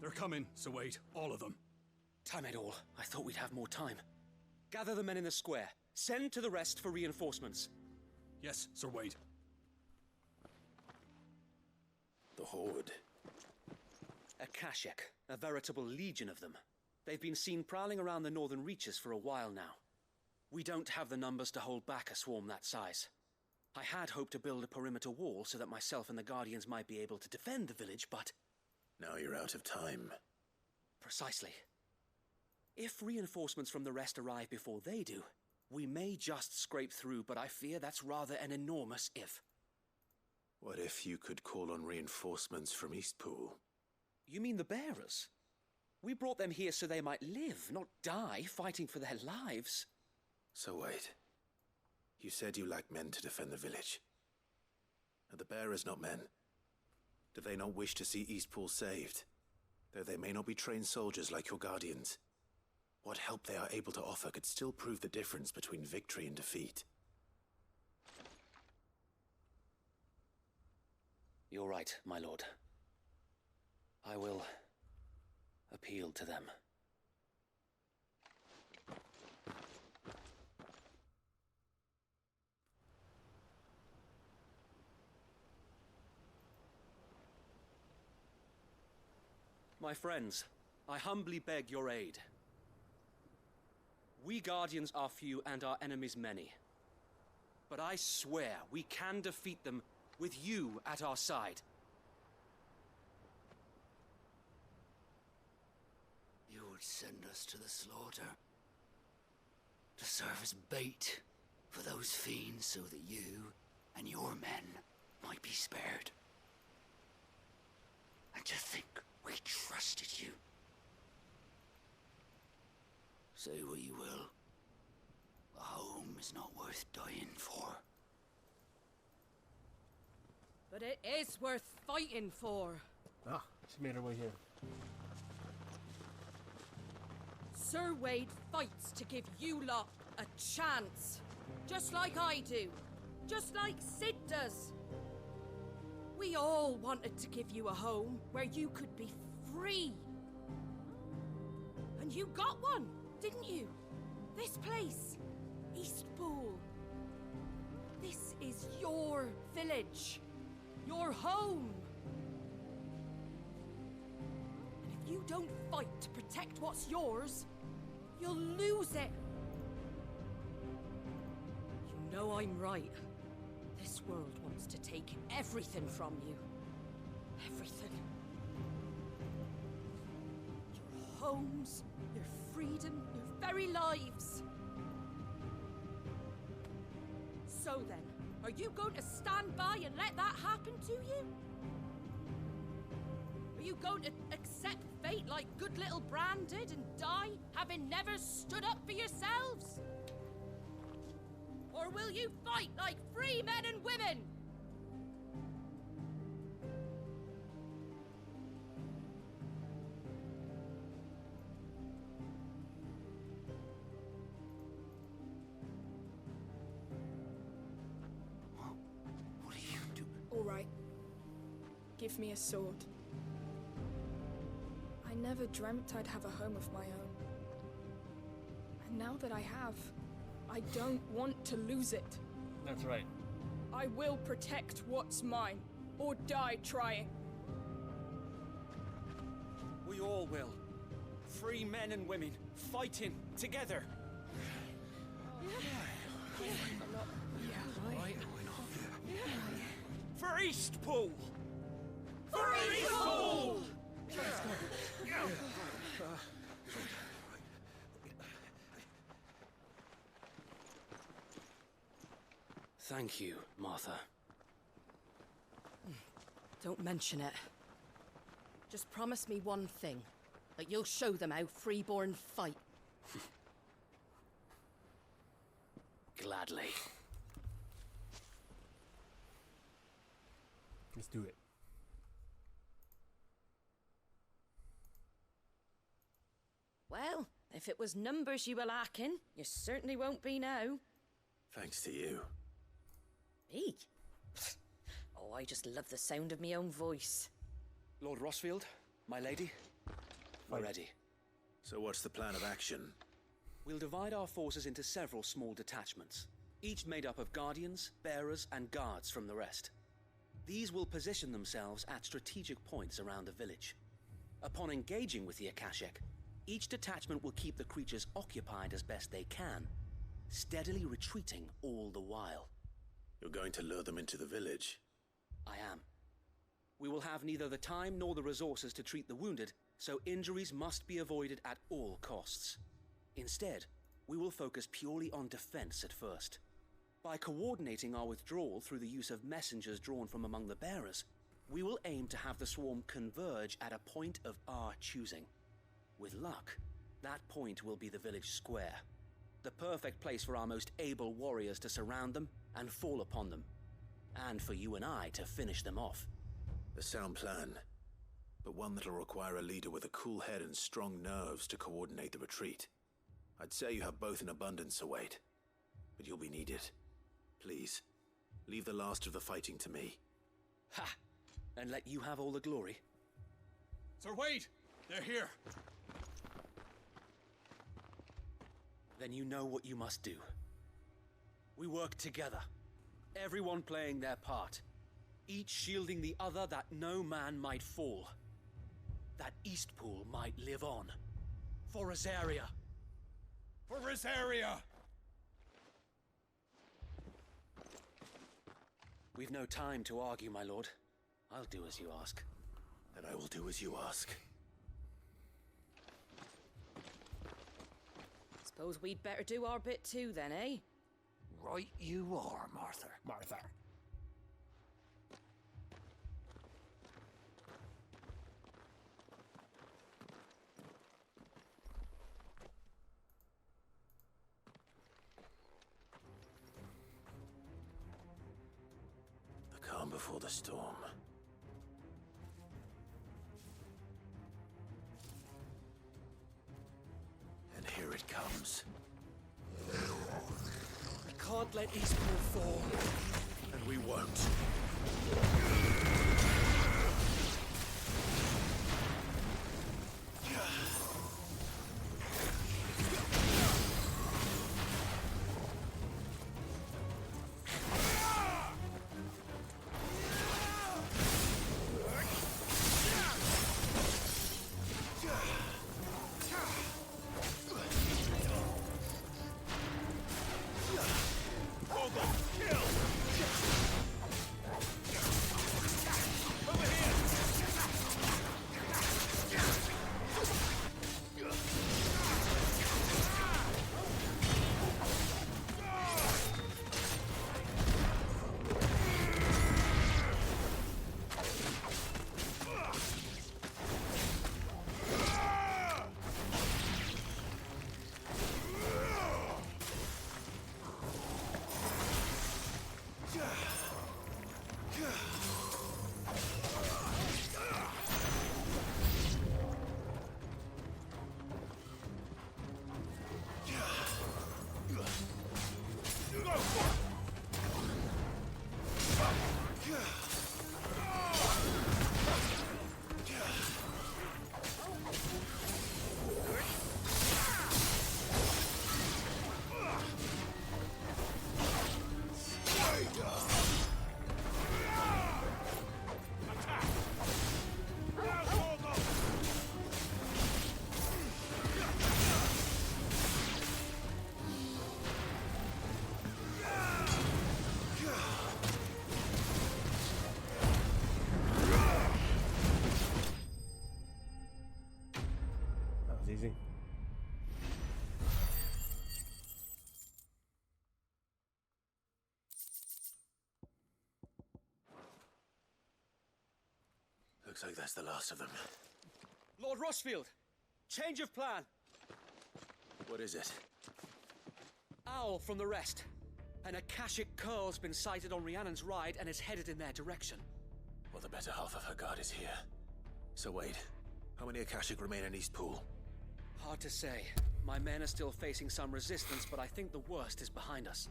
[SPEAKER 27] They're coming, so wait, all of them.
[SPEAKER 9] Damn it all, I thought we'd have more time. Gather the men in the square. Send to the rest for reinforcements.
[SPEAKER 27] Yes, Sir Wade.
[SPEAKER 4] The Horde.
[SPEAKER 9] A Kashek, a veritable legion of them. They've been seen prowling around the northern reaches for a while now. We don't have the numbers to hold back a swarm that size. I had hoped to build a perimeter wall so that myself and the Guardians might be able to defend the village, but...
[SPEAKER 4] Now you're out of time.
[SPEAKER 9] Precisely. If reinforcements from the rest arrive before they do, we may just scrape through, but I fear that's rather an enormous if.
[SPEAKER 4] What if you could call on reinforcements from Eastpool?
[SPEAKER 9] You mean the bearers? We brought them here so they might live, not die, fighting for their lives.
[SPEAKER 4] So wait. You said you lacked men to defend the village. Are the bearers not men? Do they not wish to see Eastpool saved? Though they may not be trained soldiers like your Guardians. What help they are able to offer could still prove the difference between victory and defeat.
[SPEAKER 9] You're right, my lord. I will appeal to them. My friends, I humbly beg your aid. We Guardians are few and our enemies many. But I swear we can defeat them with you at our side.
[SPEAKER 15] You would send us to the slaughter, to serve as bait for those fiends so that you and your men might be spared. And to think we trusted you. Say what you will, a home is not worth dying for.
[SPEAKER 18] But it is worth fighting for.
[SPEAKER 1] Ah, she made her way here.
[SPEAKER 18] Sir Wade fights to give you lot a chance. Just like I do. Just like Sid does. We all wanted to give you a home where you could be free. And you got one, didn't you? This place, Eastpool. This is your village. Your home. And if you don't fight to protect what's yours, you'll lose it. You know I'm right. This world wants to take everything from you. Everything. Your homes, your freedom, your very lives. So then, are you going to stand by and let that happen to you? Are you going to accept fate like good little Bran did and die, having never stood up for yourselves? Or will you fight like free men and women?
[SPEAKER 3] give me a sword. I never dreamt I'd have a home of my own. And now that I have, I don't want to lose it.
[SPEAKER 1] That's right.
[SPEAKER 3] I will protect what's mine, or die trying.
[SPEAKER 12] We all will. Free men and women, fighting together. For Eastpool! For Eastpool!
[SPEAKER 20] Thank you, Martha.
[SPEAKER 18] Don't mention it. Just promise me one thing. That you'll show them how freeborn fight.
[SPEAKER 20] Gladly.
[SPEAKER 1] Let's do it.
[SPEAKER 18] Well, if it was numbers you were lacking, you certainly won't be now.
[SPEAKER 4] Thanks to you.
[SPEAKER 18] Me? Oh, I just love the sound of my own voice.
[SPEAKER 20] Lord Rossfield, my lady, we're ready.
[SPEAKER 4] So what's the plan of action?
[SPEAKER 20] We'll divide our forces into several small detachments, each made up of guardians, bearers, and guards from the rest. These will position themselves at strategic points around the village. Upon engaging with the Akashic, each detachment will keep the creatures occupied as best they can, steadily retreating all the while.
[SPEAKER 4] You're going to lure them into the village?
[SPEAKER 20] I am. We will have neither the time nor the resources to treat the wounded, so injuries must be avoided at all costs. Instead, we will focus purely on defense at first. By coordinating our withdrawal through the use of messengers drawn from among the bearers, we will aim to have the swarm converge at a point of our choosing. With luck, that point will be the village square, the perfect place for our most able warriors to surround them and fall upon them, and for you and I to finish them off.
[SPEAKER 4] A sound plan, but one that'll require a leader with a cool head and strong nerves to coordinate the retreat. I'd say you have both in abundance, Await, but you'll be needed. Please, leave the last of the fighting to me.
[SPEAKER 20] Ha! And let you have all the glory.
[SPEAKER 27] Sir Wade! They're here!
[SPEAKER 20] Then you know what you must do. We work together, everyone playing their part, each shielding the other that no man might fall, that Eastpool might live on. For Rosaria!
[SPEAKER 27] For Rosaria!
[SPEAKER 20] We've no time to argue, my lord. I'll do as you ask.
[SPEAKER 4] And I will do as you ask.
[SPEAKER 18] Suppose we'd better do our bit too then, eh?
[SPEAKER 15] Right you are, Martha.
[SPEAKER 1] Martha.
[SPEAKER 4] The calm before the storm. And here it comes.
[SPEAKER 20] We can't let Eastpool fall.
[SPEAKER 4] And we won't. Looks like that's the last of them.
[SPEAKER 20] Lord Rossfield! Change of plan!
[SPEAKER 4] What is it?
[SPEAKER 20] Owl from the rest. An Akashic curl's been sighted on Rhiannon's ride and is headed in their direction.
[SPEAKER 4] Well, the better half of her guard is here. So wait, how many Akashic remain in Eastpool?
[SPEAKER 20] Hard to say. My men are still facing some resistance, but I think the worst is behind us.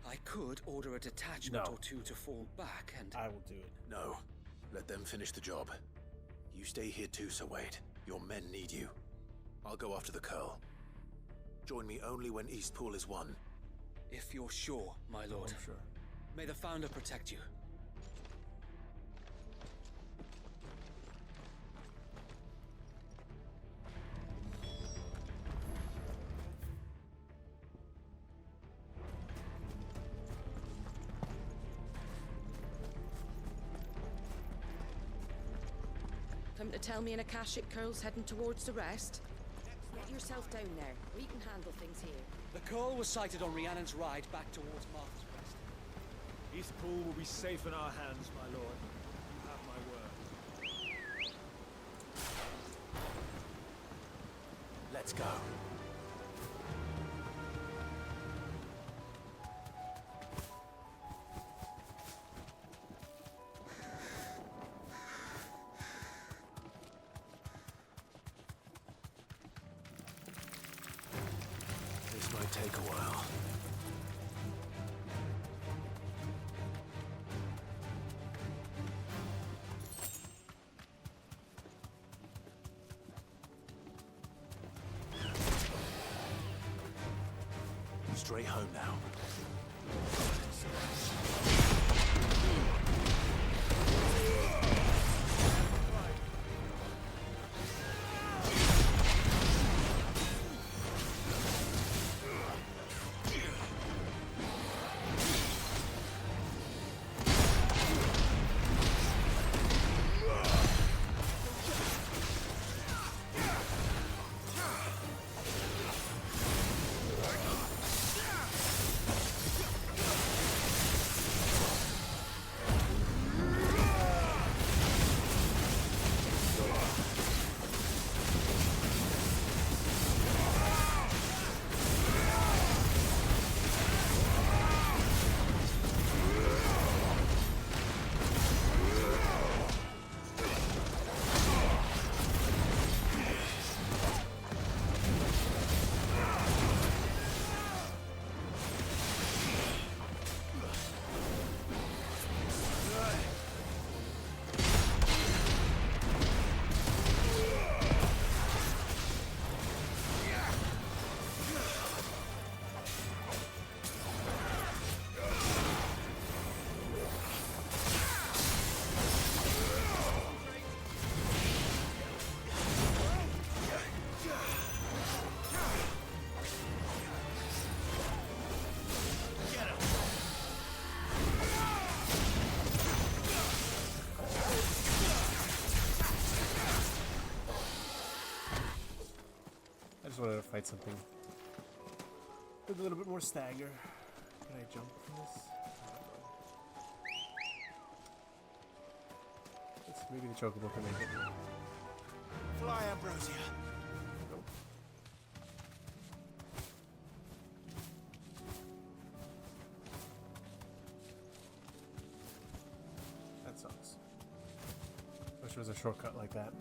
[SPEAKER 20] I could order a detachment or two to fall back and...
[SPEAKER 1] I will do it.
[SPEAKER 4] No. Let them finish the job. You stay here too, Sir Wade. Your men need you. I'll go after the Curl. Join me only when Eastpool is won.
[SPEAKER 20] If you're sure, my lord.
[SPEAKER 1] I'm sure.
[SPEAKER 20] May the Founder protect you.
[SPEAKER 18] Come to tell me an Akashic curl's heading towards the rest? Get yourself down there. We can handle things here.
[SPEAKER 20] The curl was sighted on Rhiannon's ride back towards Martha's Rest.
[SPEAKER 10] Eastpool will be safe in our hands, my lord. You have my word.
[SPEAKER 4] Let's go. This might take a while. Straight home now.
[SPEAKER 1] I just wanted to fight something with a little bit more stagger. Can I jump from this? Maybe the chocobo can make it.
[SPEAKER 14] Fly, Ambrosia.
[SPEAKER 1] Nope. That sucks. Wish there was a shortcut like that.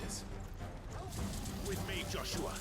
[SPEAKER 4] forces.
[SPEAKER 6] With me, Joshua.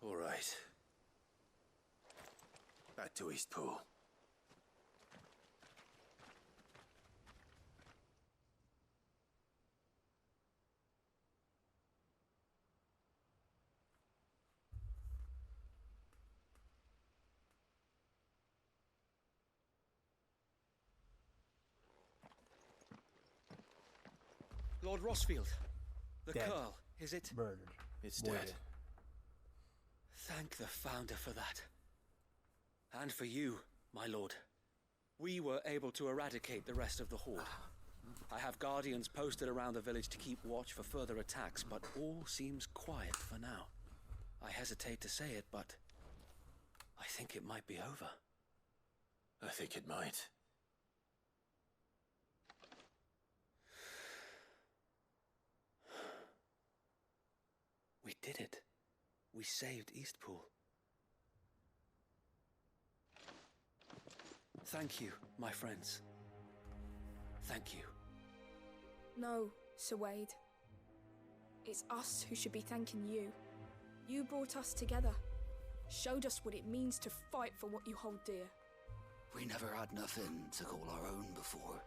[SPEAKER 4] All right. Back to Eastpool.
[SPEAKER 20] Lord Rossfield. The
[SPEAKER 1] Dead.
[SPEAKER 20] Curl, is it?
[SPEAKER 1] Murdered.
[SPEAKER 4] It's
[SPEAKER 1] Voided.
[SPEAKER 4] dead.
[SPEAKER 20] Thank the Founder for that. And for you, my lord. We were able to eradicate the rest of the Horde. I have guardians posted around the village to keep watch for further attacks, but all seems quiet for now. I hesitate to say it, but I think it might be over.
[SPEAKER 4] I think it might.
[SPEAKER 20] We did it. We saved Eastpool. Thank you, my friends. Thank you.
[SPEAKER 3] No, Sir Wade. It's us who should be thanking you. You brought us together. Showed us what it means to fight for what you hold dear.
[SPEAKER 15] We never had nothing to call our own before.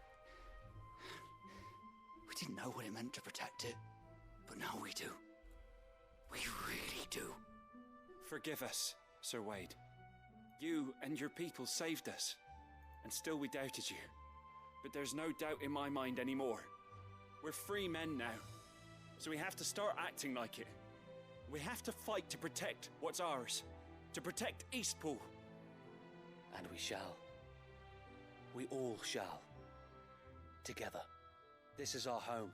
[SPEAKER 15] We didn't know what it meant to protect it, but now we do. We really do.
[SPEAKER 5] Forgive us, Sir Wade. You and your people saved us, and still we doubted you. But there's no doubt in my mind anymore. We're free men now, so we have to start acting like it. We have to fight to protect what's ours, to protect Eastpool.
[SPEAKER 20] And we shall. We all shall. Together. This is our home.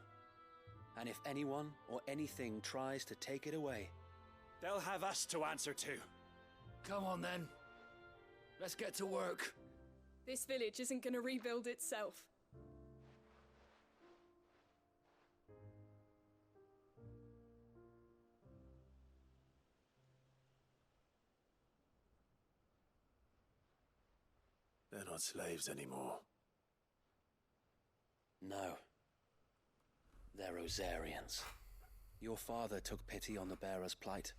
[SPEAKER 20] And if anyone or anything tries to take it away,
[SPEAKER 5] they'll have us to answer to.
[SPEAKER 15] Come on then. Let's get to work.
[SPEAKER 3] This village isn't gonna rebuild itself.
[SPEAKER 4] They're not slaves anymore.
[SPEAKER 20] no. They're Rosarians. Your father took pity on the bearer's plight,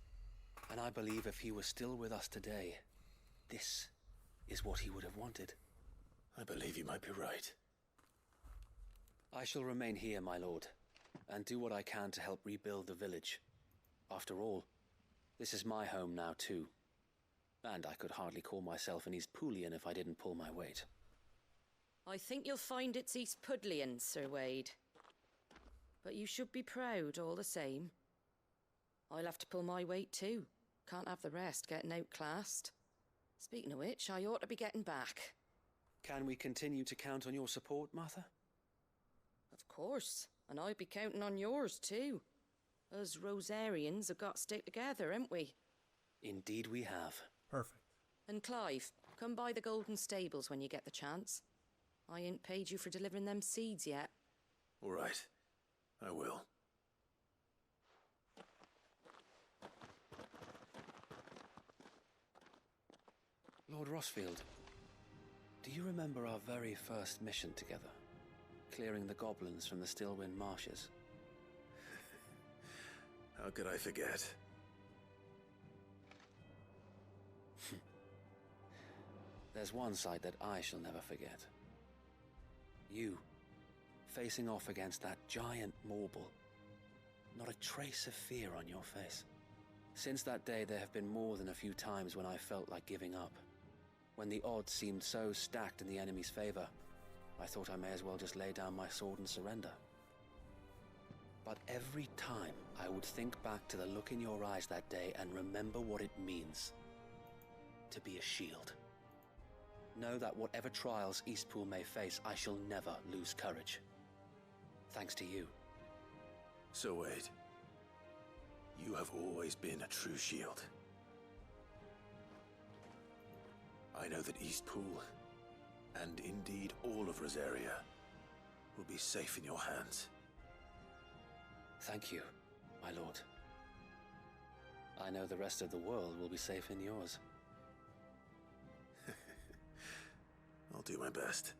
[SPEAKER 20] and I believe if he was still with us today, this is what he would have wanted.
[SPEAKER 4] I believe you might be right.
[SPEAKER 20] I shall remain here, my lord, and do what I can to help rebuild the village. After all, this is my home now too, and I could hardly call myself an Eastpoolian if I didn't pull my weight.
[SPEAKER 18] I think you'll find it's Eastpudlian, Sir Wade. But you should be proud all the same. I'll have to pull my weight too. Can't have the rest getting outclassed. Speaking of which, I ought to be getting back.
[SPEAKER 20] Can we continue to count on your support, Martha?
[SPEAKER 18] Of course, and I'll be counting on yours too. Us Rosarians have got to stick together, haven't we?
[SPEAKER 20] Indeed we have.
[SPEAKER 1] Perfect.
[SPEAKER 18] And Clive, come by the Golden Stables when you get the chance. I ain't paid you for delivering them seeds yet.
[SPEAKER 4] All right. I will.
[SPEAKER 20] Lord Rossfield, do you remember our very first mission together? Clearing the goblins from the Stillwind marshes?
[SPEAKER 4] How could I forget?
[SPEAKER 20] There's one sight that I shall never forget. You, facing off against that giant Morble. Not a trace of fear on your face. Since that day, there have been more than a few times when I felt like giving up. When the odds seemed so stacked in the enemy's favor, I thought I may as well just lay down my sword and surrender. But every time, I would think back to the look in your eyes that day and remember what it means to be a shield. Know that whatever trials Eastpool may face, I shall never lose courage. Thanks to you.
[SPEAKER 4] So Wade, you have always been a true shield. I know that Eastpool, and indeed all of Rosaria, will be safe in your hands.
[SPEAKER 20] Thank you, my lord. I know the rest of the world will be safe in yours.
[SPEAKER 4] I'll do my best.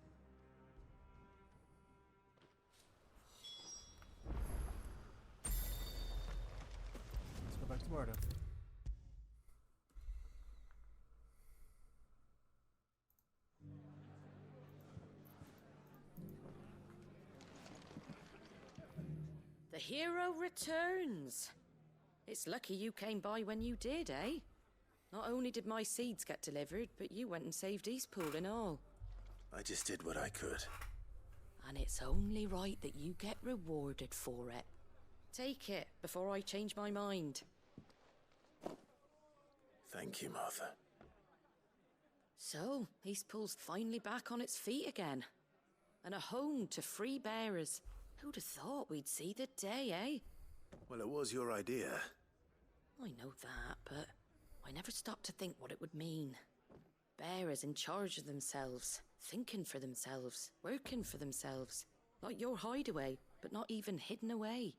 [SPEAKER 1] Let's go back to Marta.
[SPEAKER 18] The hero returns. It's lucky you came by when you did, eh? Not only did my seeds get delivered, but you went and saved Eastpool and all.
[SPEAKER 4] I just did what I could.
[SPEAKER 18] And it's only right that you get rewarded for it. Take it before I change my mind.
[SPEAKER 4] Thank you, Martha.
[SPEAKER 18] So, Eastpool's finally back on its feet again. And a home to free bearers. Who'd have thought we'd see the day, eh?
[SPEAKER 4] Well, it was your idea.
[SPEAKER 18] I know that, but I never stopped to think what it would mean. Bearers in charge of themselves, thinking for themselves, working for themselves. Like your hideaway, but not even hidden away.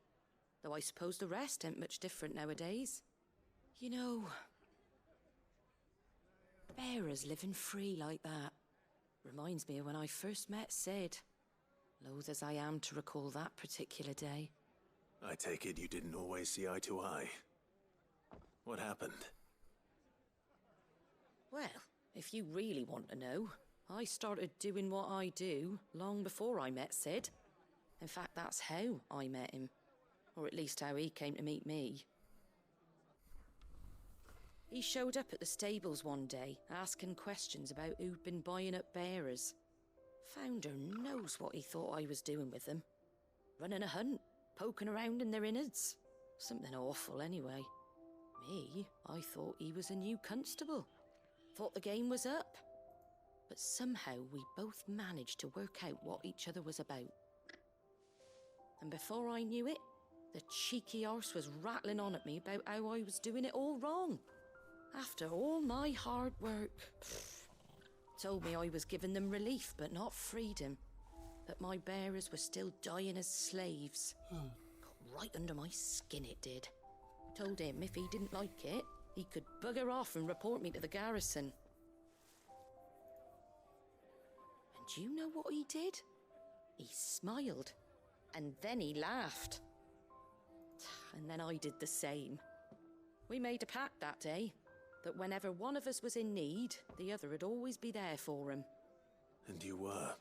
[SPEAKER 18] Though I suppose the rest ain't much different nowadays. You know, bearers living free like that reminds me of when I first met Sid. Loath as I am to recall that particular day.
[SPEAKER 4] I take it you didn't always see eye to eye. What happened?
[SPEAKER 18] Well, if you really want to know, I started doing what I do long before I met Sid. In fact, that's how I met him. Or at least how he came to meet me. He showed up at the stables one day, asking questions about who'd been buying up bearers. Founder knows what he thought I was doing with them. Running a hunt, poking around in their innards. Something awful anyway. Me, I thought he was a new constable. Thought the game was up. But somehow we both managed to work out what each other was about. And before I knew it, the cheeky arse was rattling on at me about how I was doing it all wrong. After all my hard work. Told me I was giving them relief, but not freedom. That my bearers were still dying as slaves. Got right under my skin, it did. Told him if he didn't like it, he could bugger off and report me to the garrison. And do you know what he did? He smiled. And then he laughed. And then I did the same. We made a pact that day. That whenever one of us was in need, the other would always be there for him.
[SPEAKER 4] And you were?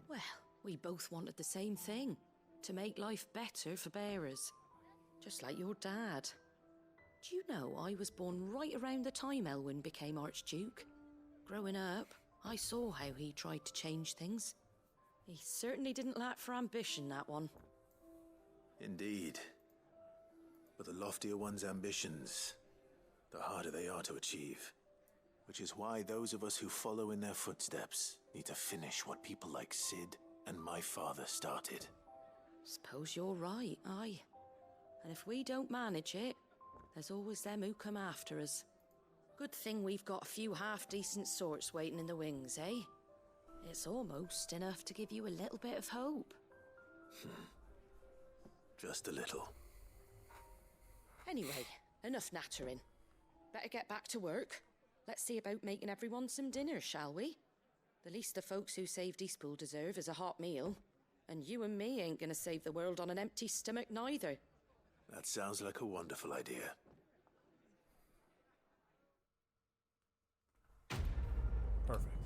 [SPEAKER 18] Well, we both wanted the same thing. To make life better for bearers. Just like your dad. Do you know I was born right around the time Elwyn became Archduke? Growing up, I saw how he tried to change things. He certainly didn't lack for ambition, that one.
[SPEAKER 4] Indeed. But the loftier one's ambitions, the harder they are to achieve. Which is why those of us who follow in their footsteps need to finish what people like Sid and my father started.
[SPEAKER 18] Suppose you're right, aye. And if we don't manage it, there's always them who come after us. Good thing we've got a few half-decent sorts waiting in the wings, eh? It's almost enough to give you a little bit of hope.
[SPEAKER 4] Just a little.
[SPEAKER 18] Anyway, enough nattering. Better get back to work. Let's see about making everyone some dinner, shall we? The least the folks who saved Eastpool deserve is a hot meal. And you and me ain't gonna save the world on an empty stomach neither.
[SPEAKER 4] That sounds like a wonderful idea.
[SPEAKER 1] Perfect.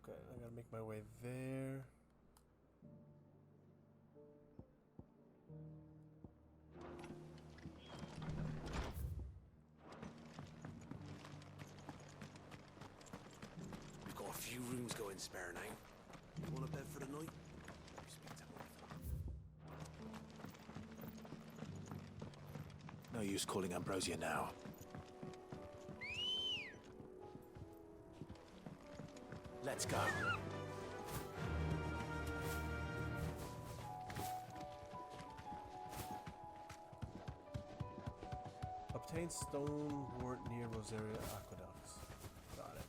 [SPEAKER 1] Okay, I gotta make my way there.
[SPEAKER 2] We've got a few rooms going spare now. You want a bed for the night?
[SPEAKER 4] No use calling Ambrosia now. Let's go.
[SPEAKER 1] Obtain stone wart near Rosaria Aqueducts. Got it.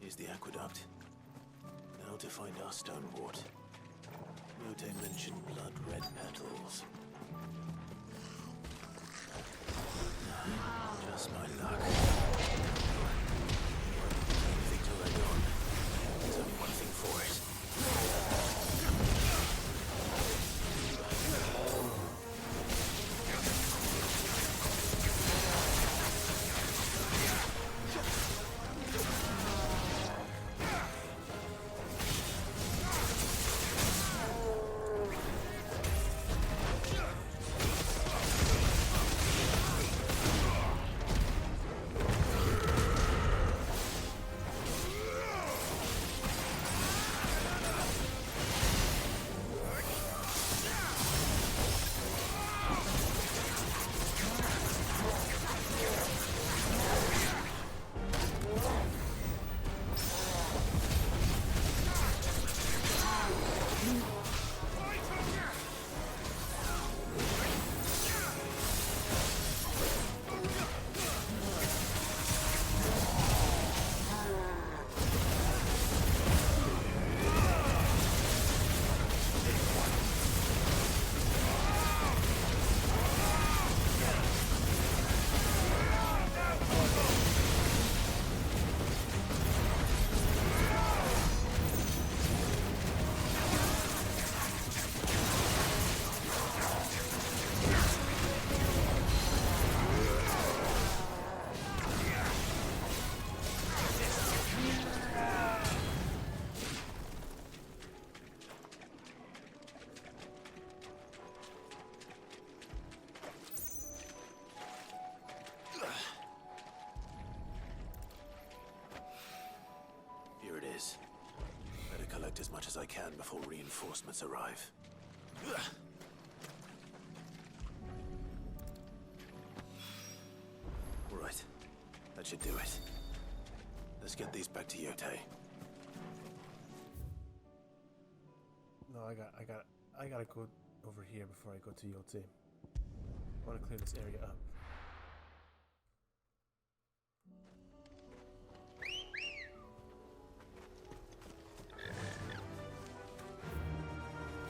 [SPEAKER 4] Here's the aqueduct. Now to find our stone wart. Note mentioned blood red petals. Just my luck. Anything to land on. There's only one thing for it. Better collect as much as I can before reinforcements arrive. All right, that should do it. Let's get these back to Yote.
[SPEAKER 1] No, I gotta go over here before I go to Yote. I want to clear this area up.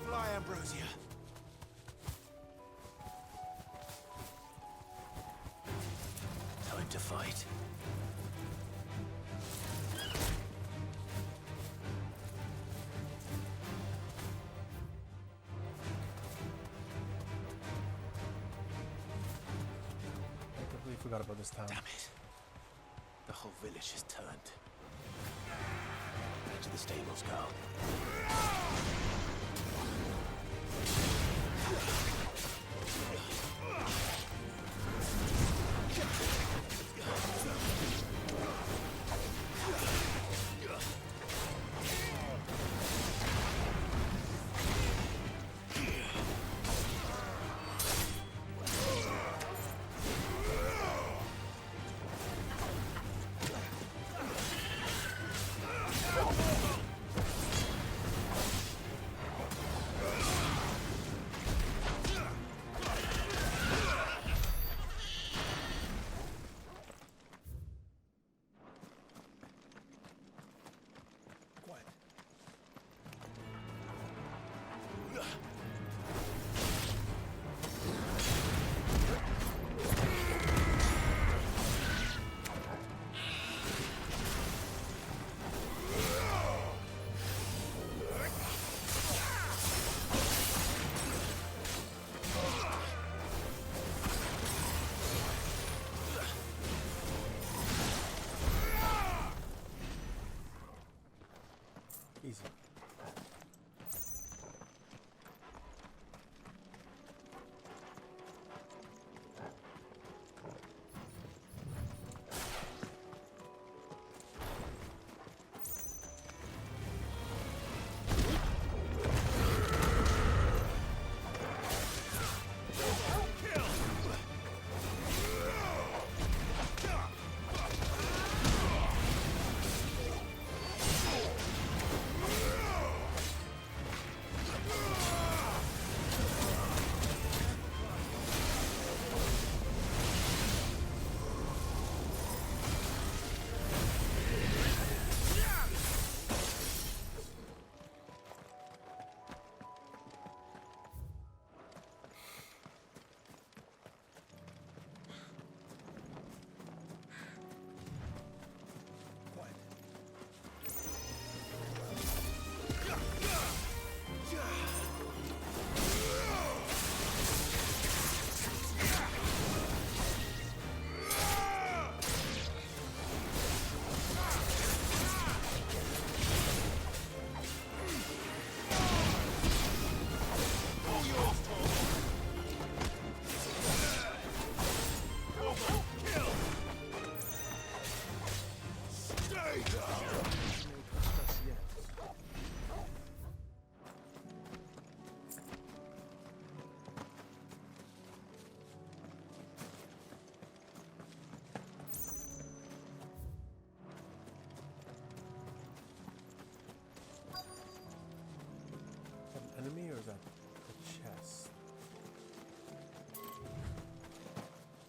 [SPEAKER 2] Fly, Ambrosia.
[SPEAKER 4] Time to fight.
[SPEAKER 1] I completely forgot about this town.
[SPEAKER 4] Damn it. The whole village has turned. Back to the stables, girl.
[SPEAKER 1] Easy. Enemy, or is that a chest?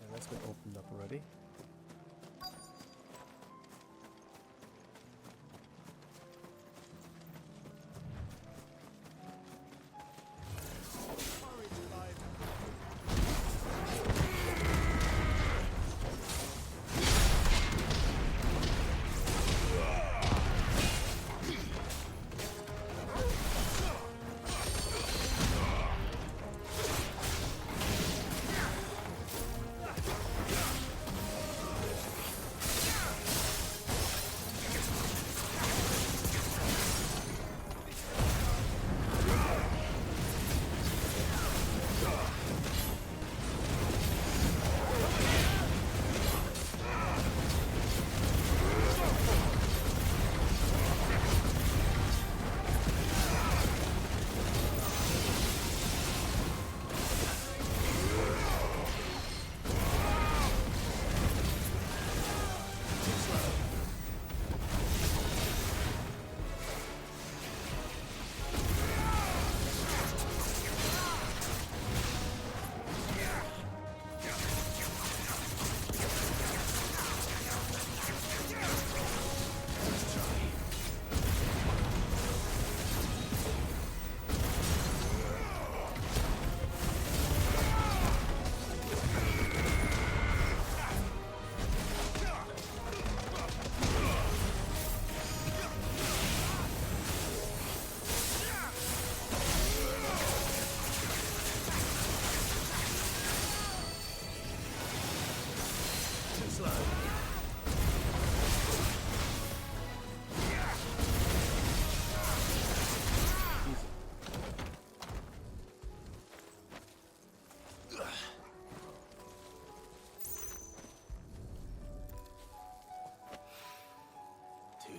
[SPEAKER 1] Yeah, that's been opened up already.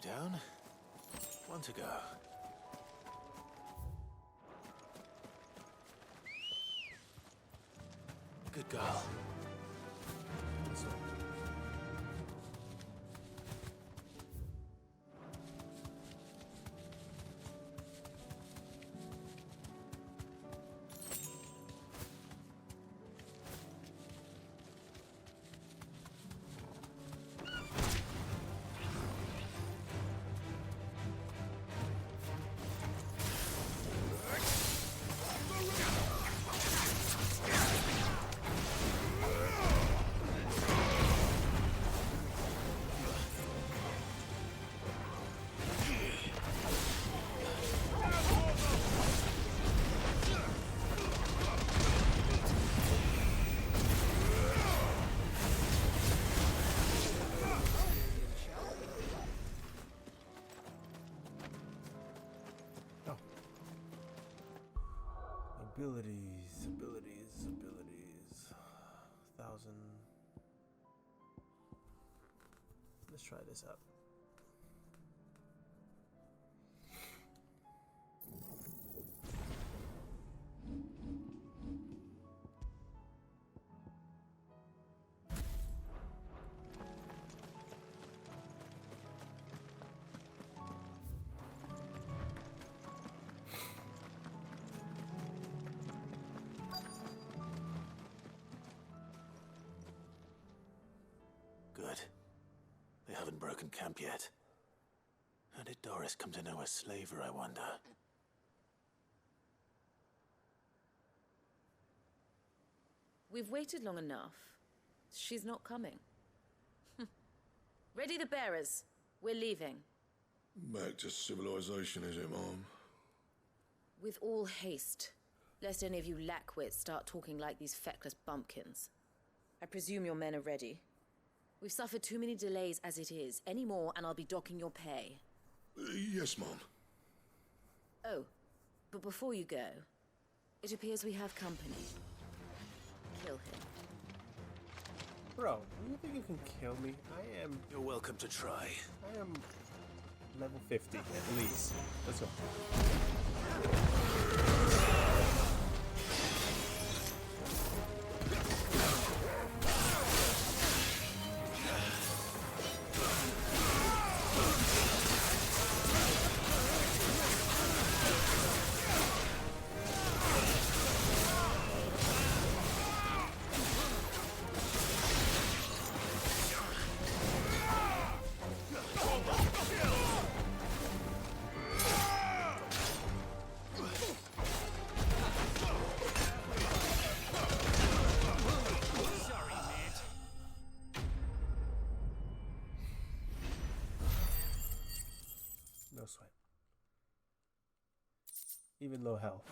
[SPEAKER 4] down. One to go. Good girl.
[SPEAKER 1] Abilities. 1,000. Let's try this out.
[SPEAKER 4] Good. They haven't broken camp yet. How did Doris come to know a slaver, I wonder?
[SPEAKER 13] We've waited long enough. She's not coming. Ready the bearers. We're leaving.
[SPEAKER 14] Back to civilization, is it, Mom?
[SPEAKER 13] With all haste, lest any of you lackwits start talking like these feckless bumpkins. I presume your men are ready. We've suffered too many delays as it is. Any more, and I'll be docking your pay.
[SPEAKER 14] Yes, Mom.
[SPEAKER 13] Oh, but before you go, it appears we have company. Kill him.
[SPEAKER 1] Bro, you think you can kill me? I am...
[SPEAKER 4] You're welcome to try.
[SPEAKER 1] I am level 50, at least. Let's go. No sweat. Even low health.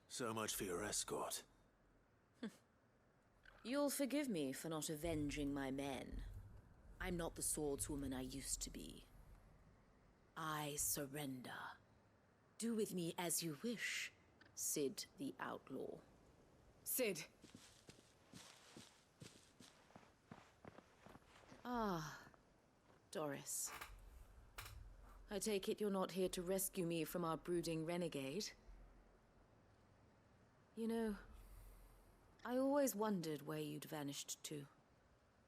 [SPEAKER 4] So much for your escort.
[SPEAKER 13] You'll forgive me for not avenging my men. I'm not the swordswoman I used to be. I surrender. Do with me as you wish, Sid the Outlaw.
[SPEAKER 16] Sid!
[SPEAKER 13] Ah, Doris. I take it you're not here to rescue me from our brooding renegade? You know, I always wondered where you'd vanished to.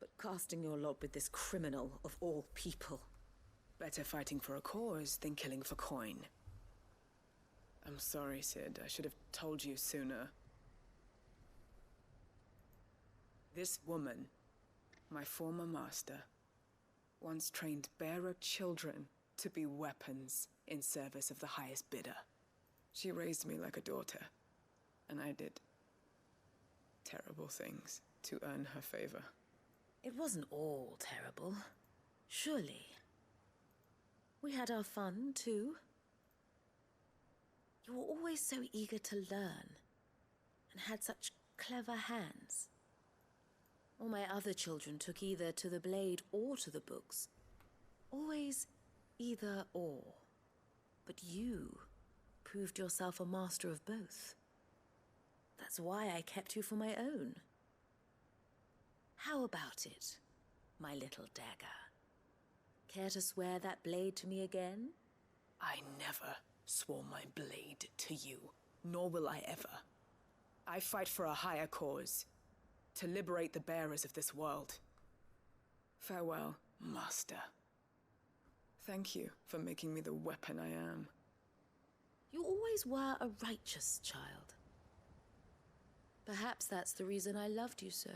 [SPEAKER 13] But casting your lot with this criminal of all people...
[SPEAKER 16] Better fighting for a cause than killing for coin. I'm sorry, Sid. I should have told you sooner. This woman, my former master, once trained bearer children to be weapons in service of the highest bidder. She raised me like a daughter, and I did terrible things to earn her favor.
[SPEAKER 13] It wasn't all terrible, surely. We had our fun, too. You were always so eager to learn, and had such clever hands. All my other children took either to the blade or to the books. Always either or. But you proved yourself a master of both. That's why I kept you for my own. How about it, my little dagger? Care to swear that blade to me again?
[SPEAKER 16] I never swore my blade to you, nor will I ever. I fight for a higher cause, to liberate the bearers of this world. Farewell, Master. Thank you for making me the weapon I am.
[SPEAKER 13] You always were a righteous child. Perhaps that's the reason I loved you so.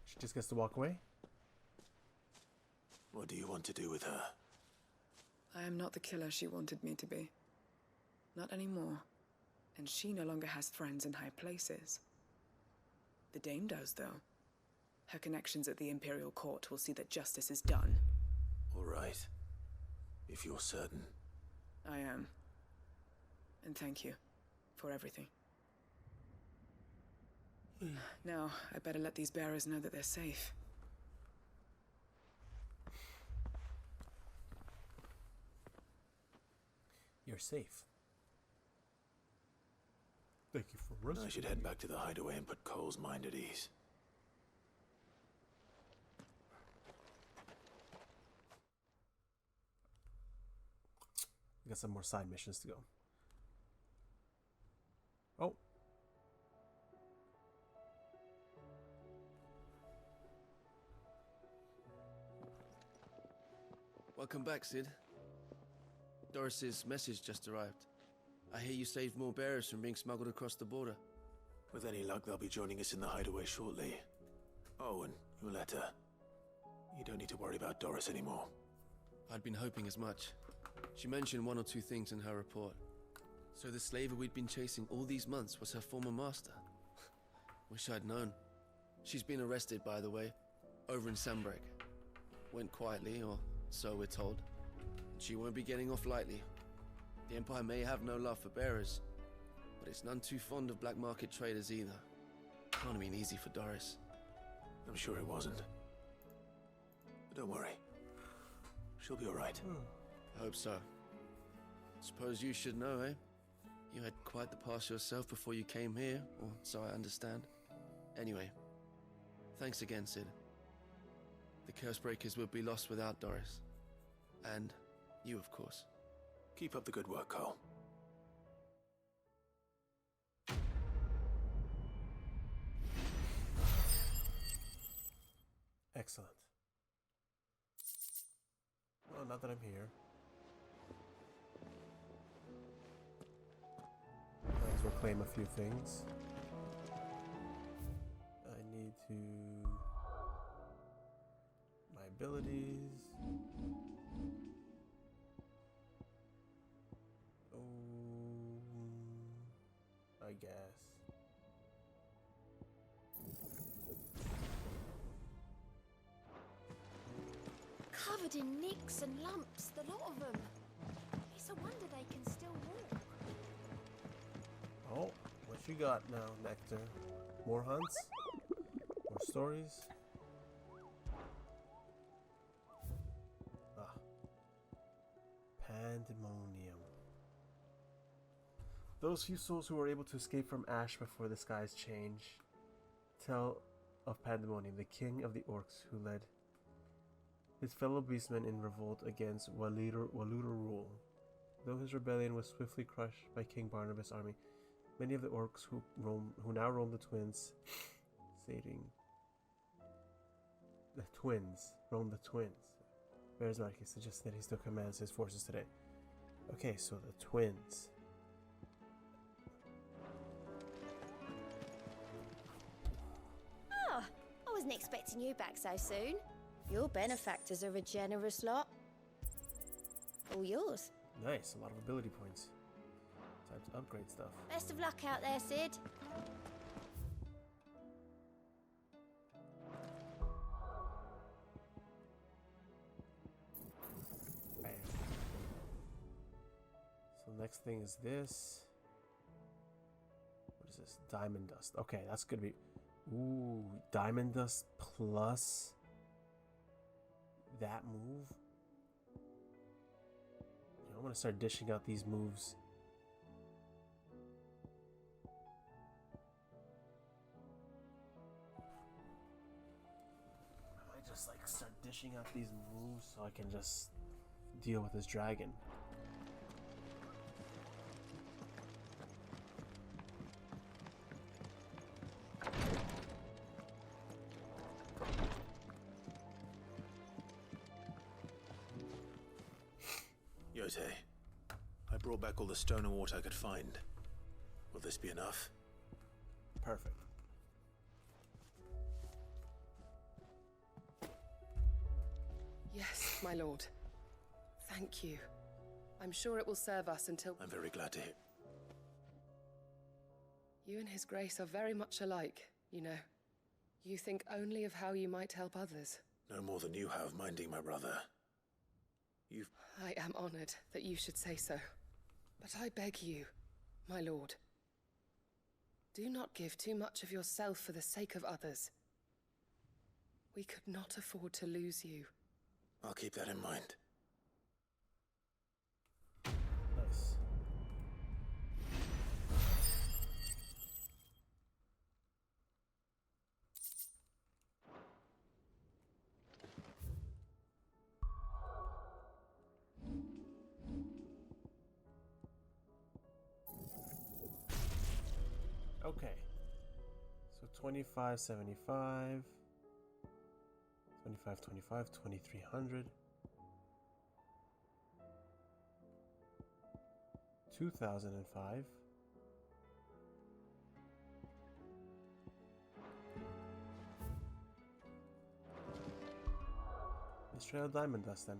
[SPEAKER 1] She just gets to walk away?
[SPEAKER 4] What do you want to do with her?
[SPEAKER 16] I am not the killer she wanted me to be. Not anymore. And she no longer has friends in high places. The Dame does, though. Her connections at the Imperial Court will see that justice is done.
[SPEAKER 4] All right. If you're certain.
[SPEAKER 16] I am. And thank you for everything. Now, I better let these bearers know that they're safe.
[SPEAKER 1] You're safe. Thank you for rescuing.
[SPEAKER 4] I should head back to the hideaway and put Cole's mind at ease.
[SPEAKER 1] We got some more side missions to go. Oh.
[SPEAKER 17] Welcome back, Sid. Doris's message just arrived. I hear you saved more bearers from being smuggled across the border.
[SPEAKER 4] With any luck, they'll be joining us in the hideaway shortly. Oh, and your letter. You don't need to worry about Doris anymore.
[SPEAKER 17] I'd been hoping as much. She mentioned one or two things in her report. So the slaver we'd been chasing all these months was her former master. Wish I'd known. She's been arrested, by the way, over in Sanbrek. Went quietly, or so we're told. And she won't be getting off lightly. The Empire may have no love for bearers, but it's none too fond of black market traders either. Can't have been easy for Doris.
[SPEAKER 4] I'm sure it wasn't. But don't worry. She'll be all right.
[SPEAKER 17] I hope so. Suppose you should know, eh? You had quite the past yourself before you came here, or so I understand. Anyway, thanks again, Sid. The Cursebreakers would be lost without Doris. And you, of course.
[SPEAKER 4] Keep up the good work, Cole.
[SPEAKER 1] Excellent. Well, now that I'm here, might as well claim a few things. I need to... my abilities. I guess.
[SPEAKER 19] Covered in nicks and lumps, the lot of them. It's a wonder they can still walk.
[SPEAKER 1] Oh, what you got now, Nectar? More hunts? More stories? Ah. Pandemonium. Those few souls who were able to escape from Ash before the skies change tell of Pandemonium, the king of the orcs who led his fellow beastmen in revolt against Waluda rule. Though his rebellion was swiftly crushed by King Barnabas' army, many of the orcs who now roam the twins, roam the twins. Bears Marquis suggests that he still commands his forces today. Okay, so the twins.
[SPEAKER 19] Oh, I wasn't expecting you back so soon. Your benefactors are a generous lot. All yours.
[SPEAKER 1] Nice, a lot of ability points. Time to upgrade stuff.
[SPEAKER 19] Best of luck out there, Sid.
[SPEAKER 1] Bam. So next thing is this. What is this? Diamond dust. Okay, that's gonna be... Ooh, diamond dust plus that move. I'm gonna start dishing out these moves. just like start dishing out these moves so I can just deal with this dragon.
[SPEAKER 4] Yote, I brought back all the stone and water I could find. Will this be enough?
[SPEAKER 1] Perfect.
[SPEAKER 7] Yes, my lord. Thank you. I'm sure it will serve us until...
[SPEAKER 4] I'm very glad to hear.
[SPEAKER 7] You and His Grace are very much alike, you know. You think only of how you might help others.
[SPEAKER 4] No more than you have minding my brother. You've...
[SPEAKER 7] I am honored that you should say so. But I beg you, my lord, do not give too much of yourself for the sake of others. We could not afford to lose you.
[SPEAKER 4] I'll keep that in mind.
[SPEAKER 1] Nice. Okay. So 2575. 2525, 2300. 2005. Let's try out diamond dust then.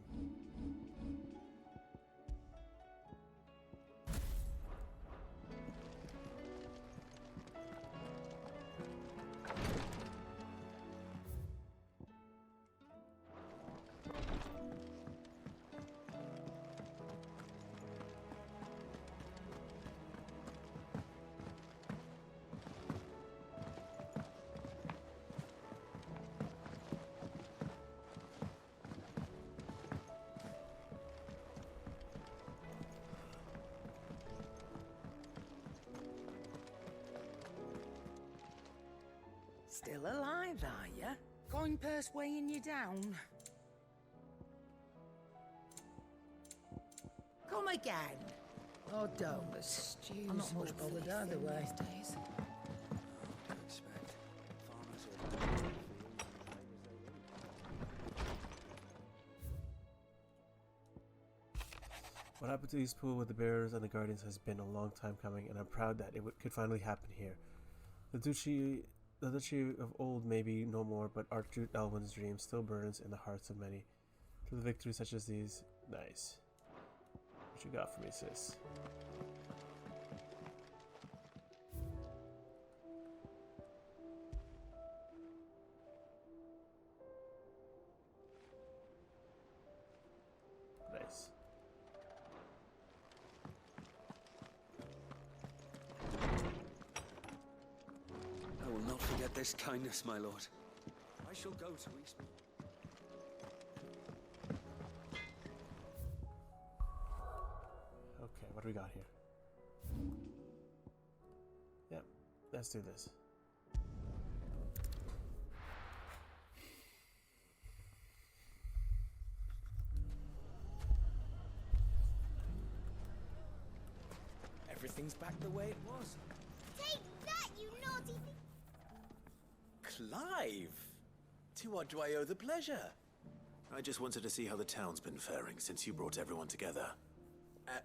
[SPEAKER 21] Still alive, are ya? Coin purse weighing you down? Come again. Oh, don't.
[SPEAKER 7] The stews
[SPEAKER 21] I'm not much bothered either way.
[SPEAKER 7] Days.
[SPEAKER 1] What happened to East Pool with the Bearers and the Guardians has been a long time coming, and I'm proud that it could finally happen here. The Duchy of old may be no more, but Archduke Elwin's dream still burns in the hearts of many. Through the victories such as these, nice. What you got for me, sis? Nice.
[SPEAKER 5] I will not forget this kindness, my lord. I shall go to East.
[SPEAKER 1] Okay, what do we got here? Yep, let's do this.
[SPEAKER 12] Everything's back the way it was.
[SPEAKER 22] Take that, you naughty
[SPEAKER 12] Clive! To what do I owe the pleasure?
[SPEAKER 4] I just wanted to see how the town's been faring since you brought everyone together.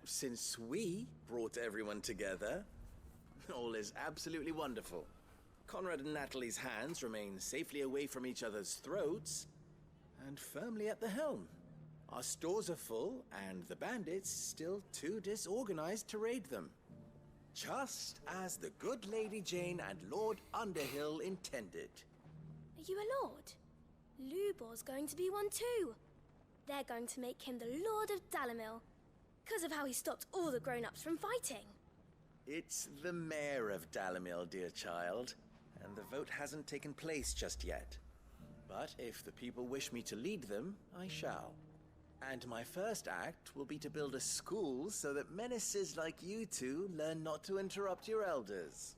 [SPEAKER 12] Since we brought everyone together, all is absolutely wonderful. Conrad and Natalie's hands remain safely away from each other's throats and firmly at the helm. Our stores are full, and the bandits still too disorganized to raid them. Just as the good Lady Jane and Lord Underhill intended.
[SPEAKER 22] Are you a lord? Lubor's going to be one too. They're going to make him the Lord of Dalamil, because of how he stopped all the grown-ups from fighting.
[SPEAKER 12] It's the mayor of Dalamil, dear child, and the vote hasn't taken place just yet. But if the people wish me to lead them, I shall. And my first act will be to build a school so that menaces like you two learn not to interrupt your elders.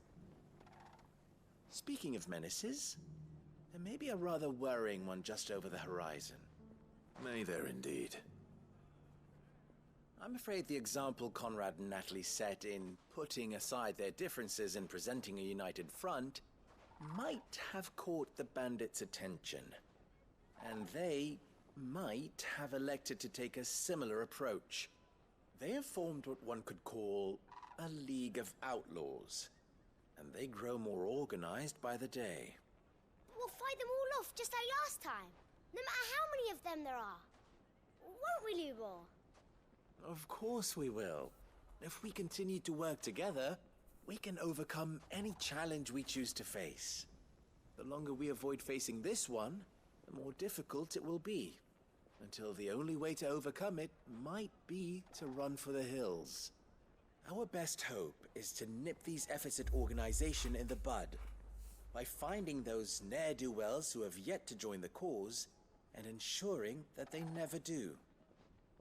[SPEAKER 12] Speaking of menaces, and maybe a rather worrying one just over the horizon.
[SPEAKER 4] May there indeed.
[SPEAKER 12] I'm afraid the example Conrad and Natalie set in putting aside their differences and presenting a united front might have caught the bandits' attention. And they might have elected to take a similar approach. They have formed what one could call a League of Outlaws, and they grow more organized by the day.
[SPEAKER 22] We'll fight them all off just like last time, no matter how many of them there are. Won't we, Lubor?
[SPEAKER 12] Of course we will. If we continue to work together, we can overcome any challenge we choose to face. The longer we avoid facing this one, the more difficult it will be. Until the only way to overcome it might be to run for the hills. Our best hope is to nip these efforts at organization in the bud, by finding those ne'er-do-wells who have yet to join the cause, and ensuring that they never do.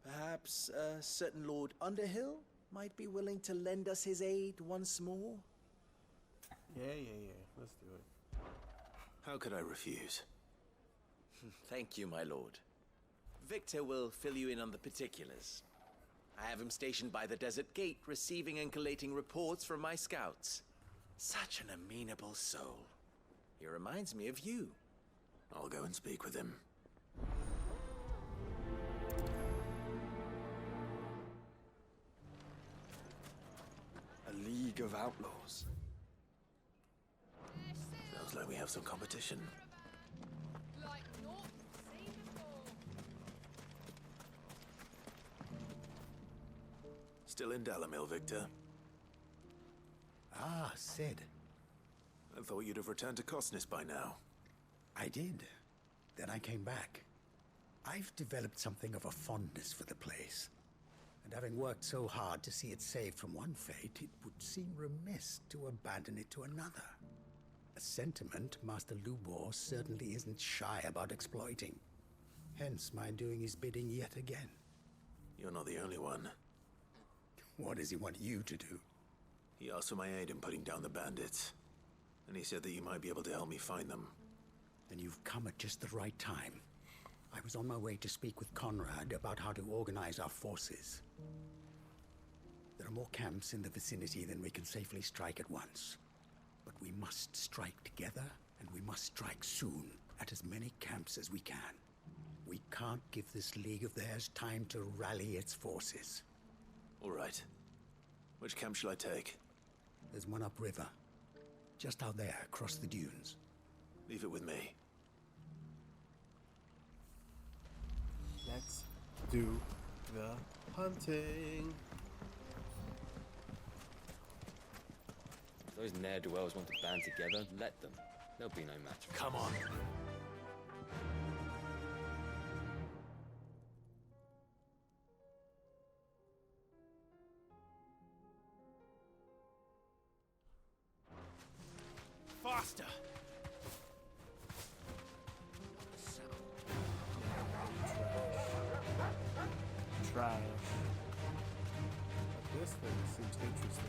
[SPEAKER 12] Perhaps a certain Lord Underhill might be willing to lend us his aid once more?
[SPEAKER 1] Yeah. Let's do it.
[SPEAKER 4] How could I refuse?
[SPEAKER 12] Thank you, my lord. Victor will fill you in on the particulars. I have him stationed by the desert gate, receiving and collating reports from my scouts. Such an amenable soul. He reminds me of you.
[SPEAKER 4] I'll go and speak with him.
[SPEAKER 2] A League of Outlaws.
[SPEAKER 4] Sounds like we have some competition. Still in Dalamil, Victor?
[SPEAKER 8] Ah, Sid.
[SPEAKER 4] I thought you'd have returned to Cosnis by now.
[SPEAKER 8] I did. Then I came back. I've developed something of a fondness for the place. And having worked so hard to see it saved from one fate, it would seem remiss to abandon it to another. A sentiment Master Lubor certainly isn't shy about exploiting. Hence my doing his bidding yet again.
[SPEAKER 4] You're not the only one.
[SPEAKER 8] What does he want you to do?
[SPEAKER 4] He asked for my aid in putting down the bandits. And he said that you might be able to help me find them.
[SPEAKER 8] Then you've come at just the right time. I was on my way to speak with Conrad about how to organize our forces. There are more camps in the vicinity than we can safely strike at once. But we must strike together, and we must strike soon at as many camps as we can. We can't give this league of theirs time to rally its forces.
[SPEAKER 4] All right. Which camp shall I take?
[SPEAKER 8] There's one upriver. Just out there, across the dunes.
[SPEAKER 4] Leave it with me.
[SPEAKER 1] Let's do the hunting.
[SPEAKER 9] If those ne'er-do-wells want to band together, let them. There'll be no match.
[SPEAKER 4] Come on.
[SPEAKER 2] Faster!
[SPEAKER 1] Trash. But this thing seems interesting.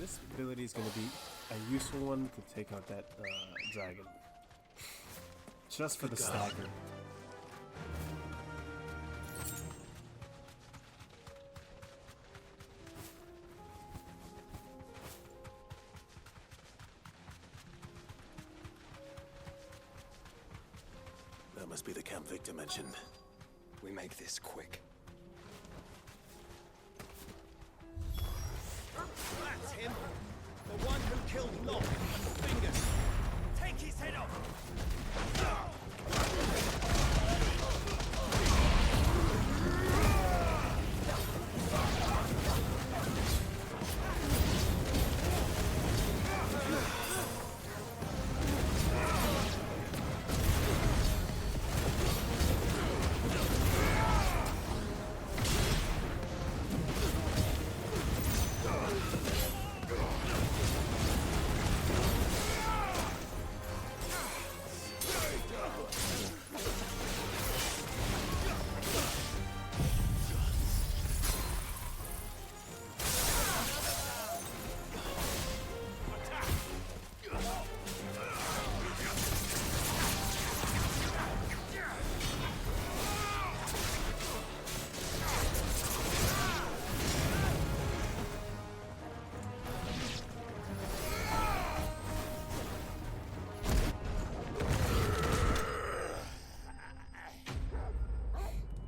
[SPEAKER 1] this ability is going to be a useful one to take out that dragon. Just for the stagger.
[SPEAKER 4] That must be the camp Victor mentioned.
[SPEAKER 2] We make this quick.
[SPEAKER 10] That's him! The one who killed Locke and the Fingers! Take his head off!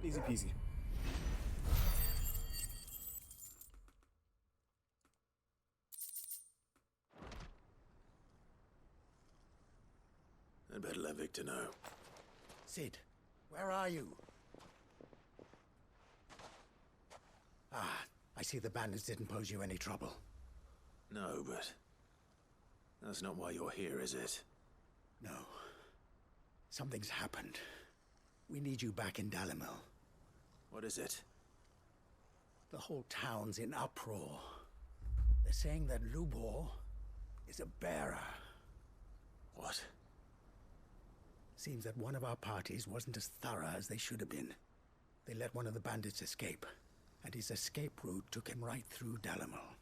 [SPEAKER 1] Easy peasy.
[SPEAKER 4] I'd better let Victor know.
[SPEAKER 8] Sid, where are you? Ah, I see the bandits didn't pose you any trouble.
[SPEAKER 4] No, but that's not why you're here, is it?
[SPEAKER 8] No. Something's happened. We need you back in Dalimil.
[SPEAKER 4] What is it?
[SPEAKER 8] The whole town's in uproar. They're saying that Lubor is a bearer.
[SPEAKER 4] What?
[SPEAKER 8] Seems that one of our parties wasn't as thorough as they should have been. They let one of the bandits escape, and his escape route took him right through Dalimil.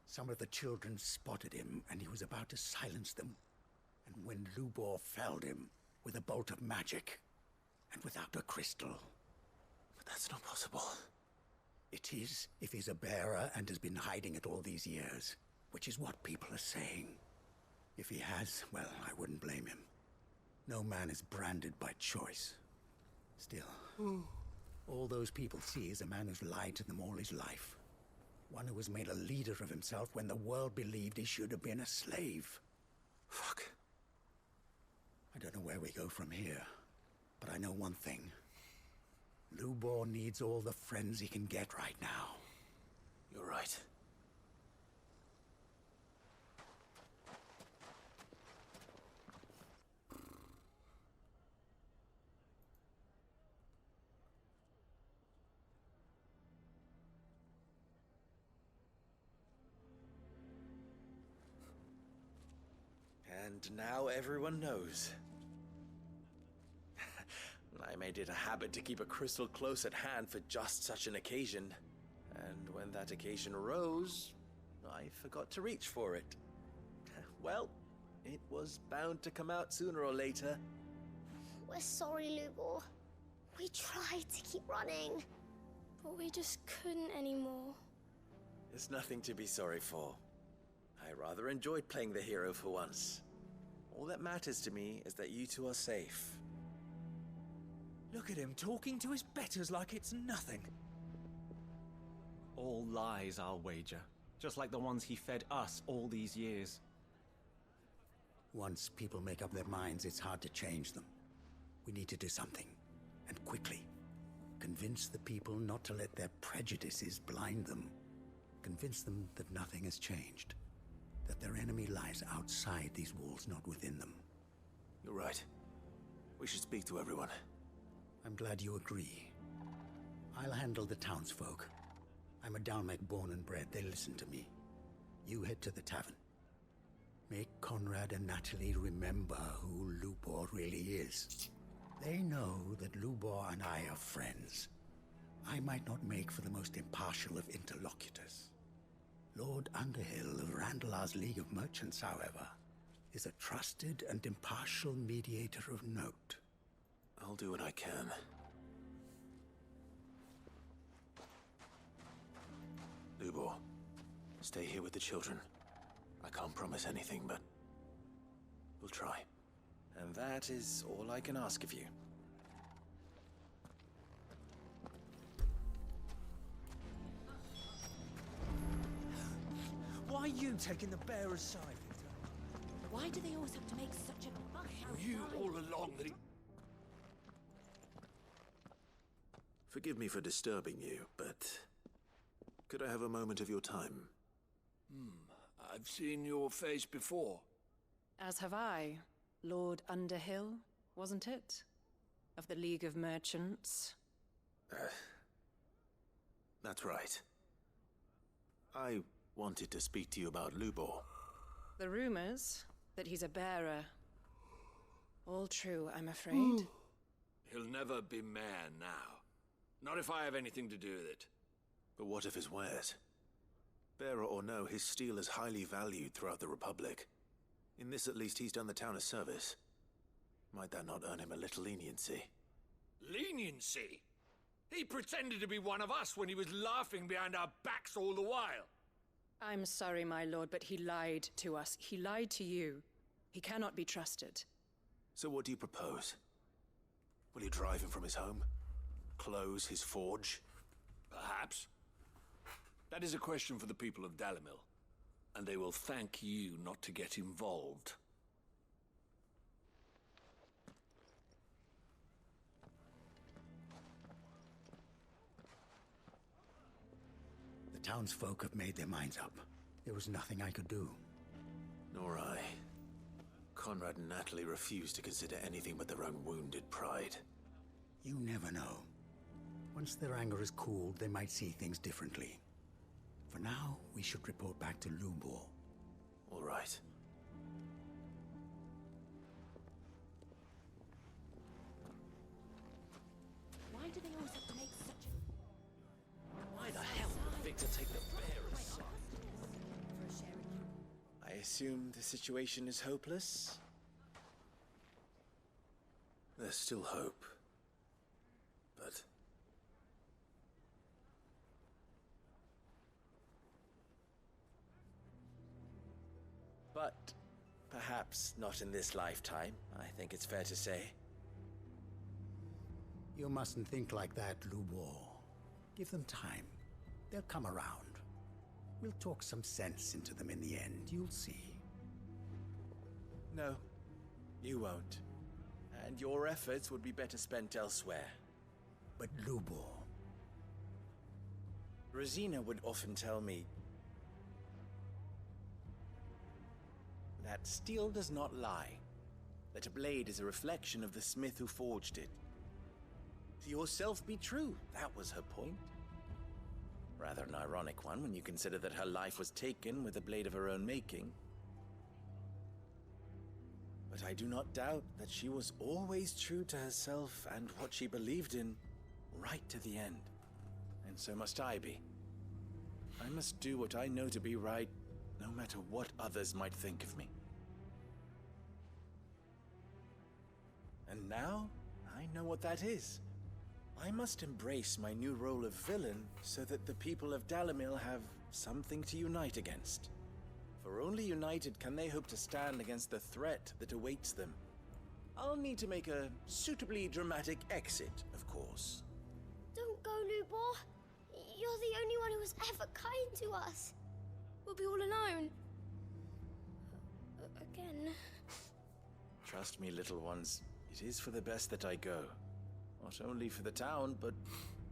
[SPEAKER 8] Some of the children spotted him, and he was about to silence them. And when Lubor felled him with a bolt of magic, and without a crystal.
[SPEAKER 4] But that's not possible.
[SPEAKER 8] It is, if he's a bearer and has been hiding it all these years, which is what people are saying. If he has, well, I wouldn't blame him. No man is branded by choice. Still, all those people see is a man who's lied to them all his life. One who has made a leader of himself when the world believed he should have been a slave.
[SPEAKER 4] Fuck.
[SPEAKER 8] I don't know where we go from here, but I know one thing. Lubor needs all the friends he can get right now.
[SPEAKER 4] You're right.
[SPEAKER 12] And now everyone knows. I made it a habit to keep a crystal close at hand for just such an occasion. And when that occasion arose, I forgot to reach for it. Well, it was bound to come out sooner or later.
[SPEAKER 22] We're sorry, Lubor. We tried to keep running, but we just couldn't anymore.
[SPEAKER 12] There's nothing to be sorry for. I rather enjoyed playing the hero for once. All that matters to me is that you two are safe.
[SPEAKER 10] Look at him talking to his betters like it's nothing.
[SPEAKER 11] All lies, I'll wager. Just like the ones he fed us all these years.
[SPEAKER 8] Once people make up their minds, it's hard to change them. We need to do something, and quickly. Convince the people not to let their prejudices blind them. Convince them that nothing has changed. That their enemy lies outside these walls, not within them.
[SPEAKER 4] You're right. We should speak to everyone.
[SPEAKER 8] I'm glad you agree. I'll handle the townsfolk. I'm a Dalmek born and bred. They listen to me. You head to the tavern. Make Conrad and Natalie remember who Lubor really is. They know that Lubor and I are friends. I might not make for the most impartial of interlocutors. Lord Lord Underhill of Randalar's League of Merchants, however, is a trusted and impartial mediator of note.
[SPEAKER 4] I'll do what I can. Lubor, stay here with the children. I can't promise anything, but we'll try.
[SPEAKER 12] And that is all I can ask of you.
[SPEAKER 10] Why are you taking the bearer's side, Victor?
[SPEAKER 22] Why do they always have to make such a fuss outside?
[SPEAKER 14] You all along that he...
[SPEAKER 4] Forgive me for disturbing you, but could I have a moment of your time?
[SPEAKER 14] I've seen your face before.
[SPEAKER 6] As have I, Lord Underhill, wasn't it? Of the League of Merchants.
[SPEAKER 4] That's right. I wanted to speak to you about Lubor.
[SPEAKER 6] The rumors that he's a bearer. All true, I'm afraid.
[SPEAKER 14] He'll never be mayor now. Not if I have anything to do with it.
[SPEAKER 4] But what of his wares? Bearer or no, his steel is highly valued throughout the Republic. In this, at least, he's done the town a service. Might that not earn him a little leniency?
[SPEAKER 14] Leniency? He pretended to be one of us when he was laughing behind our backs all the while.
[SPEAKER 6] I'm sorry, my lord, but he lied to us. He lied to you. He cannot be trusted.
[SPEAKER 4] So what do you propose? Will you drive him from his home? Close his forge?
[SPEAKER 14] Perhaps. That is a question for the people of Dalimil, and they will thank you not to get involved.
[SPEAKER 8] The townsfolk have made their minds up. There was nothing I could do.
[SPEAKER 4] Nor I. Conrad and Natalie refused to consider anything but their own wounded pride.
[SPEAKER 8] You never know. Once their anger is cooled, they might see things differently. For now, we should report back to Lubor.
[SPEAKER 4] All right.
[SPEAKER 22] Why do they always have to make such a...
[SPEAKER 12] Why the hell would Victor take the bearer's side? I assume the situation is hopeless?
[SPEAKER 4] There's still hope. But...
[SPEAKER 12] But perhaps not in this lifetime, I think it's fair to say.
[SPEAKER 8] You mustn't think like that, Lubor. Give them time. They'll come around. We'll talk some sense into them in the end, you'll see.
[SPEAKER 12] No, you won't. And your efforts would be better spent elsewhere.
[SPEAKER 8] But Lubor...
[SPEAKER 12] Rosina would often tell me that steel does not lie, that a blade is a reflection of the smith who forged it. To yourself be true, that was her point. Rather an ironic one when you consider that her life was taken with a blade of her own making. But I do not doubt that she was always true to herself and what she believed in, right to the end. And so must I be. I must do what I know to be right, no matter what others might think of me. And now, I know what that is. I must embrace my new role of villain so that the people of Dalimil have something to unite against. For only united can they hope to stand against the threat that awaits them. I'll need to make a suitably dramatic exit, of course.
[SPEAKER 22] Don't go, Lubor. You're the only one who was ever kind to us. We'll be all alone. Again.
[SPEAKER 12] Trust me, little ones. It is for the best that I go. Not only for the town, but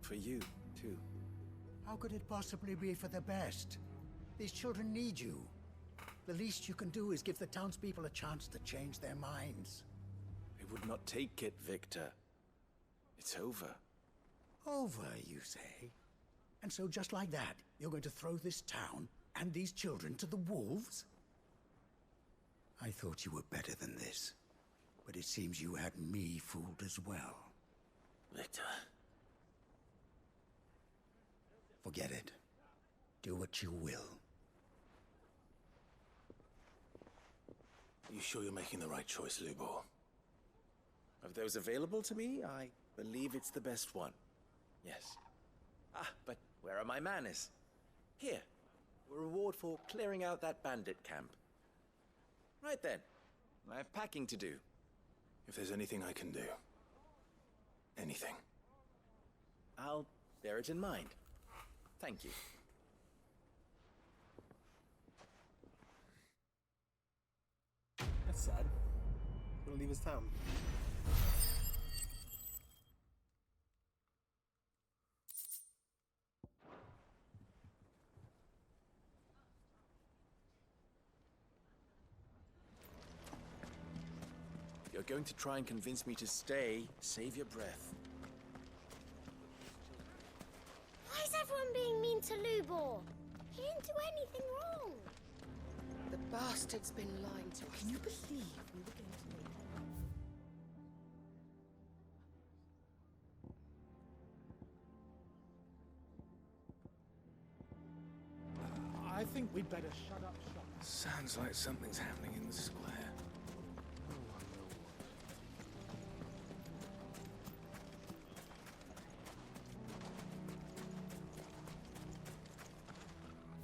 [SPEAKER 12] for you, too.
[SPEAKER 8] How could it possibly be for the best? These children need you. The least you can do is give the townspeople a chance to change their minds.
[SPEAKER 12] They would not take it, Victor. It's over.
[SPEAKER 8] Over, you say? And so just like that, you're going to throw this town and these children to the wolves? I thought you were better than this. But it seems you had me fooled as well.
[SPEAKER 4] Victor.
[SPEAKER 8] Forget it. Do what you will.
[SPEAKER 4] You sure you're making the right choice, Lubor?
[SPEAKER 12] Of those available to me, I believe it's the best one. Yes. Ah, but where are my manners? Here, a reward for clearing out that bandit camp. Right then, I have packing to do.
[SPEAKER 4] If there's anything I can do, anything,
[SPEAKER 12] I'll bear it in mind. Thank you.
[SPEAKER 1] That's sad. Gonna leave his town.
[SPEAKER 12] If you're going to try and convince me to stay, save your breath.
[SPEAKER 22] Why is everyone being mean to Lubor? He didn't do anything wrong.
[SPEAKER 7] The bastard's been lying to us. Can you believe we were going to meet him?
[SPEAKER 10] I think we'd better shut up shop.
[SPEAKER 4] Sounds like something's happening in the square.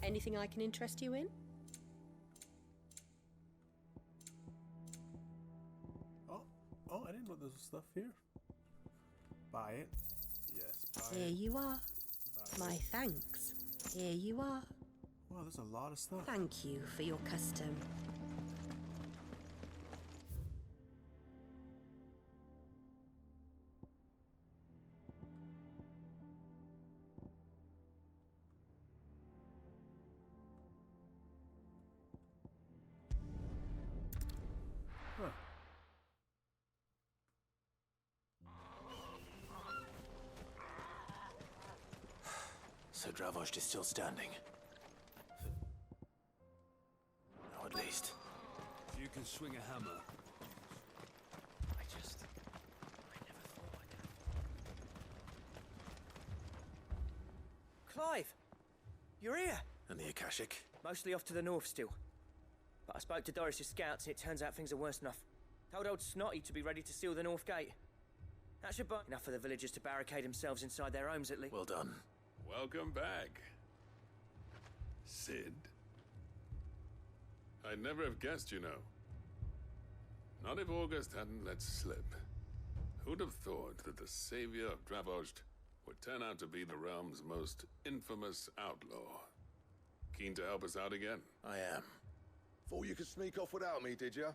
[SPEAKER 3] Anything I can interest you in?
[SPEAKER 1] Oh, I didn't know there was stuff here. Buy it. Yes, buy
[SPEAKER 3] Here
[SPEAKER 1] it.
[SPEAKER 3] you are.
[SPEAKER 1] Buy
[SPEAKER 3] My
[SPEAKER 1] it.
[SPEAKER 3] thanks. Here you are.
[SPEAKER 1] Wow, there's a lot of stuff.
[SPEAKER 3] Thank you for your custom.
[SPEAKER 1] Huh.
[SPEAKER 4] So Dravost is still standing. Or at least.
[SPEAKER 2] If you can swing a hammer.
[SPEAKER 12] I never thought I'd
[SPEAKER 15] Clive! You're here!
[SPEAKER 4] And the Akashic?
[SPEAKER 15] Mostly off to the north still. But I spoke to Doris's scouts and it turns out things are worse enough. Told old Snotty to be ready to seal the north gate. That should buy enough for the villagers to barricade themselves inside their homes at least.
[SPEAKER 4] Well done.
[SPEAKER 23] Welcome back, Sid. I'd never have guessed, you know. Not if August hadn't let slip. Who'd have thought that the savior of Dravost would turn out to be the realm's most infamous outlaw? Keen to help us out again?
[SPEAKER 4] I am.
[SPEAKER 14] Thought you could sneak off without me, did ya?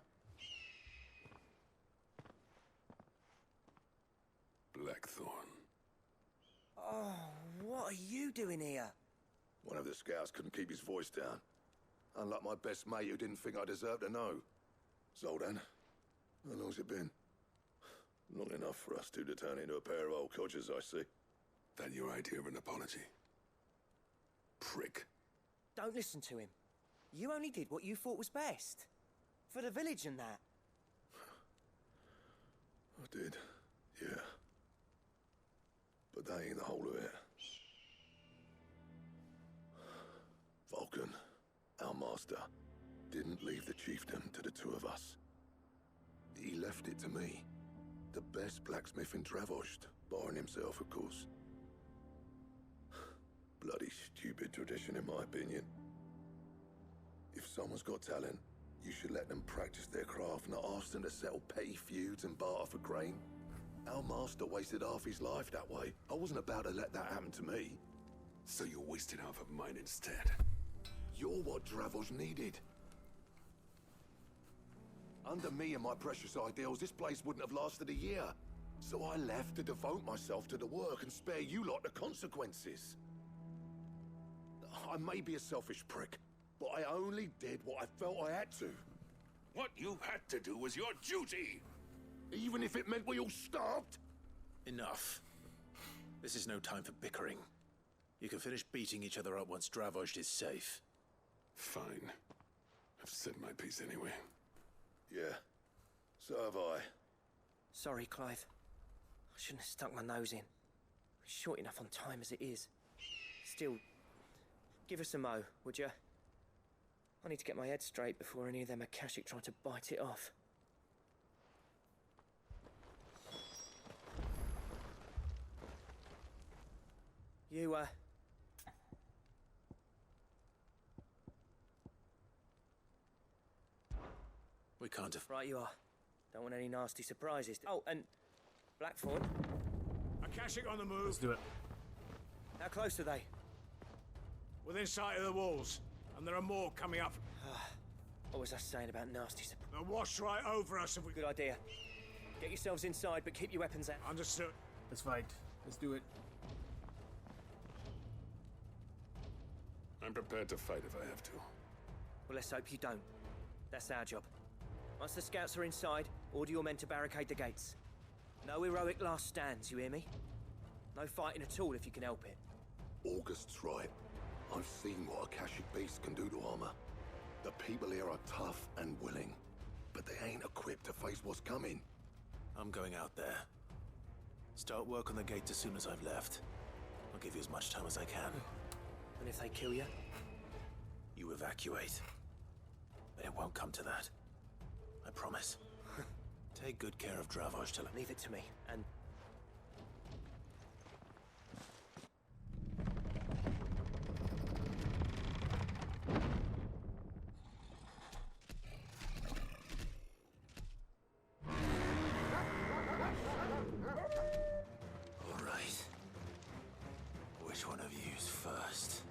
[SPEAKER 23] Blackthorn.
[SPEAKER 15] Oh, what are you doing here?
[SPEAKER 14] One of the scouts couldn't keep his voice down. Unlike my best mate who didn't think I deserved to know. Zoldan, how long's it been? Long enough for us two to turn into a pair of old codgers, I see.
[SPEAKER 23] That your idea of an apology? Prick.
[SPEAKER 15] Don't listen to him. You only did what you thought was best. For the village and that.
[SPEAKER 14] I did, yeah. But that ain't the whole of it. Vulcan, our master, didn't leave the chiefdom to the two of us. He left it to me. The best blacksmith in Dravost, barring himself, of course. Bloody stupid tradition, in my opinion. If someone's got talent, you should let them practice their craft, not ask them to settle petty feuds and barter for grain. Our master wasted half his life that way. I wasn't about to let that happen to me.
[SPEAKER 23] So you wasted half of mine instead.
[SPEAKER 14] You're what Dravost needed. Under me and my precious ideals, this place wouldn't have lasted a year. So I left to devote myself to the work and spare you lot the consequences. I may be a selfish prick, but I only did what I felt I had to.
[SPEAKER 23] What you had to do was your duty!
[SPEAKER 14] Even if it meant we all starved?
[SPEAKER 4] Enough. This is no time for bickering. You can finish beating each other up once Dravost is safe.
[SPEAKER 23] Fine. I've said my piece anyway.
[SPEAKER 14] Yeah, so have I.
[SPEAKER 15] Sorry, Clive. I shouldn't have stuck my nose in. We're short enough on time as it is. Still, give us a mo, would you? I need to get my head straight before any of them Akashic try to bite it off. You,
[SPEAKER 4] We can't have...
[SPEAKER 15] Right you are. Don't want any nasty surprises. Oh, and... Blackthorn.
[SPEAKER 10] Akashic on the move.
[SPEAKER 1] Let's do it.
[SPEAKER 15] How close are they?
[SPEAKER 10] Within sight of the walls. And there are more coming up.
[SPEAKER 15] What was I saying about nasty surprises?
[SPEAKER 10] They'll wash right over us if we...
[SPEAKER 15] Good idea. Get yourselves inside, but keep your weapons out.
[SPEAKER 10] Understood.
[SPEAKER 1] Let's fight. Let's do it.
[SPEAKER 23] I'm prepared to fight if I have to.
[SPEAKER 15] Well, let's hope you don't. That's our job. Once the scouts are inside, order your men to barricade the gates. No heroic last stands, you hear me? No fighting at all if you can help it.
[SPEAKER 14] August's right. I've seen what Akashic beasts can do to armor. The people here are tough and willing, but they ain't equipped to face what's coming.
[SPEAKER 4] I'm going out there. Start work on the gate as soon as I've left. I'll give you as much time as I can.
[SPEAKER 15] And if they kill you?
[SPEAKER 4] You evacuate. But it won't come to that. I promise. Take good care of Dravoj till I...
[SPEAKER 15] Leave it to me, and...
[SPEAKER 4] All right. Which one of you's first?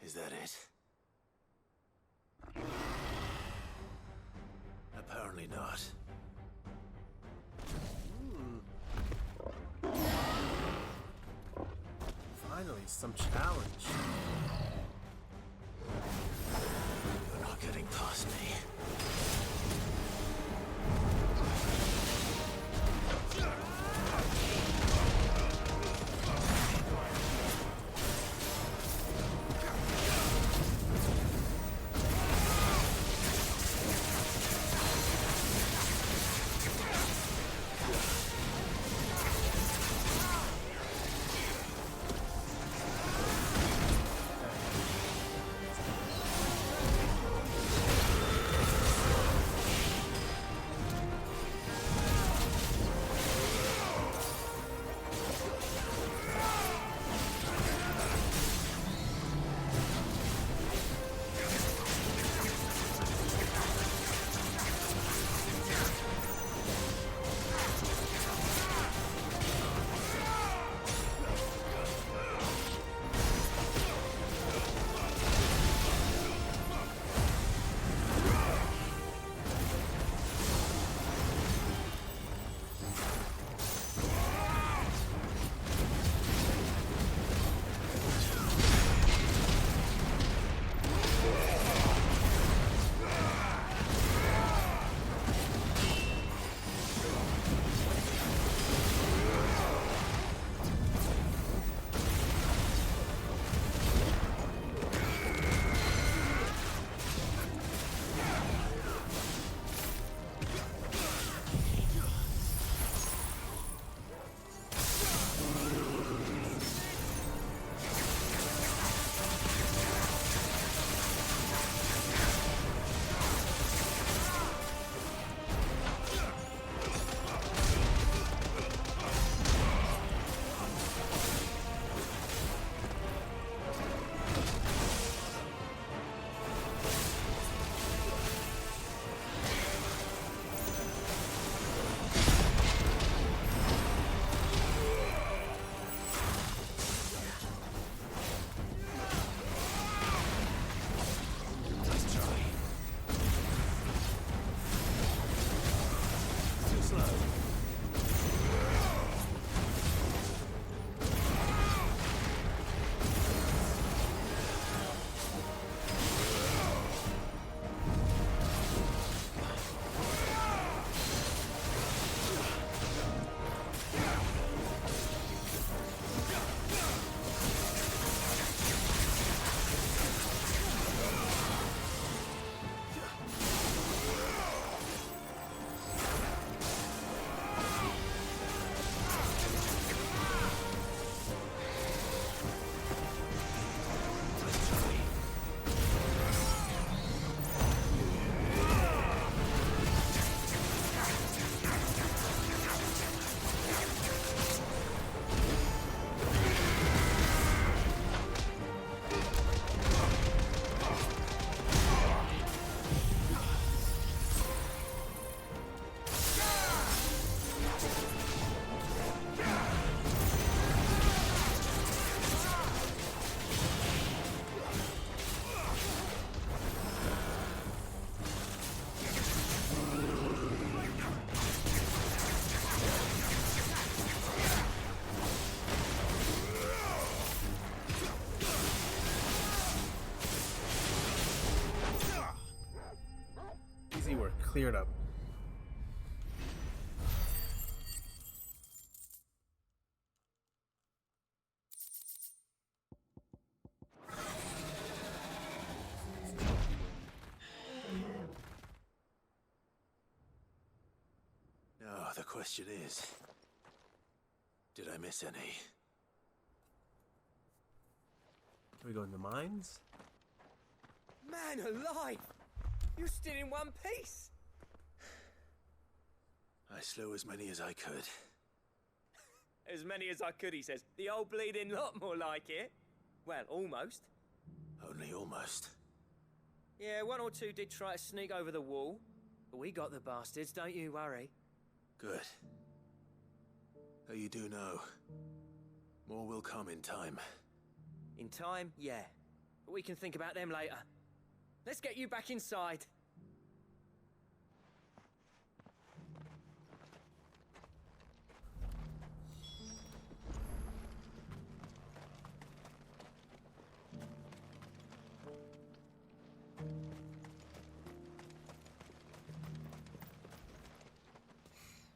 [SPEAKER 4] Is that it? Apparently not.
[SPEAKER 1] Finally, some challenge.
[SPEAKER 4] You're not getting past me.
[SPEAKER 1] cleared up.
[SPEAKER 4] Now, the question is, did I miss any?
[SPEAKER 1] Can we go in the mines?
[SPEAKER 15] Man alive! You're still in one piece!
[SPEAKER 4] I slew as many as I could.
[SPEAKER 15] As many as I could, he says. The old bleeding lot, more like it. Well, almost.
[SPEAKER 4] Only almost.
[SPEAKER 15] Yeah, one or two did try to sneak over the wall. But we got the bastards, don't you worry.
[SPEAKER 4] Good. Though you do know, more will come in time.
[SPEAKER 15] In time, yeah. But we can think about them later. Let's get you back inside.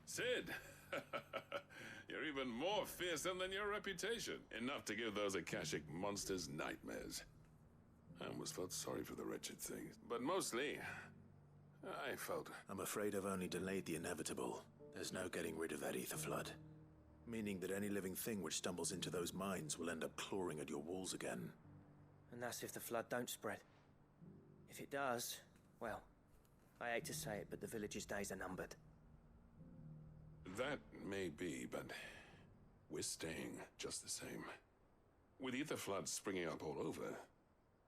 [SPEAKER 23] Sid! You're even more fearsome than your reputation. Enough to give those Akashic monsters nightmares. I almost felt sorry for the wretched things. But mostly, I felt...
[SPEAKER 4] I'm afraid I've only delayed the inevitable. There's no getting rid of that ether flood. Meaning that any living thing which stumbles into those mines will end up clawing at your walls again.
[SPEAKER 15] And that's if the flood don't spread. If it does, well, I hate to say it, but the village's days are numbered.
[SPEAKER 23] That may be, but we're staying just the same. With ether floods springing up all over,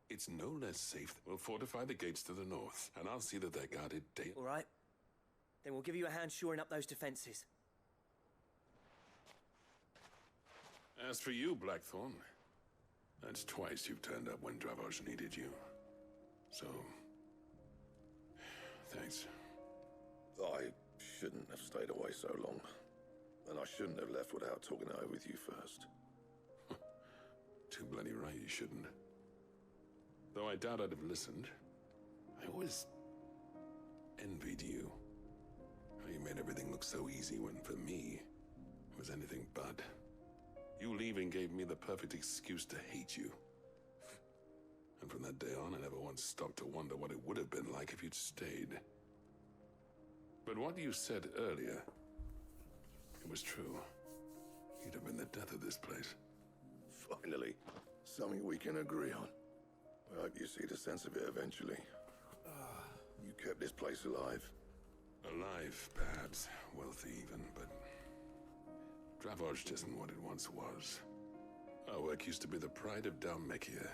[SPEAKER 23] it's no less safe. We'll fortify the gates to the north, and I'll see that they're guarded day.
[SPEAKER 15] All right. Then we'll give you a hand shoring up those defenses.
[SPEAKER 23] As for you, Blackthorn, that's twice you've turned up when Dravosh needed you. So, thanks.
[SPEAKER 14] I shouldn't have stayed away so long. And I shouldn't have left without talking it over with you first.
[SPEAKER 23] Too bloody right you shouldn't. Though I doubt I'd have listened. I always envied you. How you made everything look so easy when, for me, it was anything but. You leaving gave me the perfect excuse to hate you. And from that day on, I never once stopped to wonder what it would have been like if you'd stayed. But what you said earlier, it was true. You'd have been the death of this place.
[SPEAKER 14] Finally, something we can agree on. I hope you see the sense of it eventually. You kept this place alive.
[SPEAKER 23] Alive, perhaps. Wealthy even, but... Dravosh isn't what it once was. Our work used to be the pride of Dalmekia.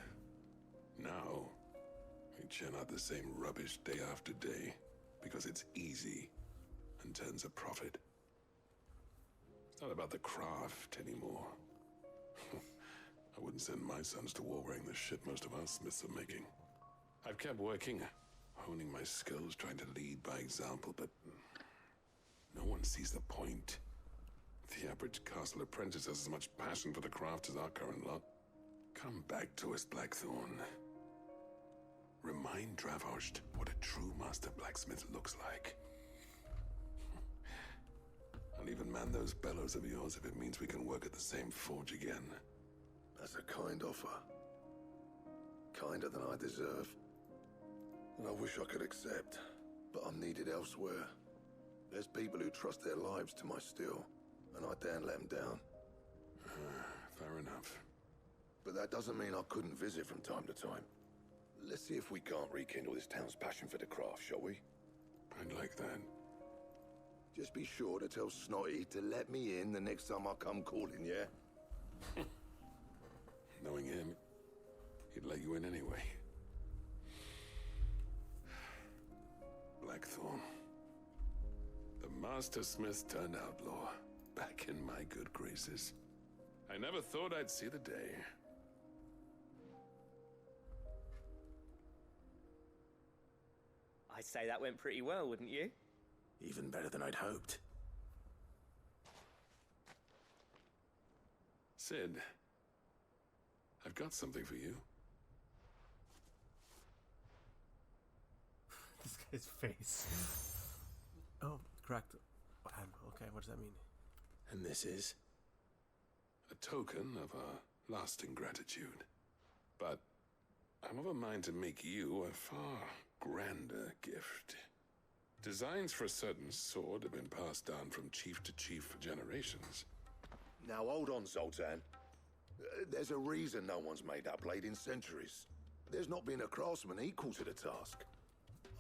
[SPEAKER 23] Now, we churn out the same rubbish day after day, because it's easy and turns a profit. It's not about the craft anymore. I wouldn't send my sons to war wearing the shit most of our smiths are making. I've kept working, honing my skills, trying to lead by example, but no one sees the point. The average castle apprentice has as much passion for the craft as our current lot. Come back to us, Blackthorn. Remind Dravosh what a true master blacksmith looks like. I'll even man those bellows of yours if it means we can work at the same forge again.
[SPEAKER 14] That's a kind offer. Kinder than I deserve. And I wish I could accept, but I'm needed elsewhere. There's people who trust their lives to my steel, and I daren't let them down.
[SPEAKER 23] Fair enough.
[SPEAKER 14] But that doesn't mean I couldn't visit from time to time. Let's see if we can't rekindle this town's passion for the craft, shall we?
[SPEAKER 23] I'd like that.
[SPEAKER 14] Just be sure to tell Snotty to let me in the next time I come calling, yeah?
[SPEAKER 23] Knowing him, he'd let you in anyway. Blackthorn. The Master Smith turned outlaw, back in my good graces. I never thought I'd see the day.
[SPEAKER 15] I'd say that went pretty well, wouldn't you?
[SPEAKER 4] Even better than I'd hoped.
[SPEAKER 23] Sid, I've got something for you.
[SPEAKER 1] This guy's face. Oh, correct. Okay, what does that mean?
[SPEAKER 4] And this is?
[SPEAKER 23] A token of our lasting gratitude. But I'm of a mind to make you a far grander gift. Designs for a certain sword have been passed down from chief to chief for generations.
[SPEAKER 14] Now hold on, Zoltan. There's a reason no one's made that blade in centuries. There's not been a craftsman equal to the task.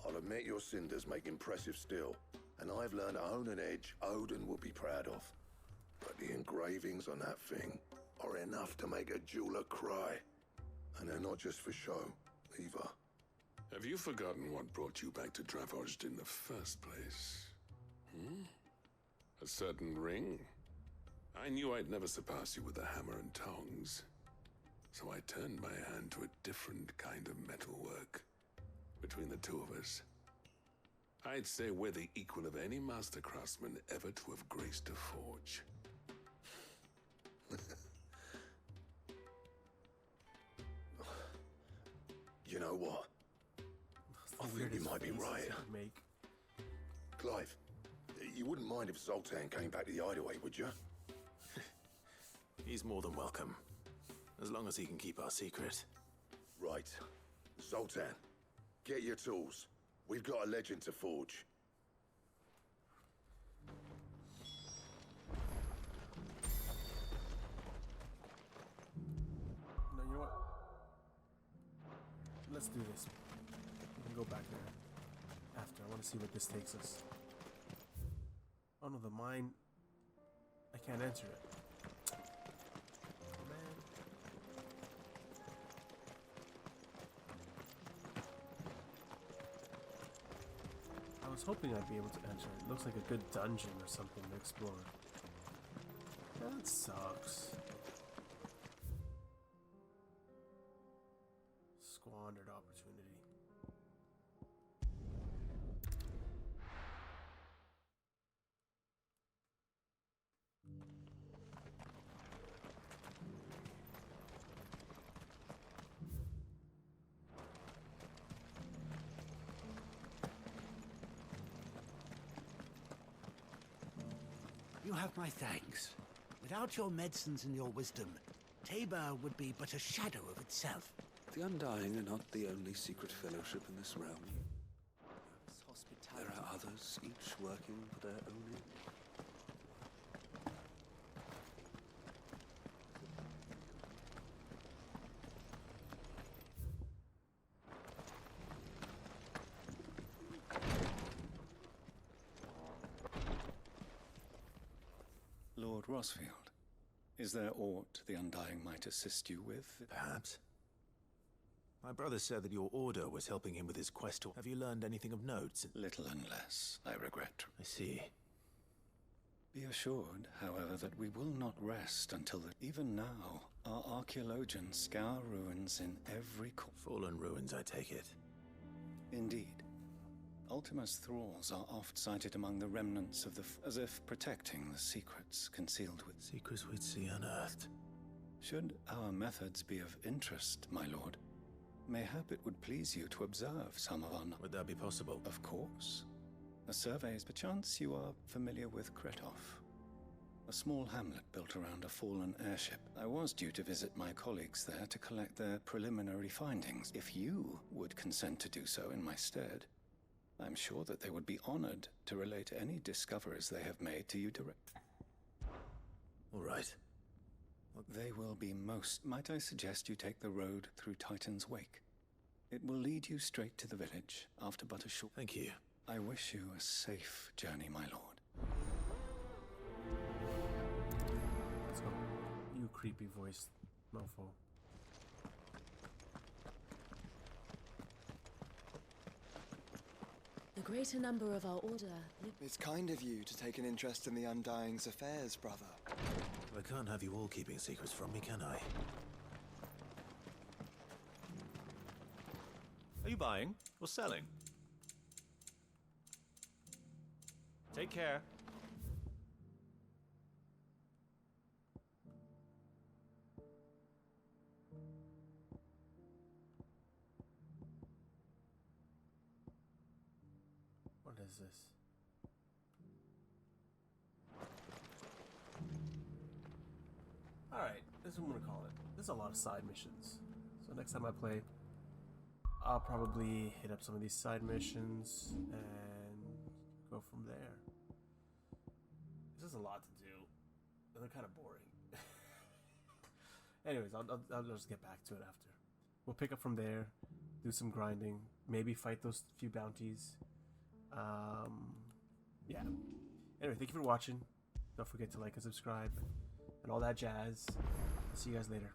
[SPEAKER 14] I'll admit your cinders make impressive steel, and I've learned to hone an edge Odin will be proud of. But the engravings on that thing are enough to make a jeweler cry. And they're not just for show, either.
[SPEAKER 23] Have you forgotten what brought you back to Dravozd in the first place? A certain ring? I knew I'd never surpass you with the hammer and tongs. So I turned my hand to a different kind of metalwork. Between the two of us, I'd say we're the equal of any master craftsman ever to have graced a forge.
[SPEAKER 14] You know what? I think you might be right. Clive, you wouldn't mind if Zoltan came back to the Hideaway, would you?
[SPEAKER 4] He's more than welcome. As long as he can keep our secret.
[SPEAKER 14] Right. Zoltan, get your tools. We've got a legend to forge.
[SPEAKER 1] No, you know what? Let's do this. We can go back there after. I want to see what this takes us. Oh no, the mine. I can't enter it. Man. I was hoping I'd be able to enter it. It looks like a good dungeon or something to explore. That sucks. Squandered opportunity.
[SPEAKER 13] You have my thanks. Without your medicines and your wisdom, Tabor would be but a shadow of itself.
[SPEAKER 2] The Undying are not the only secret fellowship in this realm. There are others, each working for their own end.
[SPEAKER 18] Lord Rosfield, is there aught the Undying might assist you with?
[SPEAKER 4] Perhaps. My brother said that your order was helping him with his quest. Have you learned anything of note?
[SPEAKER 18] Little and less, I regret.
[SPEAKER 4] I see.
[SPEAKER 18] Be assured, however, that we will not rest until even now, our archaeologians scour ruins in every corner.
[SPEAKER 4] Fallen ruins, I take it.
[SPEAKER 18] Indeed. Ultima's thralls are oft sighted among the remnants of the as if protecting the secrets concealed with...
[SPEAKER 4] Secrets we'd see unearthed.
[SPEAKER 18] Should our methods be of interest, my lord, mayhap it would please you to observe some of our...
[SPEAKER 4] Would that be possible?
[SPEAKER 18] Of course. A survey is perchance you are familiar with Kretov. A small hamlet built around a fallen airship. I was due to visit my colleagues there to collect their preliminary findings. If you would consent to do so in my stead, I'm sure that they would be honored to relate any discoveries they have made to you direct.
[SPEAKER 4] All right.
[SPEAKER 18] They will be most... Might I suggest you take the road through Titan's Wake? It will lead you straight to the village after but a short...
[SPEAKER 4] Thank you.
[SPEAKER 18] I wish you a safe journey, my lord.
[SPEAKER 1] Let's go. You creepy voiced mofo.
[SPEAKER 20] The greater number of our order...
[SPEAKER 24] It's kind of you to take an interest in the Undying's affairs, brother.
[SPEAKER 4] I can't have you all keeping secrets from me, can I?
[SPEAKER 11] Are you buying or selling? Take care.
[SPEAKER 1] What is this? Alright, this is what I'm gonna call it. There's a lot of side missions. So next time I play, I'll probably hit up some of these side missions and go from there. There's just a lot to do, and they're kind of boring. Anyways, I'll just get back to it after. We'll pick up from there, do some grinding, maybe fight those few bounties. Yeah. Anyway, thank you for watching. Don't forget to like and subscribe and all that jazz. I'll see you guys later.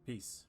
[SPEAKER 1] Peace.